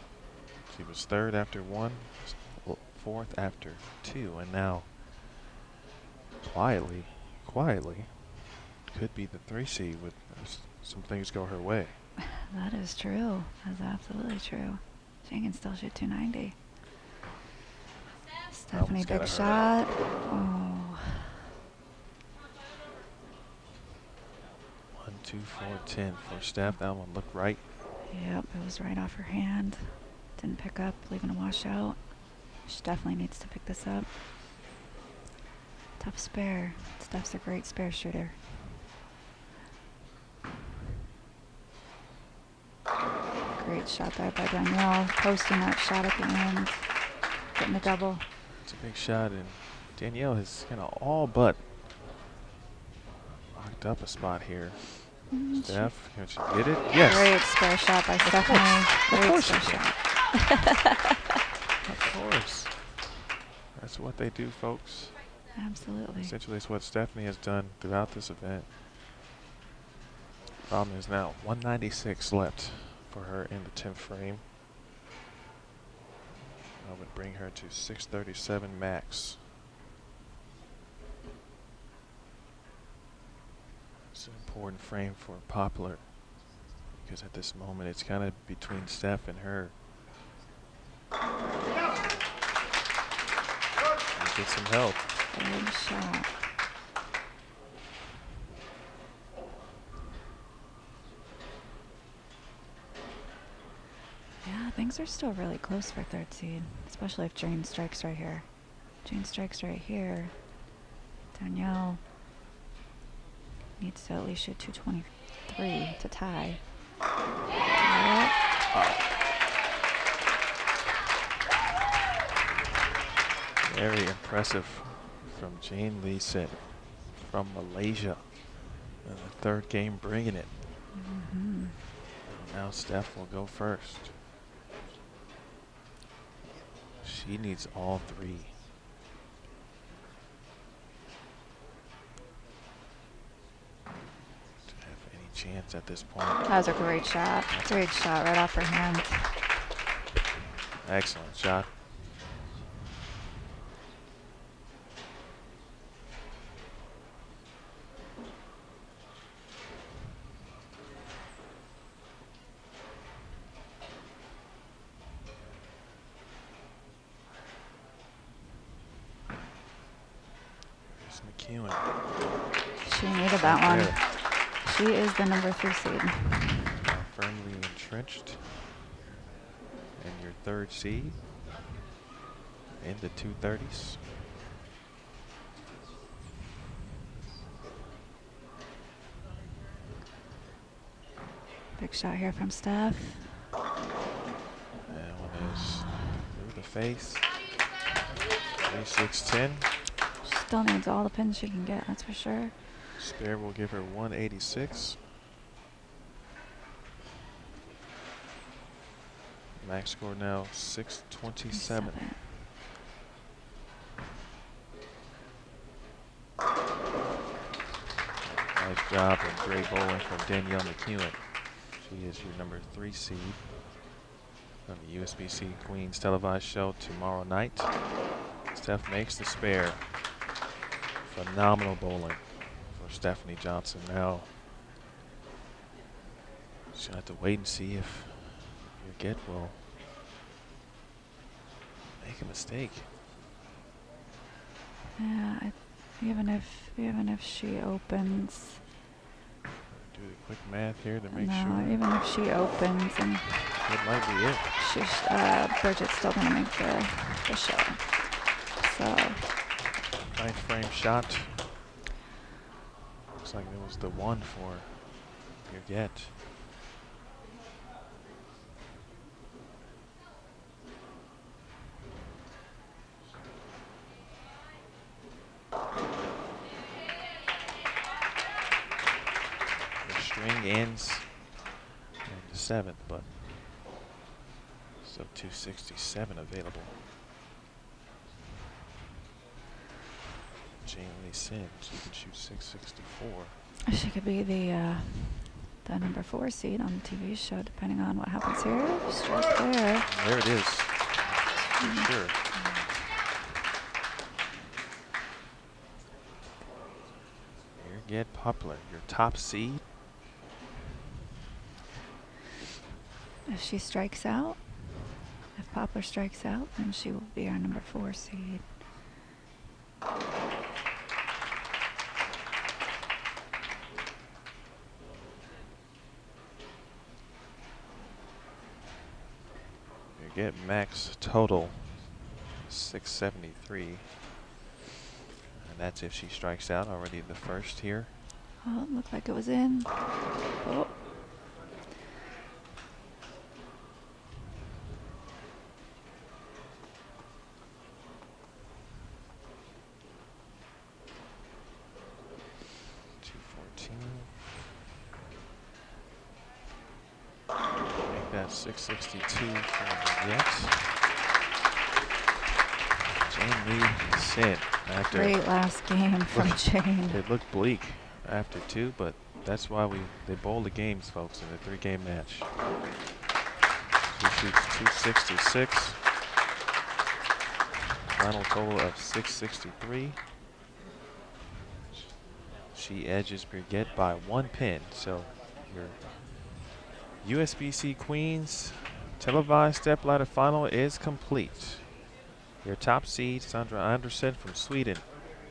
She was 3rd after 1, 4th after 2, and now quietly could be the 3 seed with some things go her way. That is true. That's absolutely true. She can still shoot 290. Stephanie, Almost got big her. shot. Oh. 2-4-10 for Steph. That one looked right. Yep, it was right off her hand. Didn't pick up, leaving a washout. She definitely needs to pick this up. Tough spare. Steph's a great spare shooter. Great shot there by Danielle, posting that shot at the end, getting the double. It's a big shot, and Danielle has kind of all but locked up a spot here. Steph, can she get it? Yes. Great spare shot by Stephanie. Great course spare she can. shot. Of course. That's what they do, folks. Absolutely. Essentially, it's what Stephanie has done throughout this event. Problem is now 196 left for her in the 10th frame. That would bring her to 637 max. It's an important frame for Poplar because at this moment it's kind of between Steph and her. Get some help. Good shot. Yeah, things are still really close for third seed, especially if Jane strikes right here. Jane strikes right here. Danielle needs to at least shoot 223 to tie. Yep. Very impressive from Jane Lee Sit from Malaysia. And the third game bringing it. Mm-hmm. Now Steph will go first. She needs all three. To have any chance at this point. That was a great shot. Great shot right off her hand. Excellent shot. McEwen. She needed that one. She is the number 3 seed. Now firmly entrenched in your third seed in the 230s. Big shot here from Steph. That one is through the face. 36-10. She still needs all the pins she can get, that's for sure. Spare will give her 186. Max score now 627. Nice job and great bowling from Danielle McEwen. She is your number 3 seed on the USBC Queens televised show tomorrow night. Steph makes the spare. Phenomenal bowling for Stephanie Johnson. Now she's gonna have to wait and see if your get will make a mistake. Yeah, even if she opens. Do the quick math here to make no, sure. even if she opens, and It might be it. Bridget's still gonna make the show. So 9th frame shot. Looks like it was the one for your get. The string ends in the 7th, but still 267 available. Jane Lee Sims, you can shoot 664. she could be the number 4 seed on the TV show, depending on what happens here. Strike there. There it is. For sure. Your get Poplar, your top seed. If she strikes out, if Poplar strikes out, then she will be our number 4 seed. Brigette max total 673. And that's if she strikes out already the first here. Oh, it looked like it was in. Oh. Make that 662 for Brigette. Jane Lee Sin. After Great last game from Jane. it looked bleak after 2, but that's why they bowl the games, folks, in a 3-game match. She shoots 266. Final total of 663. She edges Brigette by 1 pin. So your USBC Queens televised stepladder final is complete. Your top seed, Sandra Andersson from Sweden,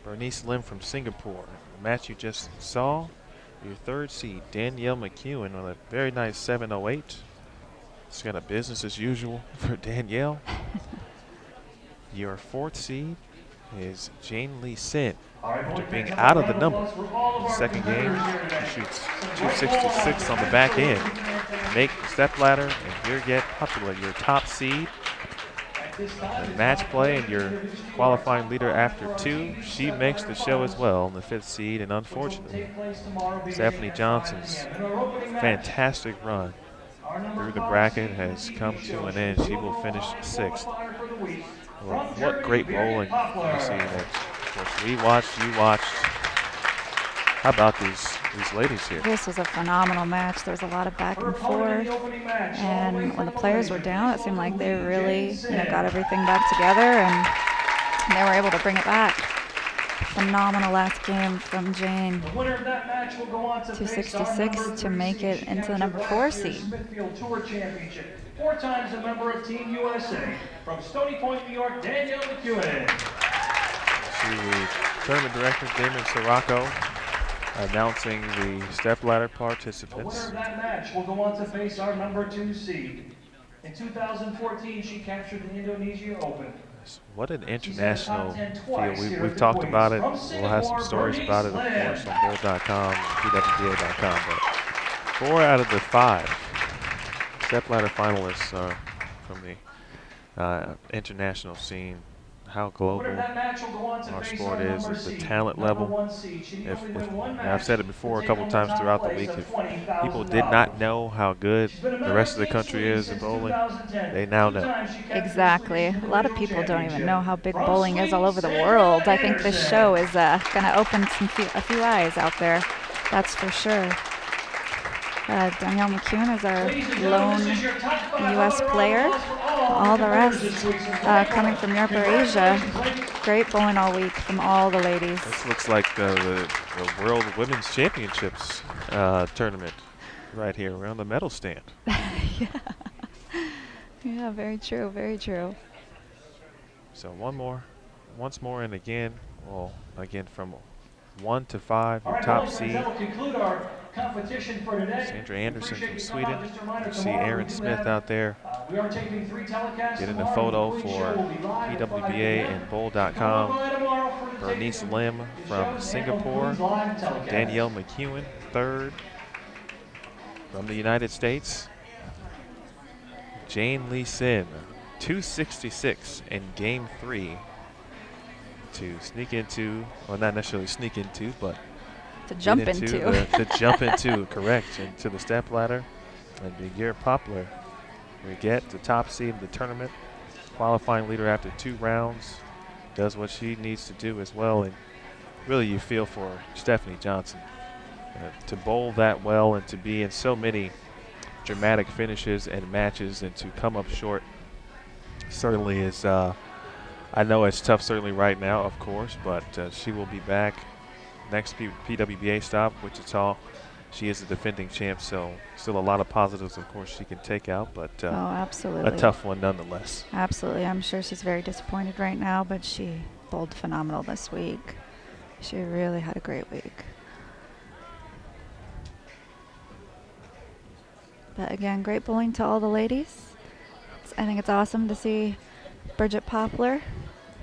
Bernice Lim from Singapore. The match you just saw, your third seed, Danielle McEwen, on a very nice 708. It's kind of business as usual for Danielle. Your fourth seed is Jane Lee Sin. After being out of the number in the second game, she shoots 266 on the back end. Make stepladder and Brigette Popular your top seed. In match play and your qualifying leader after 2, she makes the show as well in the 5th seed. And unfortunately, Stephanie Johnson's fantastic run through the bracket has come to an end. She will finish 6th. Well, what great bowling you see that. Of course, we watched, you watched. How about these ladies here? This was a phenomenal match. There was a lot of back and forth. And when the players were down, it seemed like they really got everything back together, and they were able to bring it back. Phenomenal last game from Jane. 266 to make it into the number 4 seed. 4 times a member of Team USA from Stony Point, New York, Danielle McEwen. To the tournament director, Damon Sirocco, announcing the stepladder participants. The winner of that match will go on to face our number 2 seed. In 2014, she captured the Indonesia Open. What an international field. We've talked about it. We'll have some stories about it, of course, on bowl.com, pwba.com. But 4 out of the 5 stepladder finalists are from the international scene. How global our sport is, the talent level. I've said it before a couple times throughout the week, if people did not know how good the rest of the country is in bowling, they now know. Exactly. A lot of people don't even know how big bowling is all over the world. I think this show is going to open a few eyes out there. That's for sure. Danielle McEwen is our lone U.S. player. All the rest coming from Europe or Asia. Great bowling all week from all the ladies. This looks like the World Women's Championships tournament right here around the medal stand. Yeah, very true, very true. So once more, and again from 1 to 5, your top seed. Sandra Andersson from Sweden. You see Aaron Smith out there getting a photo for PWBA and bowl.com. Bernice Lim from Singapore. Danielle McEwen, 3rd from the United States. Jane Lee Sin, 266 in Game 3 to sneak into, well, not necessarily sneak into, but to jump into. Correct, into the stepladder. And Brigette Popular, Brigette, the top seed of the tournament, qualifying leader after 2 rounds, does what she needs to do as well. And really, you feel for Stephanie Johnson to bowl that well and to be in so many dramatic finishes and matches, and to come up short certainly is, I know it's tough certainly right now, of course, but she will be back next PWBA stop, Wichita. She is the defending champ, so still a lot of positives, of course, she can take out, but absolutely. A tough one nonetheless. Absolutely. I'm sure she's very disappointed right now, but she bowled phenomenal this week. She really had a great week. But again, great bowling to all the ladies. It's I think it's awesome to see Bridget Poplar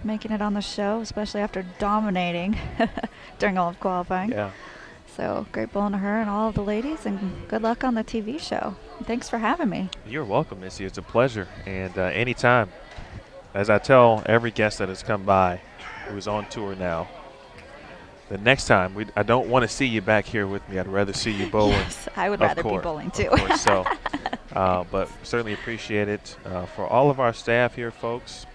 making it on the show, especially after dominating during all of qualifying. Yeah. So great bowling to her and all of the ladies, and good luck on the TV show. Thanks for having me. You're welcome, Missy. It's a pleasure. And anytime, as I tell every guest that has come by who's on tour now, the next time, I don't want to see you back here with me. I'd rather see you bowling. Yes, I would Of rather be course, bowling of too. course. So, but certainly appreciate it. For all of our staff here, folks,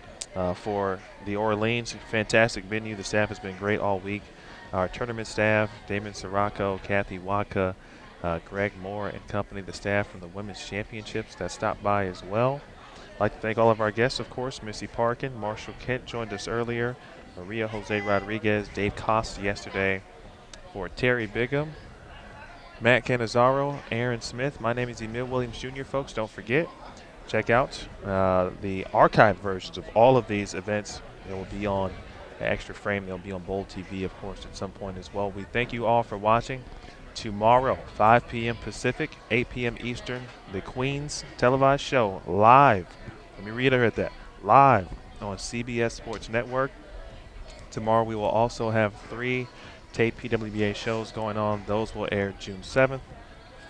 for the Orleans, fantastic venue. The staff has been great all week. Our tournament staff, Damon Sirocco, Kathy Waka, Greg Moore and company, the staff from the Women's Championships that stopped by as well. I'd like to thank all of our guests, of course. Missy Parkin, Marshall Kent joined us earlier, Maria Jose Rodriguez, Dave Costa yesterday, for Terry Bigham, Matt Canizaro, Aaron Smith. My name is Emil Williams Jr., folks. Don't forget, check out the archived versions of all of these events. They will be on Extra Frame. They'll be on Bold TV, of course, at some point as well. We thank you all for watching. Tomorrow, 5 p.m. Pacific, 8 p.m. Eastern, the Queens televised show live. Let me reiterate that. Live on CBS Sports Network. Tomorrow we will also have 3 Tate PWBA shows going on. Those will air June 7th,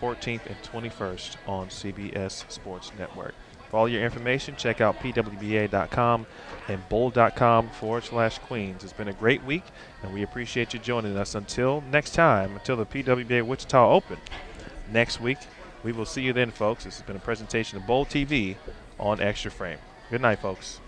14th, and 21st on CBS Sports Network. For all your information, check out pwba.com and bold.com/Queens. It's been a great week, and we appreciate you joining us. Until next time, until the PWBA Wichita Open next week, we will see you then, folks. This has been a presentation of Bold TV on Extra Frame. Good night, folks.